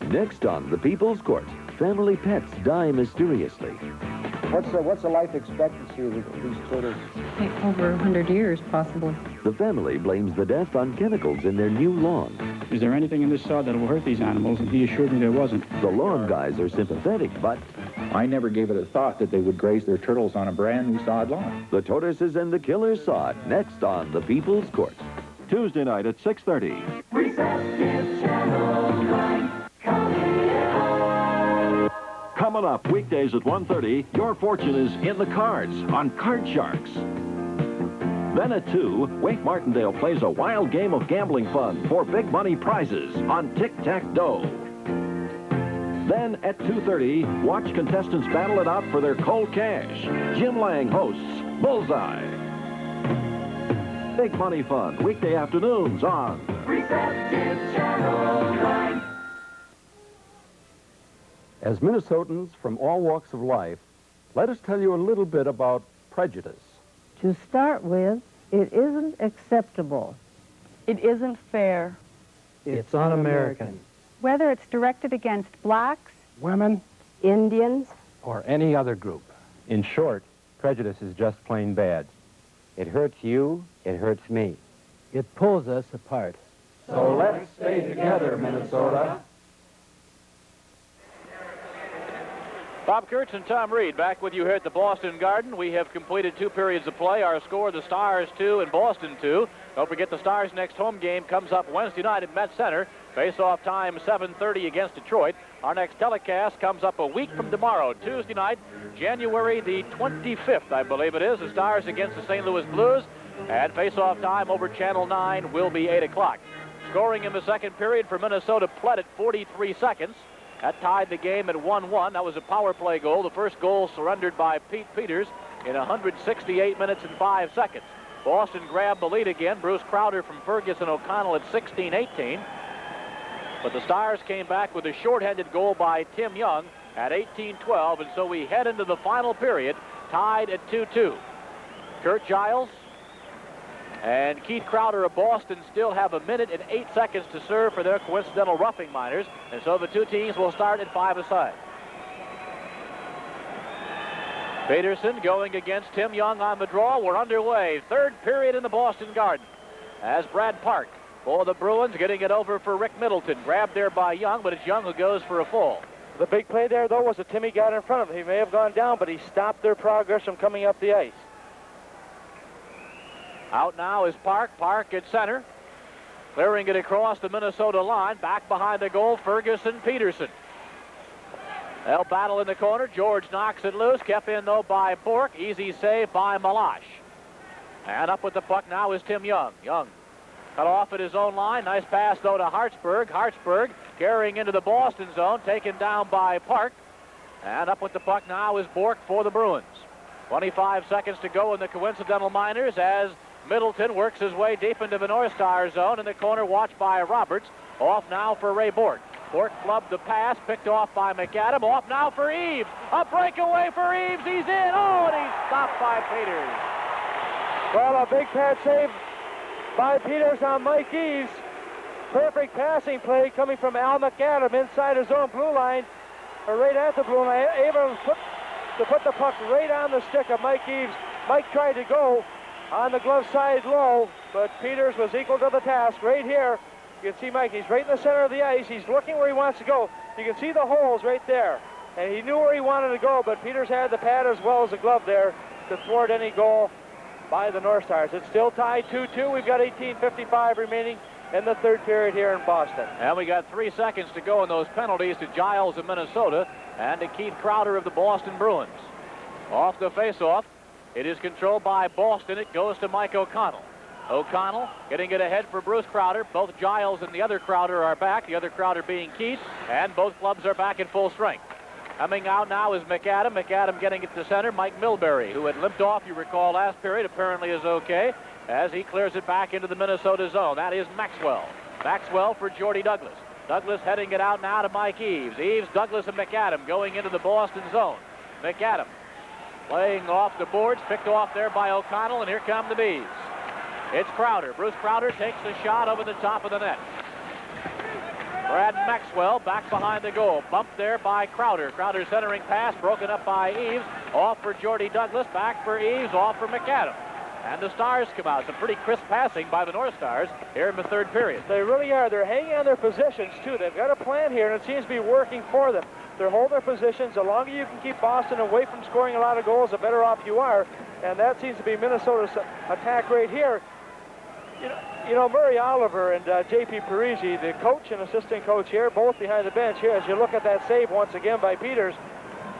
Next on The People's Court, family pets die mysteriously. What's the life expectancy of these turtles? Over 100 years, possibly. The family blames the death on chemicals in their new lawn. Is there anything in this sod that will hurt these animals? And he assured me there wasn't. The lawn guys are sympathetic, but I never gave it a thought that they would graze their turtles on a brand new sod lawn. The tortoises and the killer sod, next on The People's Court. Tuesday night at 6:30. Receptive Channel 9. Coming up weekdays at 1:30, your fortune is in the cards on Card Sharks. Then at 2, Wake Martindale plays a wild game of gambling fun for big money prizes on Tic-Tac-Dough. Then at 2:30, watch contestants battle it out for their cold cash. Jim Lang hosts Bullseye. Big money fun, weekday afternoons on Receptive Channel 9. As Minnesotans from all walks of life, let us tell you a little bit about prejudice. To start with, it isn't acceptable. It isn't fair. It's un-American. Whether it's directed against blacks, women, Indians, or any other group. In short, prejudice is just plain bad. It hurts you, it hurts me. It pulls us apart. So let's stay together, Minnesota. Bob Kurtz and Tom Reed back with you here at the Boston Garden. We have completed 2 periods of play. Our score, the Stars 2 and Boston 2. Don't forget the Stars' next home game comes up Wednesday night at Met Center. Face-off time 7:30 against Detroit. Our next telecast comes up a week from tomorrow, Tuesday night, January the 25th, I believe it is. The Stars against the St. Louis Blues. And face-off time over Channel 9 will be 8 o'clock. Scoring in the second period for Minnesota pled at 43 seconds. That tied the game at 1-1. That was a power play goal. The first goal surrendered by Pete Peters in 168 minutes and 5 seconds. Boston grabbed the lead again. Bruce Crowder from Ferguson O'Connell at 16-18. But the Stars came back with a shorthanded goal by Tim Young at 18-12. And so we head into the final period tied at 2-2. Kurt Giles and Keith Crowder of Boston still have 1 minute and 8 seconds to serve for their coincidental roughing minors. And so the two teams will start at 5 aside. Peterson going against Tim Young on the draw. We're underway. 3rd period in the Boston Garden. As Brad Park for the Bruins getting it over for Rick Middleton. Grabbed there by Young, but it's Young who goes for a fall. The big play there, though, was that Timmy got in front of him. He may have gone down, but he stopped their progress from coming up the ice. Out now is Park. Park at center. Clearing it across the Minnesota line. Back behind the goal, Ferguson, Peterson. They'll battle in the corner. George knocks it loose. Kept in, though, by Bork. Easy save by Malash. And up with the puck now is Tim Young. Young cut off at his own line. Nice pass, though, to Hartsburg. Hartsburg carrying into the Boston zone. Taken down by Park. And up with the puck now is Bork for the Bruins. 25 seconds to go in the coincidental minors as Middleton works his way deep into the North Star zone in the corner, watched by Roberts. Off now for Ray Bork. Bork flubbed the pass, picked off by McAdam. Off now for Eaves. A breakaway for Eaves. He's in. Oh, and he's stopped by Peters. Well, a big pad save by Peters on Mike Eaves. Perfect passing play coming from Al McAdam inside his own blue line, or right at the blue line. Able to put the puck right on the stick of Mike Eaves. Mike tried to go on the glove side low, but Peters was equal to the task right here You can see Mike, he's right in the center of the ice. He's looking where he wants to go. You can see the holes right there. And he knew where he wanted to go, but Peters had the pad as well as the glove there to thwart any goal by the North Stars. It's still tied 2-2. We've got 18:55 remaining in the third period here in Boston. And we got 3 seconds to go in those penalties to Giles of Minnesota and to Keith Crowder of the Boston Bruins. Off the face-off, it is controlled by Boston. It goes to Mike O'Connell. O'Connell getting it ahead for Bruce Crowder. Both Giles and the other Crowder are back, the other Crowder being Keith, and both clubs are back in full strength. Coming out now is McAdam. McAdam getting it to center. Mike Milbury, who had limped off, you recall, last period, apparently is okay as he clears it back into the Minnesota zone. That is Maxwell. Maxwell for Jordy Douglas. Douglas heading it out now to Mike Eaves. Eaves, Douglas, and McAdam going into the Boston zone. McAdam playing off the boards, picked off there by O'Connell, and here come the Bees. It's Crowder. Bruce Crowder takes the shot over the top of the net. Brad Maxwell back behind the goal. Bumped there by Crowder. Crowder centering pass, broken up by Eaves. Off for Jordy Douglas, back for Eaves, off for McAdam. And the Stars come out. Some pretty crisp passing by the North Stars here in the third period. They really are. They're hanging on their positions, too. They've got a plan here, and it seems to be working for them. They're holding their positions. The longer you can keep Boston away from scoring a lot of goals, the better off you are. And that seems to be Minnesota's attack rate here. You know, Murray Oliver and J.P. Parisi, the coach and assistant coach here, both behind the bench here, as you look at that save once again by Peters.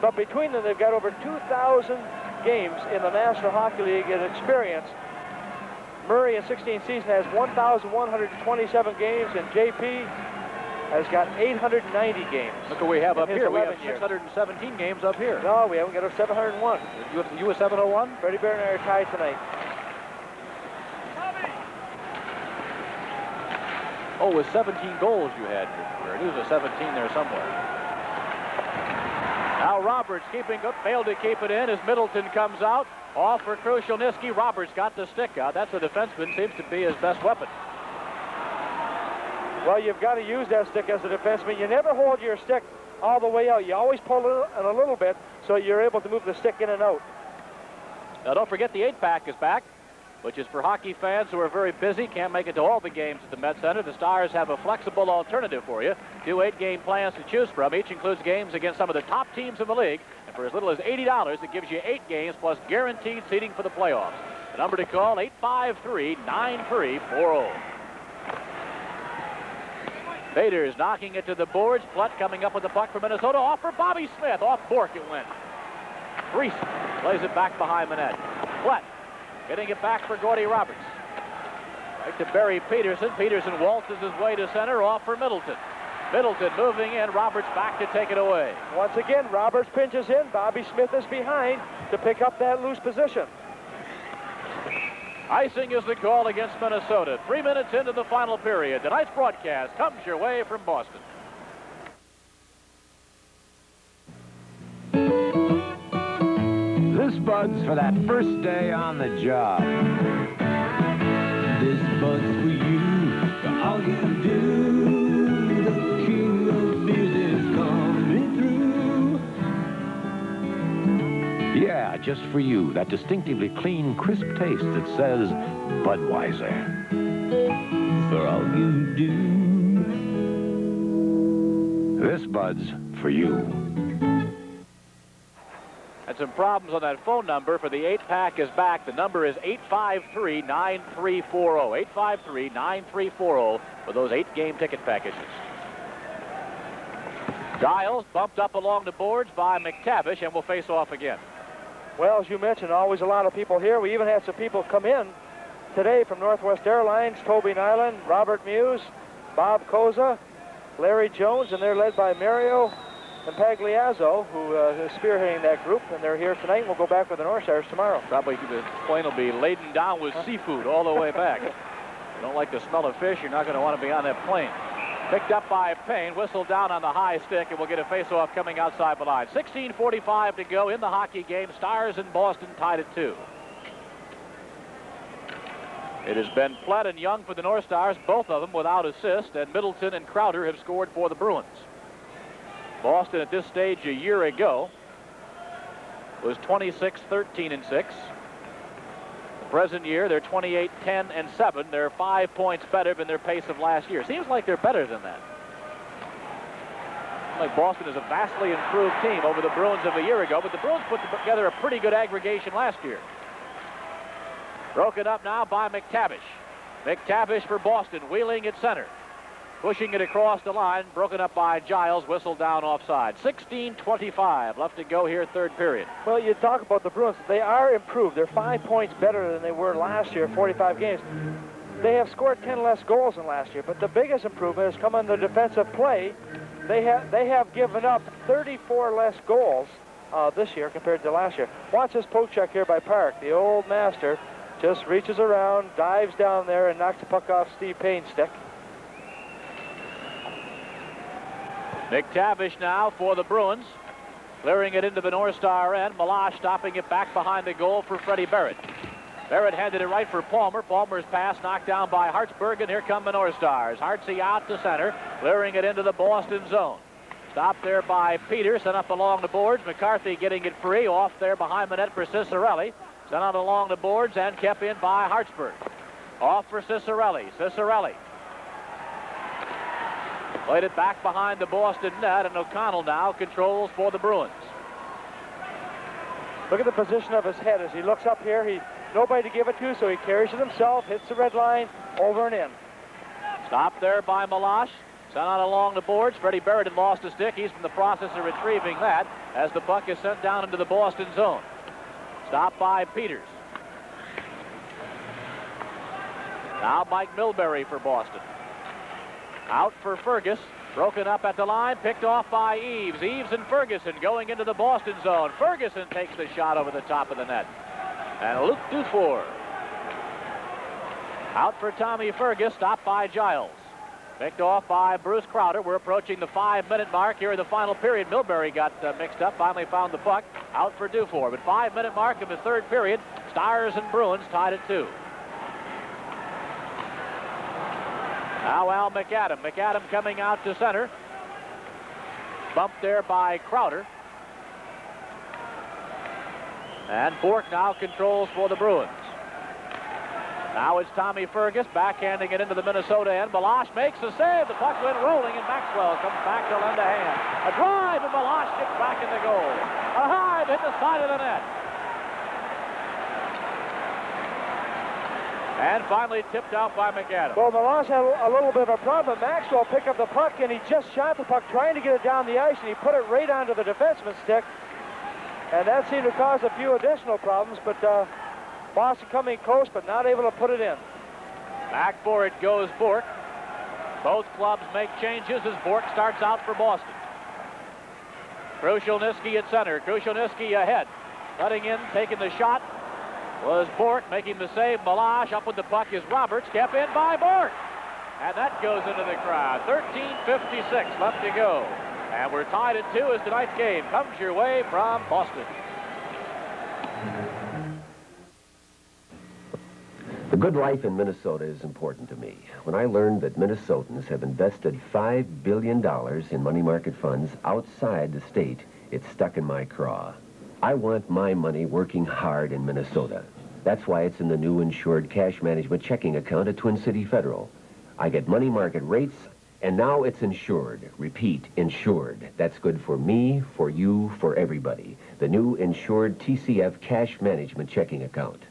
But between them, they've got over 2,000 games in the National Hockey League in experience. Murray in 16 season has 1,127 games, and J.P. has got 890 games. Look what we have up here. We have 11 617 games up here. No, we haven't got a 701. You a 701? Freddie Bear and I are tied tonight. Oh, with 17 goals you had. There's a 17 there somewhere. Now Roberts keeping up, failed to keep it in as Middleton comes out. Off for Krushelnyski. Roberts got the stick out. That's a defenseman. Seems to be his best weapon. Well, you've got to use that stick as a defenseman. You never hold your stick all the way out. You always pull it in a little bit so you're able to move the stick in and out. Now, don't forget the 8-pack is back, which is for hockey fans who are very busy, can't make it to all the games at the Met Center. The Stars have a flexible alternative for you. 2 8-game plans to choose from. Each includes games against some of the top teams in the league. And for as little as $80, it gives you 8 games plus guaranteed seating for the playoffs. The number to call, 853-9340. Baders knocking it to the boards. Plutt coming up with the puck for Minnesota. Off for Bobby Smith. Off Bork it went. Reese plays it back behind the net. Plutt getting it back for Gordy Roberts. Right to Barry Peterson. Peterson waltzes his way to center. Off for Middleton. Middleton moving in. Roberts back to take it away. Once again, Roberts pinches in. Bobby Smith is behind to pick up that loose position. Icing is the call against Minnesota. 3 minutes into the final period. Tonight's broadcast comes your way from Boston. This Bud's for that first day on the job. This Bud's for you, for all you do. The king of beers is coming through. Yeah, just for you, that distinctively clean, crisp taste that says Budweiser. For all you do. This Bud's for you. Had some problems on that phone number for the 8-pack is back. The number is 853-9340. 853-9340 for those 8-game ticket packages. Giles bumped up along the boards by McTavish and will face off again. Well, as you mentioned, always a lot of people here. We even had some people come in today from Northwest Airlines, Toby Nyland, Robert Muse, Bob Koza, Larry Jones, and they're led by Mario and Pagliazzo, who is spearheading that group, and they're here tonight. We'll go back with the North Stars tomorrow. Probably the plane will be laden down with seafood all the way back. If you don't like the smell of fish, you're not going to want to be on that plane. Picked up by Payne, whistled down on the high stick, and we'll get a face-off coming outside the line. 16:45 to go in the hockey game. Stars in Boston tied at 2. It has been Platt and Young for the North Stars, both of them without assist, and Middleton and Crowder have scored for the Bruins. Boston at this stage a year ago was 26-13-6. Present year, they're 28, 10, and 7. They're 5 points better than their pace of last year. Seems like they're better than that. Like Boston is a vastly improved team over the Bruins of a year ago, but the Bruins put together a pretty good aggregation last year. Broken up now by McTavish. McTavish for Boston, wheeling at center. Pushing it across the line, broken up by Giles, whistled down offside. 16:25 left to go here, third period. Well, you talk about the Bruins. They are improved. They're 5 points better than they were last year, 45 games. They have scored 10 less goals than last year, but the biggest improvement has come on the defensive play. They have given up 34 less goals this year compared to last year. Watch this poke check here by Park. The old master just reaches around, dives down there, and knocks the puck off Steve Payne's stick. McTavish now for the Bruins. Clearing it into the North Star end. Malash stopping it back behind the goal for Freddie Barrett. Barrett handed it right for Palmer. Palmer's pass knocked down by Hartsburg, and here come the North Stars. Hartsey out to center, clearing it into the Boston zone. Stopped there by Peters, sent up along the boards. McCarthy getting it free, off there behind the net for Cicerelli. Sent out along the boards and kept in by Hartsburg. Off for Cicerelli. Cicerelli played it back behind the Boston net, and O'Connell now controls for the Bruins. Look at the position of his head as he looks up here. He's nobody to give it to, so he carries it himself, hits the red line, over and in. Stopped there by Malash. Sent out along the boards. Freddie Barrett had lost a stick. He's in the process of retrieving that as the puck is sent down into the Boston zone. Stopped by Peters. Now Mike Milbury for Boston. Out for Fergus. Broken up at the line. Picked off by Eves. Eves and Ferguson going into the Boston zone. Ferguson takes the shot over the top of the net. And Luke Dufour. Out for Tommy Fergus. Stopped by Giles. Picked off by Bruce Crowder. We're approaching the 5-minute mark here in the final period. Milbury got mixed up. Finally found the puck. Out for Dufour. But 5-minute mark of the third period. Stars and Bruins tied at 2. Now Al McAdam. McAdam coming out to center. Bumped there by Crowder. And Bork now controls for the Bruins. Now it's Tommy Fergus backhanding it into the Minnesota end. Malash makes a save. The puck went rolling, and Maxwell comes back to lend a hand. A drive, and Malash gets back in the goal. A high hit the side of the net. And finally tipped out by McAdam. Well, Malash had a little bit of a problem. Maxwell picked up the puck, and he just shot the puck trying to get it down the ice, and he put it right onto the defenseman's stick. And that seemed to cause a few additional problems, but Boston coming close, but not able to put it in. Back for it goes Bork. Both clubs make changes as Bork starts out for Boston. Krushelnyski at center. Krushelnyski ahead. Cutting in, taking the shot was Bork, making the save. Malash up with the puck is Roberts, kept in by Bork. And that goes into the crowd. 13:56 left to go. And we're tied at 2 as tonight's game comes your way from Boston. The good life in Minnesota is important to me. When I learned that Minnesotans have invested $5 billion in money market funds outside the state, it stuck in my craw. I want my money working hard in Minnesota. That's why it's in the new insured cash management checking account at Twin City Federal. I get money market rates, and now it's insured. Repeat, insured. That's good for me, for you, for everybody. The new insured TCF cash management checking account.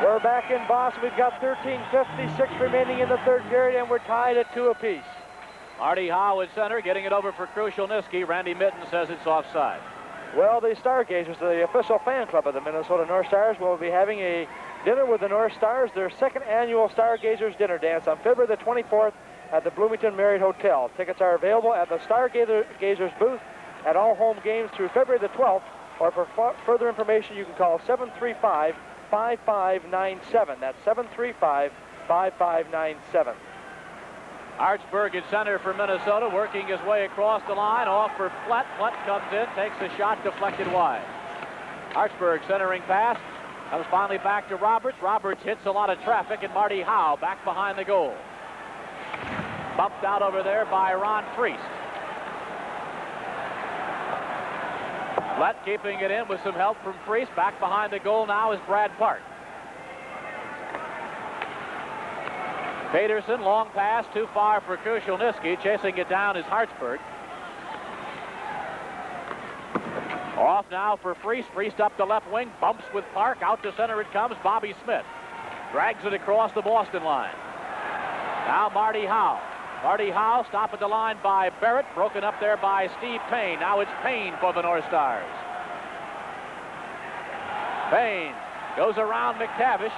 We're back in Boston. We've got 13:56 remaining in the third period, and we're tied at 2 apiece. Marty Howe at center, getting it over for Krushelnyski. Randy Mitten says it's offside. Well, the Stargazers, the official fan club of the Minnesota North Stars, will be having a dinner with the North Stars, their second annual Stargazers dinner dance on February the 24th at the Bloomington Marriott Hotel. Tickets are available at the Stargazers booth at all home games through February the 12th, or for further information, you can call 735-5597. That's 735-5597. Hartsburg at center for Minnesota, working his way across the line, off for Flett. Flett comes in, takes a shot, deflected wide. Hartsburg centering pass, comes finally back to Roberts. Roberts hits a lot of traffic, and Marty Howe back behind the goal. Bumped out over there by Ron Priest. Lett keeping it in with some help from Freese. Back behind the goal now is Brad Park. Peterson, long pass, too far for Krushelnyski. Chasing it down is Hartsburg. Off now for Freese. Freese up the left wing, bumps with Park. Out to center it comes. Bobby Smith drags it across the Boston line. Now Marty Howe. Marty Howe stopped at the line by Barrett. Broken up there by Steve Payne. Now it's Payne for the North Stars. Payne goes around McTavish.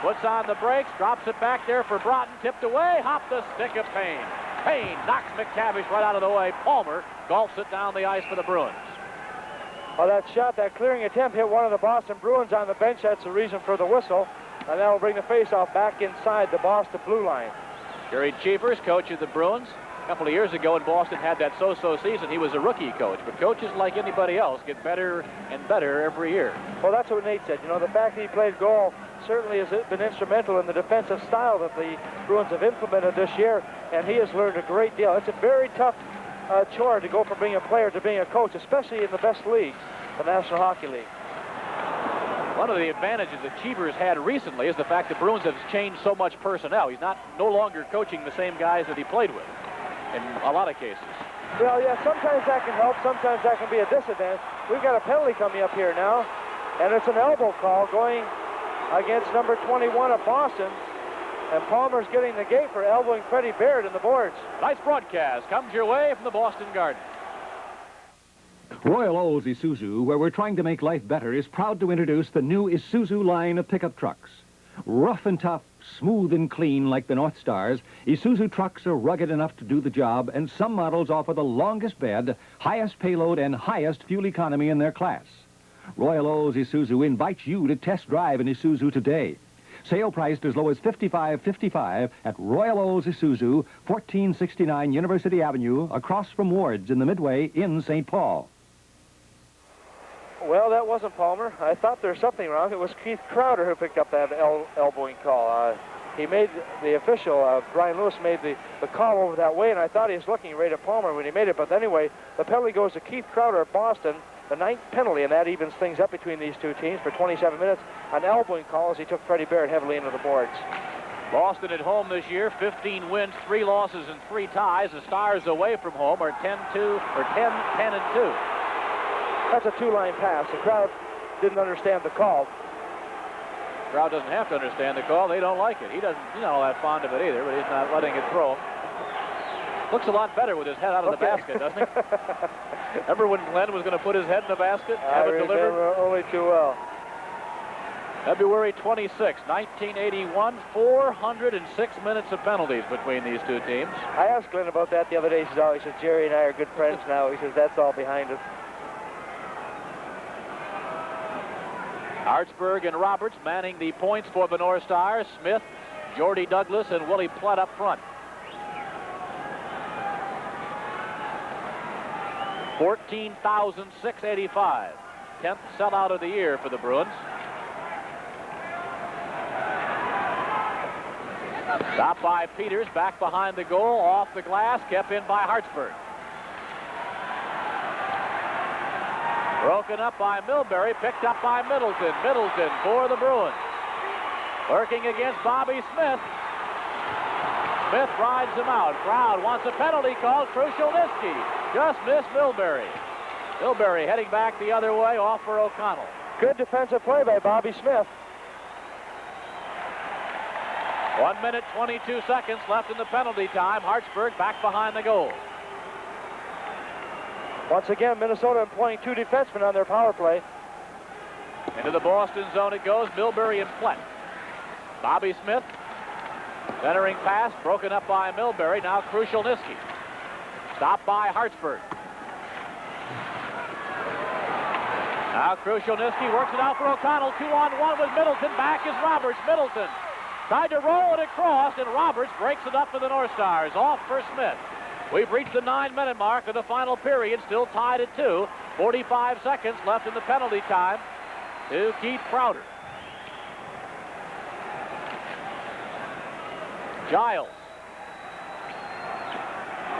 Puts on the brakes. Drops it back there for Broughton. Tipped away. Hop the stick of Payne. Payne knocks McTavish right out of the way. Palmer golfs it down the ice for the Bruins. Well, that shot, that clearing attempt, hit one of the Boston Bruins on the bench. That's the reason for the whistle. And that'll bring the faceoff back inside the Boston blue line. Jerry Cheevers, coach of the Bruins. A couple of years ago when Boston had that so-so season, he was a rookie coach. But coaches, like anybody else, get better and better every year. Well, that's what Nate said. You know, the fact that he played goal certainly has been instrumental in the defensive style that the Bruins have implemented this year. And he has learned a great deal. It's a very tough chore to go from being a player to being a coach, especially in the best leagues, the National Hockey League. One of the advantages that Cheevers had recently is the fact that Bruins have changed so much personnel. He's no longer coaching the same guys that he played with in a lot of cases. Well, yeah, sometimes that can help, sometimes that can be a disadvantage. We've got a penalty coming up here now, and it's an elbow call going against number 21 of Boston. And Palmer's getting the gate for elbowing Freddie Baird in the boards. Nice broadcast comes your way from the Boston Garden. Royal O's Isuzu, where we're trying to make life better, is proud to introduce the new Isuzu line of pickup trucks. Rough and tough, smooth and clean like the North Stars, Isuzu trucks are rugged enough to do the job, and some models offer the longest bed, highest payload, and highest fuel economy in their class. Royal O's Isuzu invites you to test drive an Isuzu today. Sale priced as low as $55.55 at Royal O's Isuzu, 1469 University Avenue, across from Ward's in the Midway in St. Paul. Well, that wasn't Palmer. I thought there was something wrong. It was Keith Crowder who picked up that elbowing call. He made the official, Brian Lewis, made the call over that way, and I thought he was looking right at Palmer when he made it. But anyway, the penalty goes to Keith Crowder of Boston, the 9th penalty, and that evens things up between these two teams for 27 minutes. An elbowing call as he took Freddie Baird heavily into the boards. Boston at home this year, 15 wins, 3 losses, and 3 ties. The Stars away from home are 10-10-2. That's a 2-line pass. The crowd didn't understand the call. The crowd doesn't have to understand the call. They don't like it. He's not all that fond of it either, but he's not letting it throw him. Looks a lot better with his head out of the basket, doesn't he? Remember when Glenn was going to put his head in the basket? I remember only too well. February 26, 1981, 406 minutes of penalties between these two teams. I asked Glenn about that the other day. He said, Jerry and I are good friends now. He says, that's all behind us. Hartsburg and Roberts manning the points for the North Stars. Smith, Jordy Douglas, and Willie Plutt up front. 14,685. 10th sellout of the year for the Bruins. Stopped by Peters, back behind the goal, off the glass, kept in by Hartsburg. Broken up by Milbury, picked up by Middleton. Middleton for the Bruins. Working against Bobby Smith. Smith rides him out. Crowd wants a penalty called. Krushelnyski just missed Milbury. Milbury heading back the other way, off for O'Connell. Good defensive play by Bobby Smith. 1 minute, 22 seconds left in the penalty time. Hartsburg back behind the goal. Once again, Minnesota employing 2 defensemen on their power play. Into the Boston zone it goes. Milbury and Plutt. Bobby Smith. Centering pass, broken up by Milbury. Now Krushelnyski. Stopped by Hartsburg. Now Krushelnyski works it out for O'Connell. 2-on-1 with Middleton. Back is Roberts. Middleton tried to roll it across, and Roberts breaks it up for the North Stars. Off for Smith. We've reached the 9-minute mark of the final period, still tied at 2. 45 seconds left in the penalty time to Keith Crowder. Giles.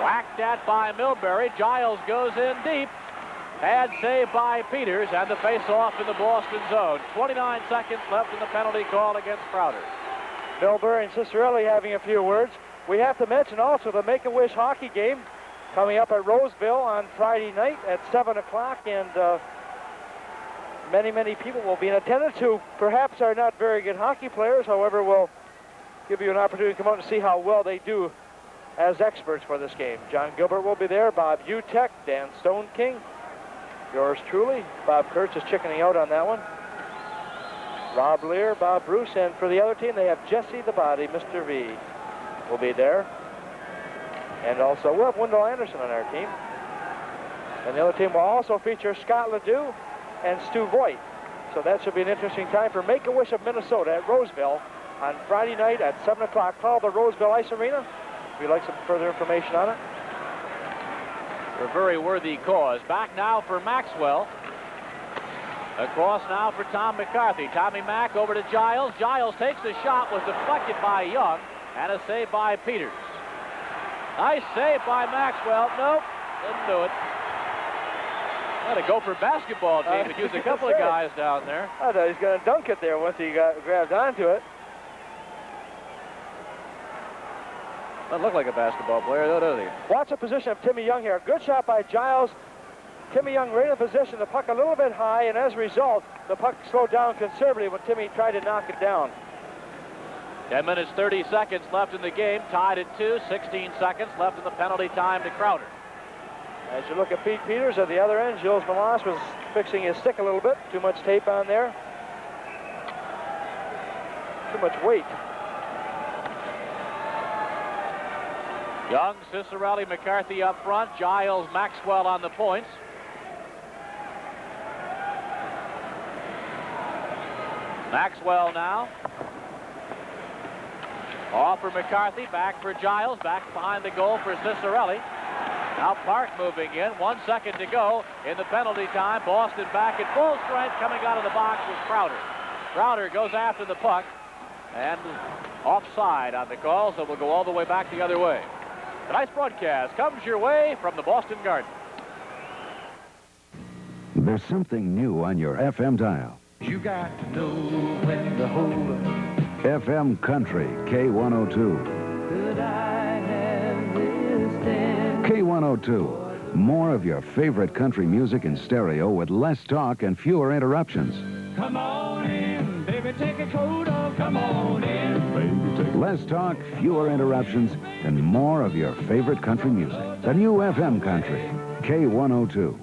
Whacked at by Milbury. Giles goes in deep. Pad save by Peters, and the face-off in the Boston zone. 29 seconds left in the penalty call against Crowder. Milbury and Cicerelli having a few words. We have to mention also the Make-A-Wish hockey game coming up at Roseville on Friday night at 7 o'clock, and many, many people will be in attendance who perhaps are not very good hockey players. However, will give you an opportunity to come out and see how well they do as experts for this game. John Gilbert will be there, Bob Utek, Dan Stone King, yours truly. Bob Kurtz is chickening out on that one. Rob Lear, Bob Bruce, and for the other team, they have Jesse the Body, Mr. V, will be there. And also, we'll have Wendell Anderson on our team. And the other team will also feature Scott Ledoux and Stu Voigt. So that should be an interesting time for Make-A-Wish of Minnesota at Roseville on Friday night at 7 o'clock. Call the Roseville Ice Arena if you'd like some further information on it. For a very worthy cause. Back now for Maxwell. Across now for Tom McCarthy. Tommy Mack over to Giles. Giles takes the shot, was deflected by Young, and a save by Peters. Nice save by Maxwell. Nope, didn't do it. Had a Gopher basketball team could use a couple of guys down there. I thought he was going to dunk it there once he got grabbed onto it. Doesn't look like a basketball player, though, does he? Watch the position of Timmy Young here. Good shot by Giles. Timmy Young right in position, the puck a little bit high, and as a result, the puck slowed down considerably when Timmy tried to knock it down. 10 minutes, 30 seconds left in the game, tied at 2, 16 seconds left in the penalty time to Crowder. As you look at Pete Peters at the other end, Gilles Melas was fixing his stick a little bit. Too much tape on there. Too much weight. Young, Cicerelli, McCarthy up front, Giles, Maxwell on the points. Maxwell now. Off for McCarthy, back for Giles, back behind the goal for Cicerelli. Now Park moving in, 1 second to go in the penalty time. Boston back at full strength, coming out of the box with Crowder. Crowder goes after the puck, and offside on the call, so we'll go all the way back the other way. Tonight's broadcast comes your way from the Boston Garden. There's something new on your FM dial. You got to know when to hold up. FM Country, K102. Could I have this dance? K102. More of your favorite country music in stereo with less talk and fewer interruptions. Come on in, baby, take a coat off. Come on in, baby, take Less talk, fewer interruptions, and more of your favorite country music. The new FM Country, K102.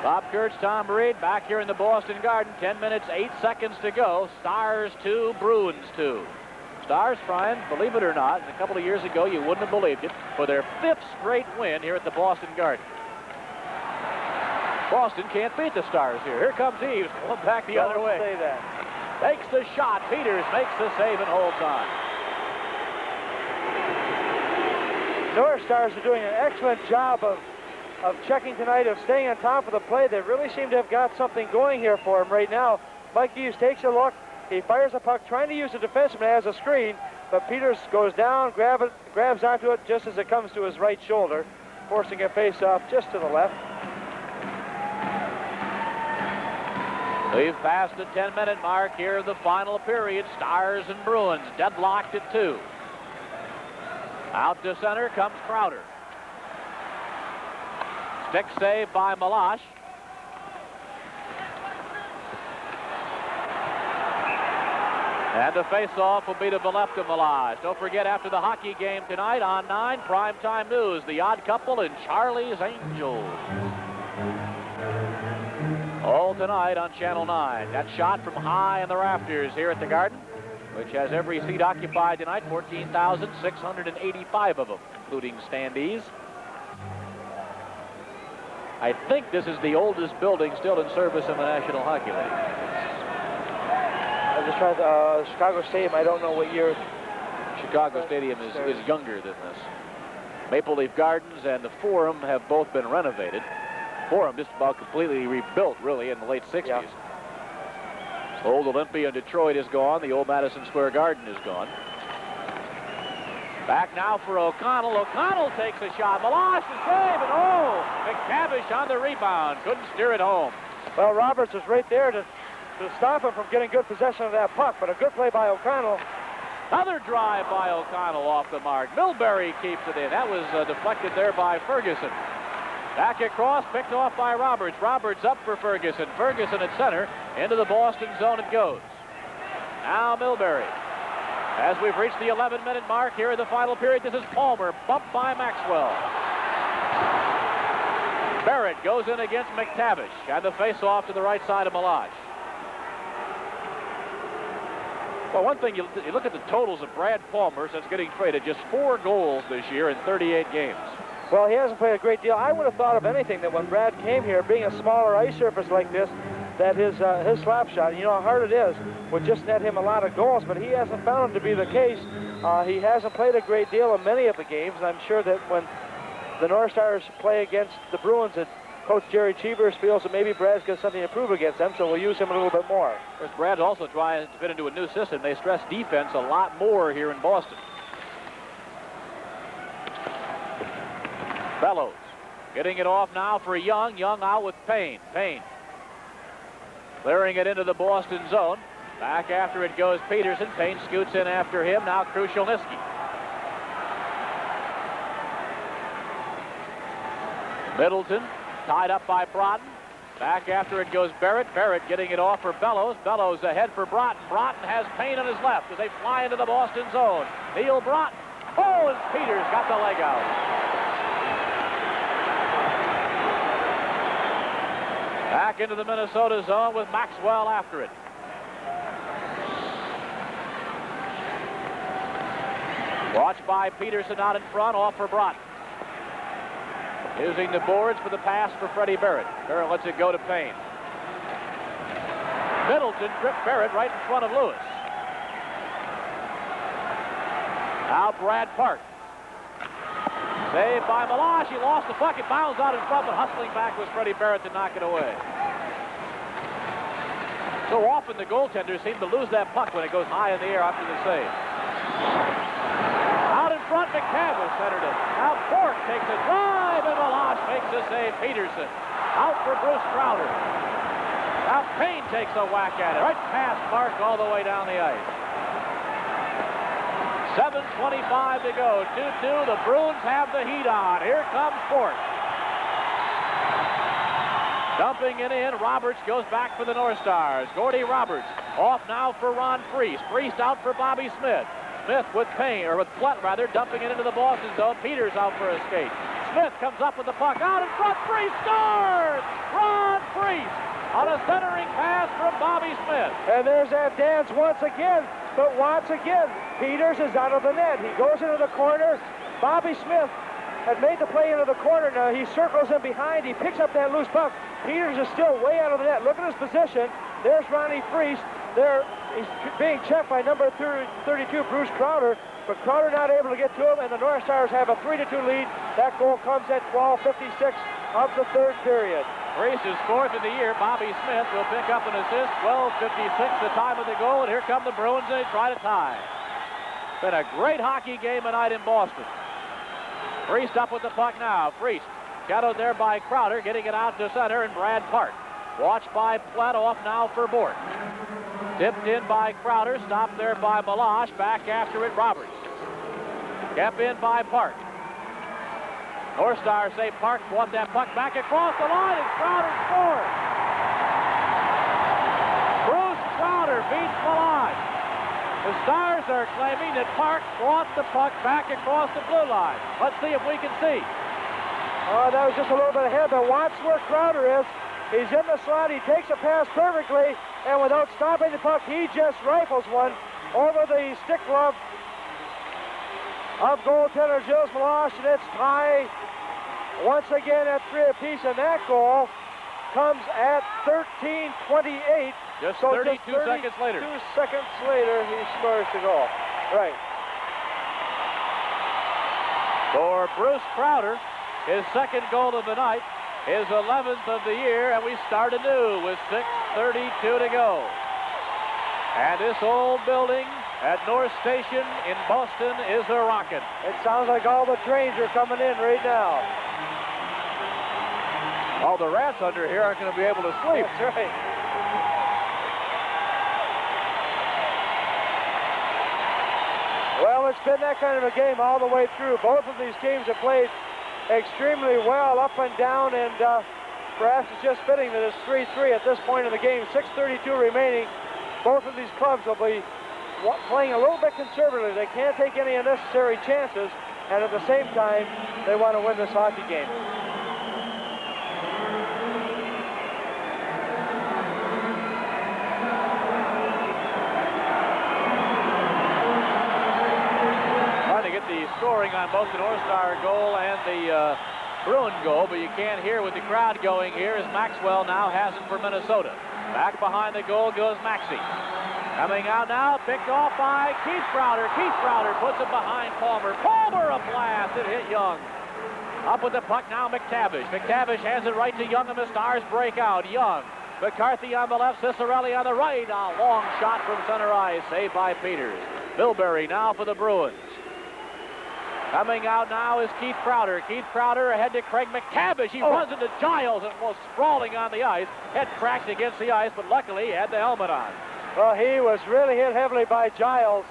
Bob Kurtz, Tom Reed, back here in the Boston Garden. 10 minutes, 8 seconds to go. Stars 2, Bruins 2. Stars trying, believe it or not, a couple of years ago you wouldn't have believed it, for their 5th straight win here at the Boston Garden. Boston can't beat the Stars here. Here comes Eves, going back the other way. Say that. Takes the shot. Peters makes the save and holds on. North Stars are doing an excellent job of checking tonight, of staying on top of the play. They really seem to have got something going here for him right now. Mike Eves takes a look. He fires a puck, trying to use the defenseman as a screen, but Peters goes down, grabs onto it just as it comes to his right shoulder, forcing a face-off just to the left. We've passed the 10-minute mark here in the final period. Stars and Bruins deadlocked at 2. Out to center comes Crowder. Stick save by Melas. And the face-off will be to the left of Melas. Don't forget, after the hockey game tonight on 9, primetime news, The Odd Couple and Charlie's Angels. All tonight on Channel 9. That shot from high in the rafters here at the Garden, which has every seat occupied tonight, 14,685 of them, including standees. I think this is the oldest building still in service in the National Hockey League. I'm just trying to, Chicago Stadium, I don't know what year. Chicago Stadium is younger than this. Maple Leaf Gardens and the Forum have both been renovated. Forum just about completely rebuilt, really, in the late 60s. Yeah. Old Olympia in Detroit is gone. The old Madison Square Garden is gone. Back now for O'Connell. O'Connell takes a shot. Meloche the save, and McTavish on the rebound. Couldn't steer it home. Well, Roberts was right there to stop him from getting good possession of that puck, but a good play by O'Connell. Another drive by O'Connell off the mark. Milbury keeps it in. That was deflected there by Ferguson. Back across, picked off by Roberts. Roberts up for Ferguson. Ferguson at center. Into the Boston zone it goes. Now Milbury. As we've reached the 11-minute mark here in the final period, this is Palmer, bumped by Maxwell. Barrett goes in against McTavish, and the face-off to the right side of Meloche. Well, one thing, you look at the totals of Brad Palmer since getting traded, just 4 goals this year in 38 games. Well, he hasn't played a great deal. I would have thought of anything that when Brad came here, being a smaller ice surface like this, that his slap shot, you know how hard it is, would just net him a lot of goals, but he hasn't found it to be the case. He hasn't played a great deal in many of the games, and I'm sure that when the North Stars play against the Bruins, that Coach Jerry Cheevers feels that maybe Brad's got something to prove against them, so we'll use him a little bit more. Of course, Brad's also trying to fit into a new system. They stress defense a lot more here in Boston. Bellows getting it off now for Young. Young out with Payne. Payne clearing it into the Boston zone. Back after it goes Peterson. Payne scoots in after him. Now Krushelnyski. Middleton tied up by Broughton. Back after it goes Barrett. Barrett getting it off for Bellows. Bellows ahead for Broughton. Broughton has Payne on his left as they fly into the Boston zone. Neil Broughton. Oh, and Peters got the leg out. Back into the Minnesota zone with Maxwell after it. Watched by Peterson out in front, off for Broughton. Using the boards for the pass for Freddie Barrett. Barrett lets it go to Payne. Middleton tripped Barrett right in front of Lewis. Now Brad Park. Saved by Meloche. He lost the puck. It bounds out in front, but hustling back was Freddie Barrett to knock it away. So often the goaltenders seem to lose that puck when it goes high in the air after the save. Out in front, McTavish centered it. Now Bork takes a drive, and Meloche makes the save. Peterson out for Bruce Crowder. Now Payne takes a whack at it. Right past Mark all the way down the ice. 7:25 to go. 2-2. The Bruins have the heat on. Here comes Bork. Dumping it in. Roberts goes back for the North Stars. Gordy Roberts off now for Ron Priest. Priest out for Bobby Smith. Smith with Payne, or with Plutt rather, dumping it into the Boston zone. Peters out for a skate. Smith comes up with the puck out in front. Priest scores! Ron Priest on a centering pass from Bobby Smith. And there's that dance once again. But once again, Peters is out of the net. He goes into the corner. Bobby Smith had made the play into the corner. Now he circles in behind. He picks up that loose puck. Peters is still way out of the net. Look at his position. There's Ronnie Priest. There, he's being checked by number 32, Bruce Crowder. But Crowder not able to get to him, and the North Stars have a 3-2 lead. That goal comes at 12:56 of the third period. Priest is 4th of the year. Bobby Smith will pick up an assist. 12:56 the time of the goal, and here come the Bruins, and they try to tie. Been a great hockey game tonight in Boston. Priest up with the puck now. Priest shadowed there by Crowder, getting it out to center, and Brad Park. Watched by Platt, off now for Bork. Tipped in by Crowder, stopped there by Meloche. Back after it, Roberts. Kept in by Park. North Stars say Park won that puck back across the line, and Crowder scores. Bruce Crowder beats Meloche. The Stars are claiming that Park brought the puck back across the blue line. Let's see if we can see. Oh, that was just a little bit ahead, but watch where Crowder is. He's in the slot. He takes a pass perfectly, and without stopping the puck, he just rifles one over the stick glove of goaltender Gilles Meloche, and it's tie once again at 3 apiece, and that goal comes at 13:28. Just 32 seconds later. 2 seconds later, he scores the goal. Right. For Bruce Crowder, his second goal of the night, his 11th of the year, and we start anew with 6:32 to go. And this old building at North Station in Boston is a rockin'. It sounds like all the trains are coming in right now. All the rats under here aren't going to be able to sleep. That's right. Well, it's been that kind of a game all the way through. Both of these teams have played extremely well up and down, and perhaps it's just fitting that it's 3-3 at this point in the game. 6:32 remaining. Both of these clubs will be playing a little bit conservatively. They can't take any unnecessary chances, and at the same time, they want to win this hockey game. Trying to get the scoring on both the North Star goal and the Bruin goal, but you can't hear with the crowd going here as Maxwell now has it for Minnesota. Back behind the goal goes Maxey. Coming out now, picked off by Keith Crowder. Keith Crowder puts it behind Palmer. Palmer, a blast. It hit Young. Up with the puck now, McTavish. McTavish hands it right to Young, and the Stars break out. Young. McCarthy on the left, Cicerelli on the right. A long shot from center ice, saved by Peters. Bilberry now for the Bruins. Coming out now is Keith Crowder. Keith Crowder ahead to Craig McTavish. He runs into Giles and was sprawling on the ice. Head cracked against the ice, but luckily he had the helmet on. Well, he was really hit heavily by Giles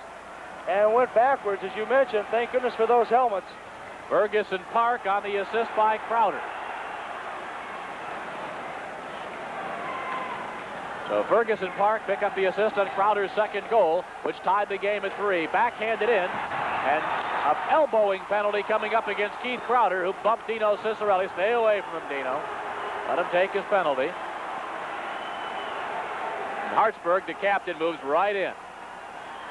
and went backwards, as you mentioned. Thank goodness for those helmets. Ferguson Park on the assist by Crowder. So Ferguson Park pick up the assist on Crowder's second goal, which tied the game at 3. Backhanded in, and an elbowing penalty coming up against Keith Crowder, who bumped Dino Cicerelli. Stay away from him, Dino. Let him take his penalty. Hartsburg, the captain, moves right in.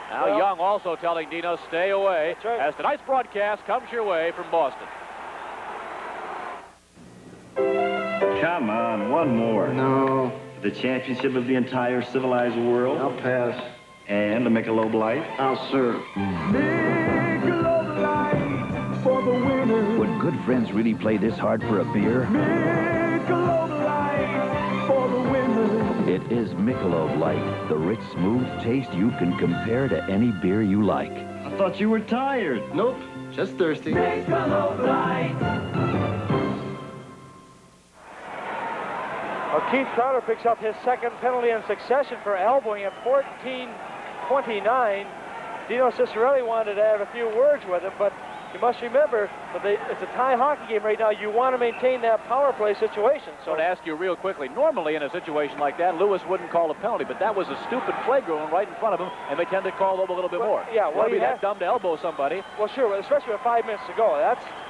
Now Young also telling Dino, stay away, as tonight's broadcast comes your way from Boston. Come on, one more. No. The championship of the entire civilized world. I'll pass. And the Michelob Light. I'll serve. Michelob Light for the winner. Would good friends really play this hard for a beer? Michelob Light for the winner. It is Michelob Light, the rich, smooth taste you can compare to any beer you like. I thought you were tired. Nope, just thirsty. Michelob Light. Well, Keith Crowder picks up his second penalty in succession for elbowing at 14:29. Dino Cicerelli wanted to have a few words with him, but you must remember that it's a tie hockey game right now. You want to maintain that power play situation. So to ask you real quickly, normally in a situation like that, Lewis wouldn't call a penalty, but that was a stupid play going right in front of him, and they tend to call them a little bit more. Yeah, well, be that dumb to elbow somebody. Well, sure, especially with 5 minutes to go.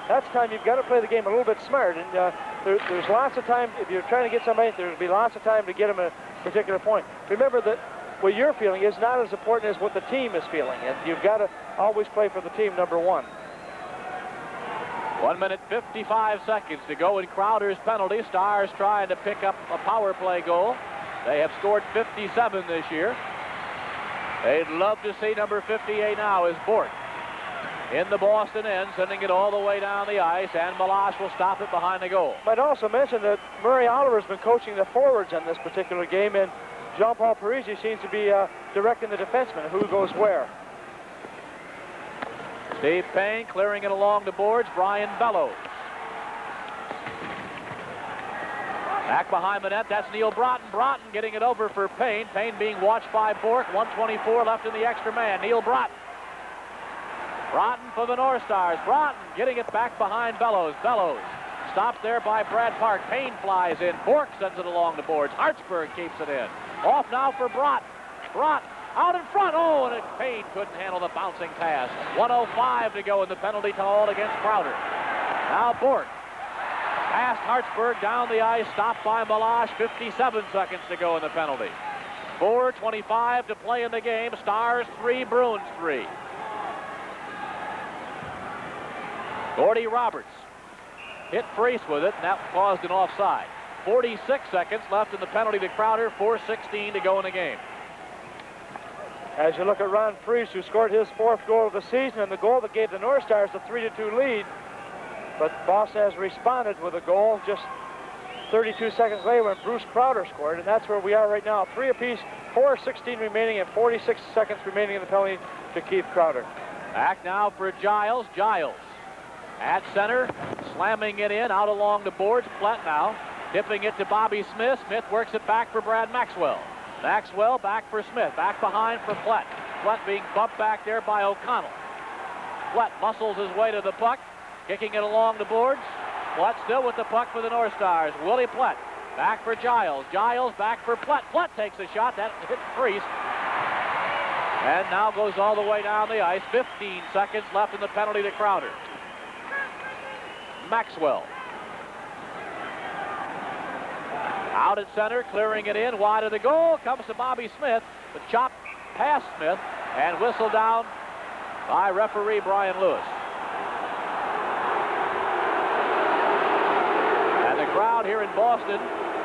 That's time you've got to play the game a little bit smart, and there's lots of time. If you're trying to get somebody, there'll be lots of time to get them a particular point. Remember that what you're feeling is not as important as what the team is feeling, and you've got to always play for the team, number one. 1 minute, 55 seconds to go in Crowder's penalty. Stars trying to pick up a power play goal. They have scored 57 this year. They'd love to see number 58 now is Bork in the Boston end, sending it all the way down the ice, and Malash will stop it behind the goal. Might also mention that Murray Oliver's been coaching the forwards in this particular game, and Jean-Paul Parisi seems to be directing the defensemen who goes where. Steve Payne clearing it along the boards. Brian Bellows. Back behind the net, that's Neil Broughton. Broughton getting it over for Payne. Payne being watched by Bork. 1:24 left in the extra man. Neil Broughton. Broughton for the North Stars. Broughton getting it back behind Bellows. Bellows stopped there by Brad Park. Payne flies in. Bork sends it along the boards. Hartsburg keeps it in. Off now for Broughton. Broughton out in front. Oh, and Payne couldn't handle the bouncing pass. 1:05 to go in the penalty call against Crowder. Now Bork. Past Hartsburg down the ice. Stopped by Malash. 57 seconds to go in the penalty. 4:25 to play in the game. Stars 3, Bruins 3. Gordy Roberts hit Freese with it, and that caused an offside. 46 seconds left in the penalty to Crowder. 4:16 to go in the game. As you look at Ron Freese, who scored his 4th goal of the season, and the goal that gave the North Stars the 3-2 lead. But Boston has responded with a goal just 32 seconds later when Bruce Crowder scored, and that's where we are right now. 3 apiece, 4:16 remaining, and 46 seconds remaining in the penalty to Keith Crowder. Back now for Giles. Giles at center, slamming it in, out along the boards. Platt now tipping it to Bobby Smith. Smith works it back for Brad Maxwell. Maxwell back for Smith. Back behind for Platt. Platt being bumped back there by O'Connell. Platt muscles his way to the puck, kicking it along the boards. Platt still with the puck for the North Stars. Willie Platt back for Giles. Giles back for Platt. Platt takes a shot. That hit crease. And now goes all the way down the ice. 15 seconds left in the penalty to Crowder. Maxwell. Out at center, clearing it in. Wide of the goal. Comes to Bobby Smith. The chop past Smith and whistled down by referee Brian Lewis. And the crowd here in Boston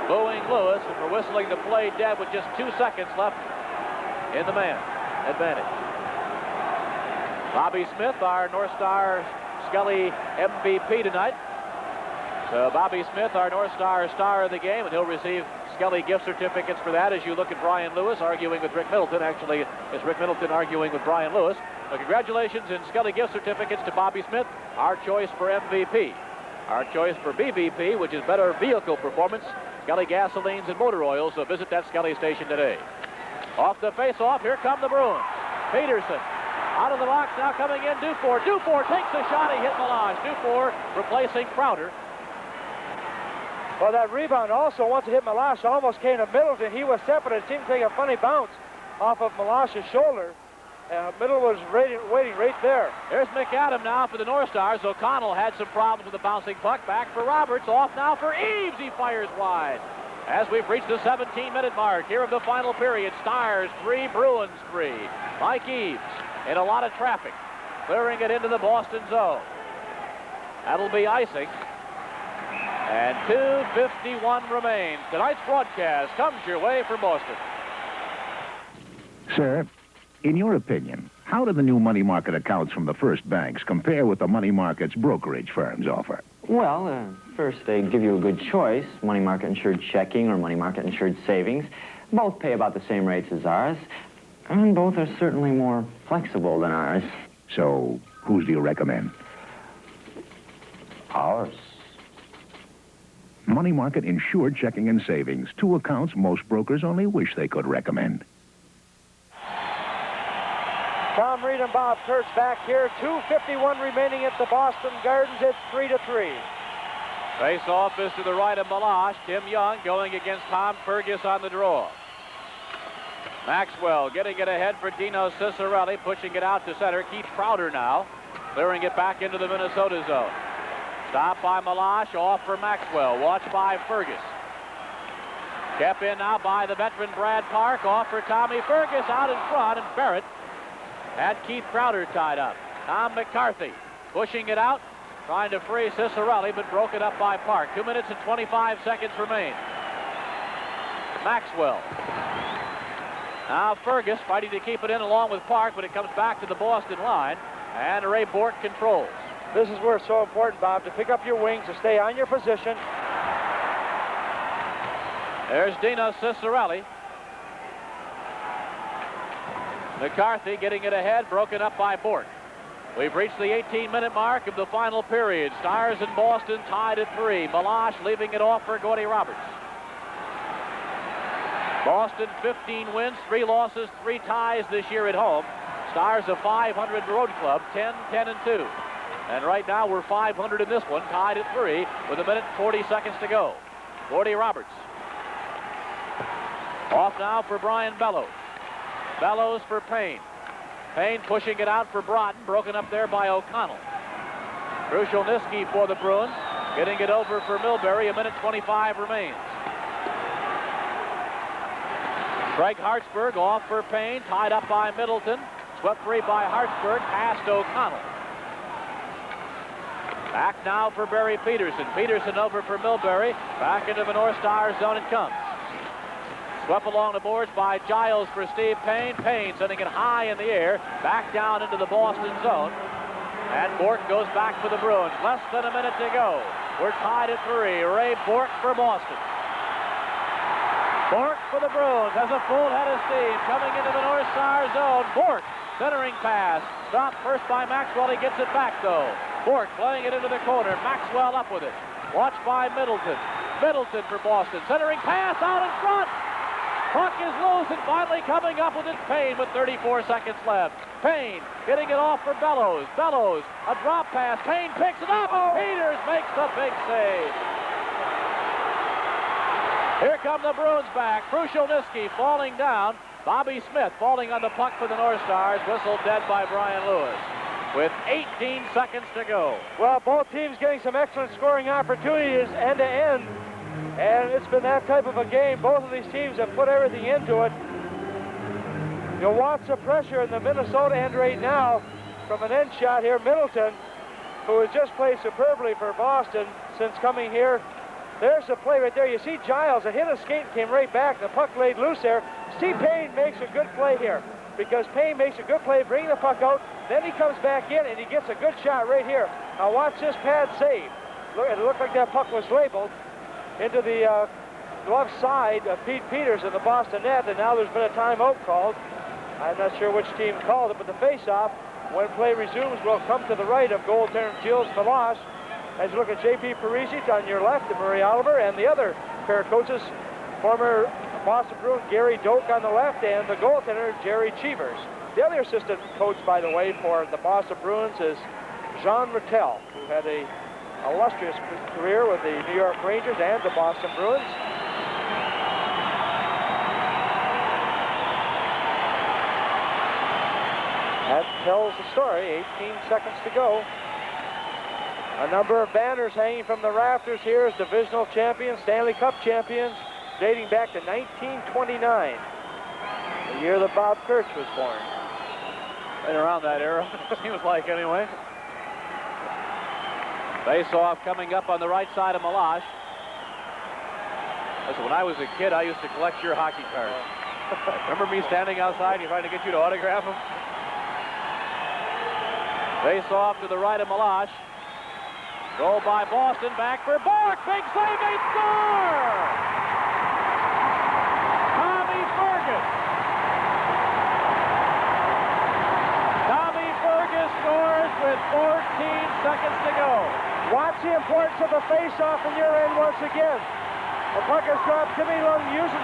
booing Lewis for whistling the play dead with just 2 seconds left in the man advantage. Bobby Smith, our North Star Scully MVP tonight. So Bobby Smith, our North Star star of the game, and he'll receive Scully gift certificates for that as you look at Brian Lewis arguing with Rick Middleton. Actually, it's Rick Middleton arguing with Brian Lewis. So congratulations and Scully gift certificates to Bobby Smith, our choice for MVP. Our choice for BVP, which is better vehicle performance, Scully gasolines and motor oils. So visit that Scully station today. Off the face-off, here come the Bruins. Peterson out of the box, now coming in, Dufour. Dufour takes a shot, he hit Melange. Dufour replacing Crowder. Well, that rebound also, once it hit Melange, almost came to Middleton. He was separate. It seemed to take a funny bounce off of Melange's shoulder. Middle was waiting right there. There's McAdam now for the North Stars. O'Connell had some problems with the bouncing puck. Back for Roberts. Off now for Eaves. He fires wide. As we've reached the 17-minute mark here of the final period, Stars 3, Bruins 3. Mike Eaves in a lot of traffic, clearing it into the Boston zone. That'll be icing. And 2:51 remains. Tonight's broadcast comes your way from Boston. Sir, in your opinion, how do the new money market accounts from the First Banks compare with the money markets brokerage firms offer? Well, first, they give you a good choice, money market insured checking or money market insured savings. Both pay about the same rates as ours, and both are certainly more flexible than ours. So, whose do you recommend? Ours. Money market insured checking and savings. Two accounts most brokers only wish they could recommend. Tom Reed and Bob Kurtz back here. 2:51 remaining at the Boston Gardens. It's 3-3. Face-off is to the right of Melange. Tim Young going against Tom Fergus on the draw. Maxwell getting it ahead for Dino Cicerelli, pushing it out to center. Keith Crowder now, clearing it back into the Minnesota zone. Stopped by Melange, off for Maxwell. Watched by Fergus. Kept in now by the veteran Brad Park. Off for Tommy Fergus out in front, and Barrett had Keith Crowder tied up. Tom McCarthy pushing it out, trying to free Cicerelli, but broken up by Park. 2 minutes and 25 seconds remain. Maxwell. Now Fergus fighting to keep it in along with Park, but it comes back to the Boston line, and Ray Bork controls. This is where it's so important, Bob, to pick up your wings, to stay on your position. There's Dino Cicerelli. McCarthy getting it ahead, broken up by Bork. We've reached the 18-minute mark of the final period. Stars in Boston tied at 3. Melange leaving it off for Gordy Roberts. Boston 15 wins, 3 losses, 3 ties this year at home. Stars a 500 road club, 10-10-2. And right now we're 500 in this one, tied at 3 with 1 minute and 40 seconds to go. Gordy Roberts. Off now for Brian Bellows. Bellows for Payne. Payne pushing it out for Broughton, broken up there by O'Connell. Krushelnyski for the Bruins, getting it over for Milbury. 1 minute 25 remains. Craig Hartsburg off for Payne, tied up by Middleton. Swept free by Hartsburg, past O'Connell. Back now for Barry Peterson. Peterson over for Milbury. Back into the North Star zone it comes. Swept along the boards by Giles for Steve Payne. Payne sending it high in the air, back down into the Boston zone. And Bork goes back for the Bruins. Less than 1 minute to go. We're tied at 3. Ray Bork for Boston. Bork for the Bruins has a full head of steam coming into the North Star zone. Bork Centering pass. Stopped first by Maxwell. He gets it back, though. Bork playing it into the corner. Maxwell up with it. Watched by Middleton. Middleton for Boston. Centering pass out in front. Puck is loose and finally coming up with it. Payne with 34 seconds left. Payne getting it off for Bellows. Bellows, a drop pass. Payne picks it up. Peters makes the big save. Here come the Bruins back. Krushelnyski falling down. Bobby Smith falling on the puck for the North Stars. Whistled dead by Brian Lewis with 18 seconds to go. Well, both teams getting some excellent scoring opportunities end to end. And it's been that type of a game. Both of these teams have put everything into it. You'll watch the pressure in the Minnesota end right now from an end shot here. Middleton, who has just played superbly for Boston since coming here. There's the play right there. You see Giles, a hit of skate came right back. The puck laid loose there. Steve Payne makes a good play here because Payne makes a good play, bringing the puck out. Then he comes back in and he gets a good shot right here. Now watch this pad save. It looked like that puck was labeled into the glove side of Pete Peters in the Boston net, and now there's been a timeout called. I'm not sure which team called it, but the face-off, when play resumes, will come to the right of goaltender Gilles Meloche. As you look at J.P. Parisic on your left, and Murray Oliver, and the other pair of coaches, former Boston Bruin Gary Doak on the left, and the goaltender Jerry Cheevers. The other assistant coach, by the way, for the Boston Bruins is Jean Rattel, who had a illustrious career with the New York Rangers and the Boston Bruins. That tells the story. 18 seconds to go. A number of banners hanging from the rafters here as divisional champions, Stanley Cup champions, dating back to 1929, the year that Bob Kurtz was born. Right around that era, seems like, anyway. Face-off coming up on the right side of Meloche. Listen, when I was a kid, I used to collect your hockey cards. Remember me standing outside and trying to get you to autograph them? Face-off to the right of Meloche. Goal by Boston, back for Bork. Big save, they score! Tommy Fergus. Tommy Fergus scores with 14 seconds to go. Watch the importance of the face-off in your end once again. The puck is dropped. Timmy Lund loses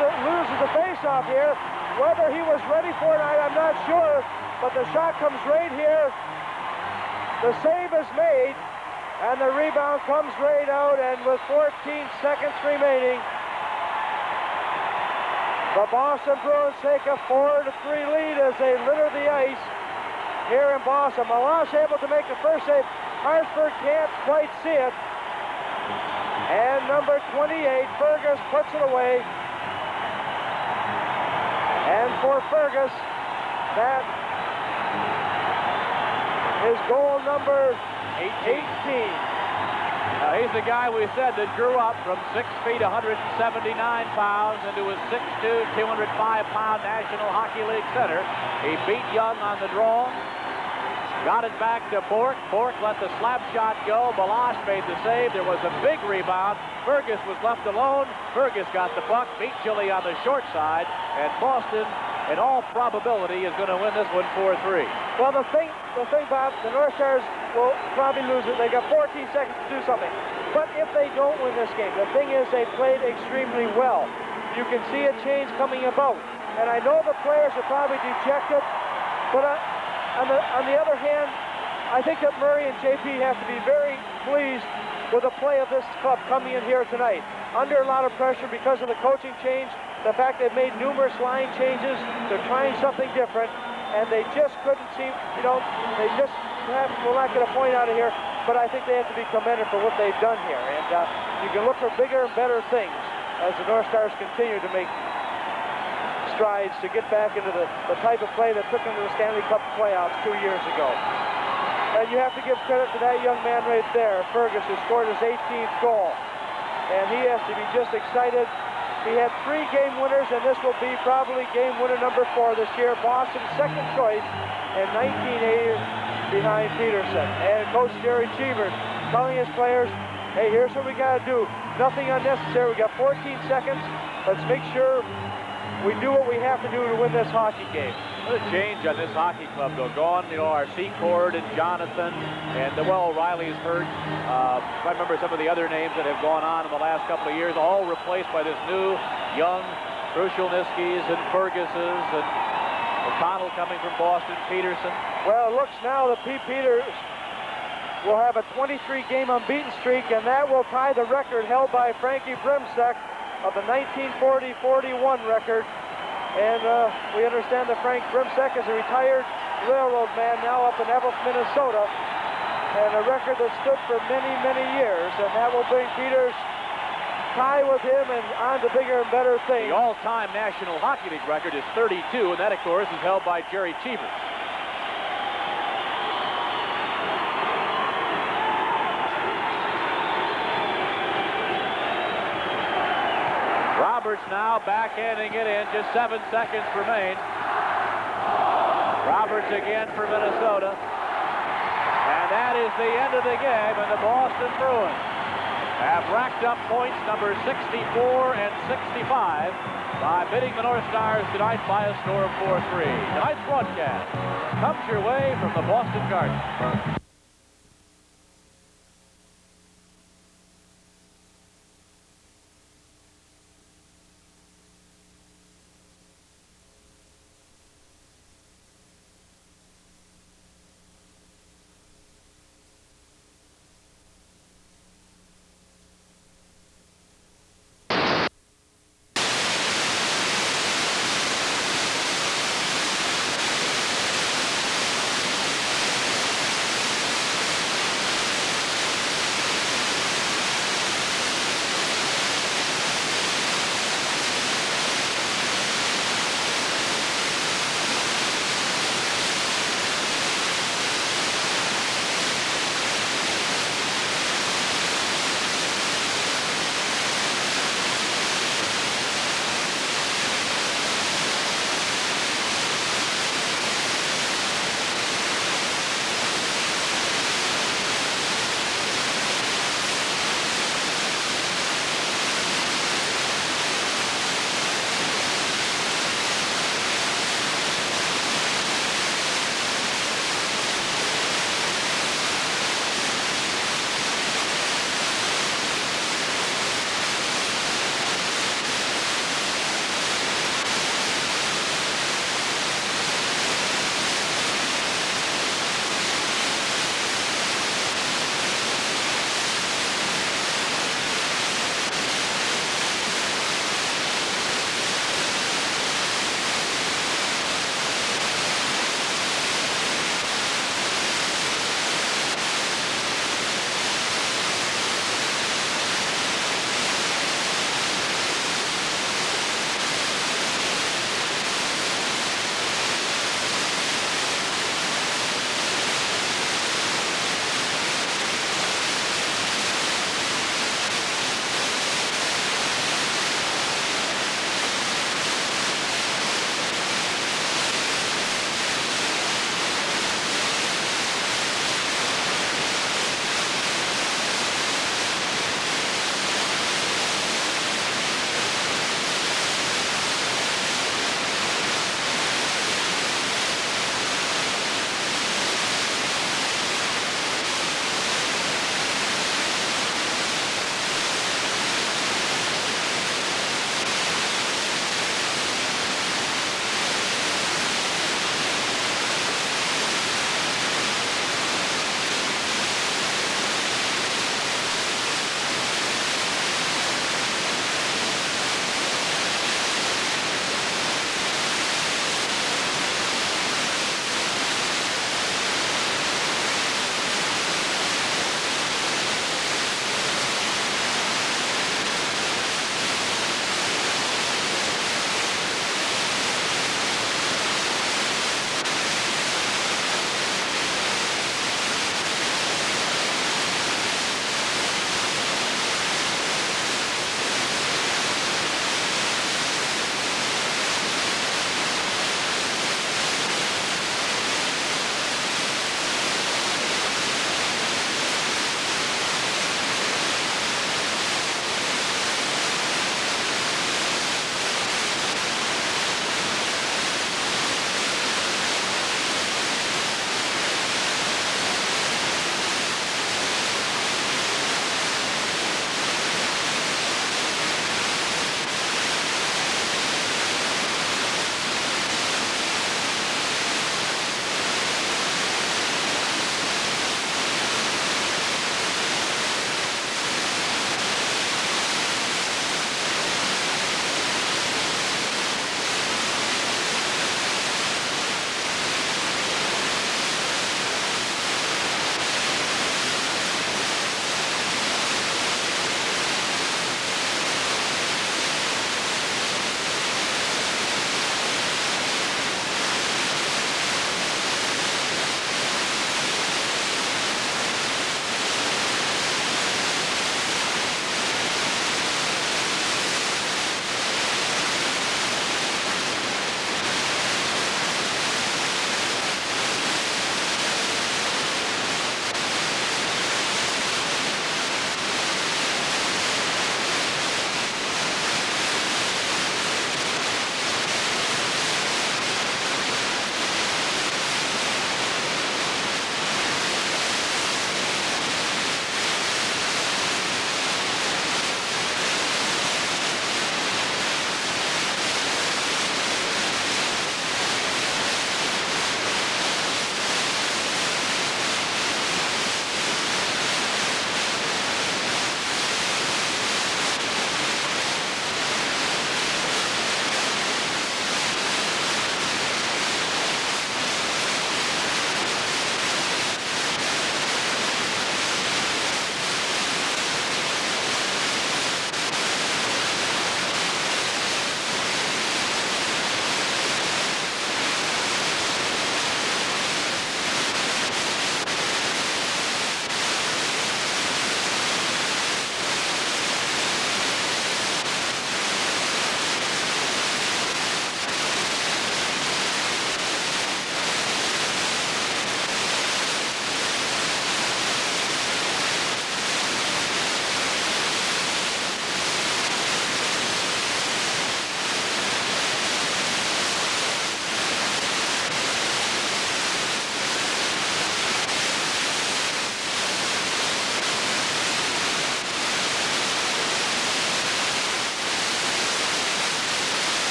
the face-off here. Whether he was ready for it, I'm not sure. But the shot comes right here. The save is made. And the rebound comes right out, and with 14 seconds remaining, the Boston Bruins take a 4-3 lead as they litter the ice here in Boston. Meloche able to make the first save. Hartford can't quite see it. And number 28, Fergus, puts it away. And for Fergus, that is goal number 18. Now, he's the guy we said that grew up from 6 feet, 179 pounds into a 6'2", 205-pound National Hockey League center. He beat Young on the draw. Got it back to Bork. Bork let the slap shot go. Meloche made the save. There was a big rebound. Fergus was left alone. Fergus got the puck, beat Chile on the short side, and Boston, in all probability, is going to win this one 4-3. Well, the thing, Bob, the North Stars will probably lose it. They got 14 seconds to do something. But if they don't win this game, the thing is they played extremely well. You can see a change coming about. And I know the players are probably dejected, but on the other hand, I think that Murray and JP have to be very pleased with the play of this club coming in here tonight. Under a lot of pressure because of the coaching change, the fact they've made numerous line changes, they're trying something different, and they just couldn't seem, they just perhaps will not get a point out of here, but I think they have to be commended for what they've done here. And you can look for bigger and better things as the North Stars continue to make strides to get back into the type of play that took them to the Stanley Cup playoffs 2 years ago. And you have to give credit to that young man right there, Fergus, who scored his 18th goal. And he has to be just excited. He had 3 game winners, and this will be probably game winner number 4 this year. Boston's second choice in 1980 behind Peterson. And Coach Jerry Cheevers telling his players, hey, here's what we got to do. Nothing unnecessary. We got 14 seconds. Let's make sure we do what we have to do to win this hockey game. What a change on this hockey club, though. Gone, our Secord and Jonathan, and O'Reilly's hurt. I remember some of the other names that have gone on in the last couple of years, all replaced by this new, young Krushelniskis and Ferguses and O'Connell coming from Boston, Peterson. Well, it looks now that Pete Peters will have a 23-game unbeaten streak, and that will tie the record held by Frankie Brimsek of the 1940-41 record. And we understand that Frank Brimsek is a retired railroad man now up in Evelyn, Minnesota, and a record that stood for many, many years, and that will bring Peters tie with him and on to bigger and better things. The all-time National Hockey League record is 32, and that, of course, is held by Jerry Cheever. Roberts now backhanding it in. Just 7 seconds remain. Roberts again for Minnesota. And that is the end of the game, and the Boston Bruins have racked up points number 64 and 65 by beating the North Stars tonight by a score of 4-3. Tonight's broadcast comes your way from the Boston Garden.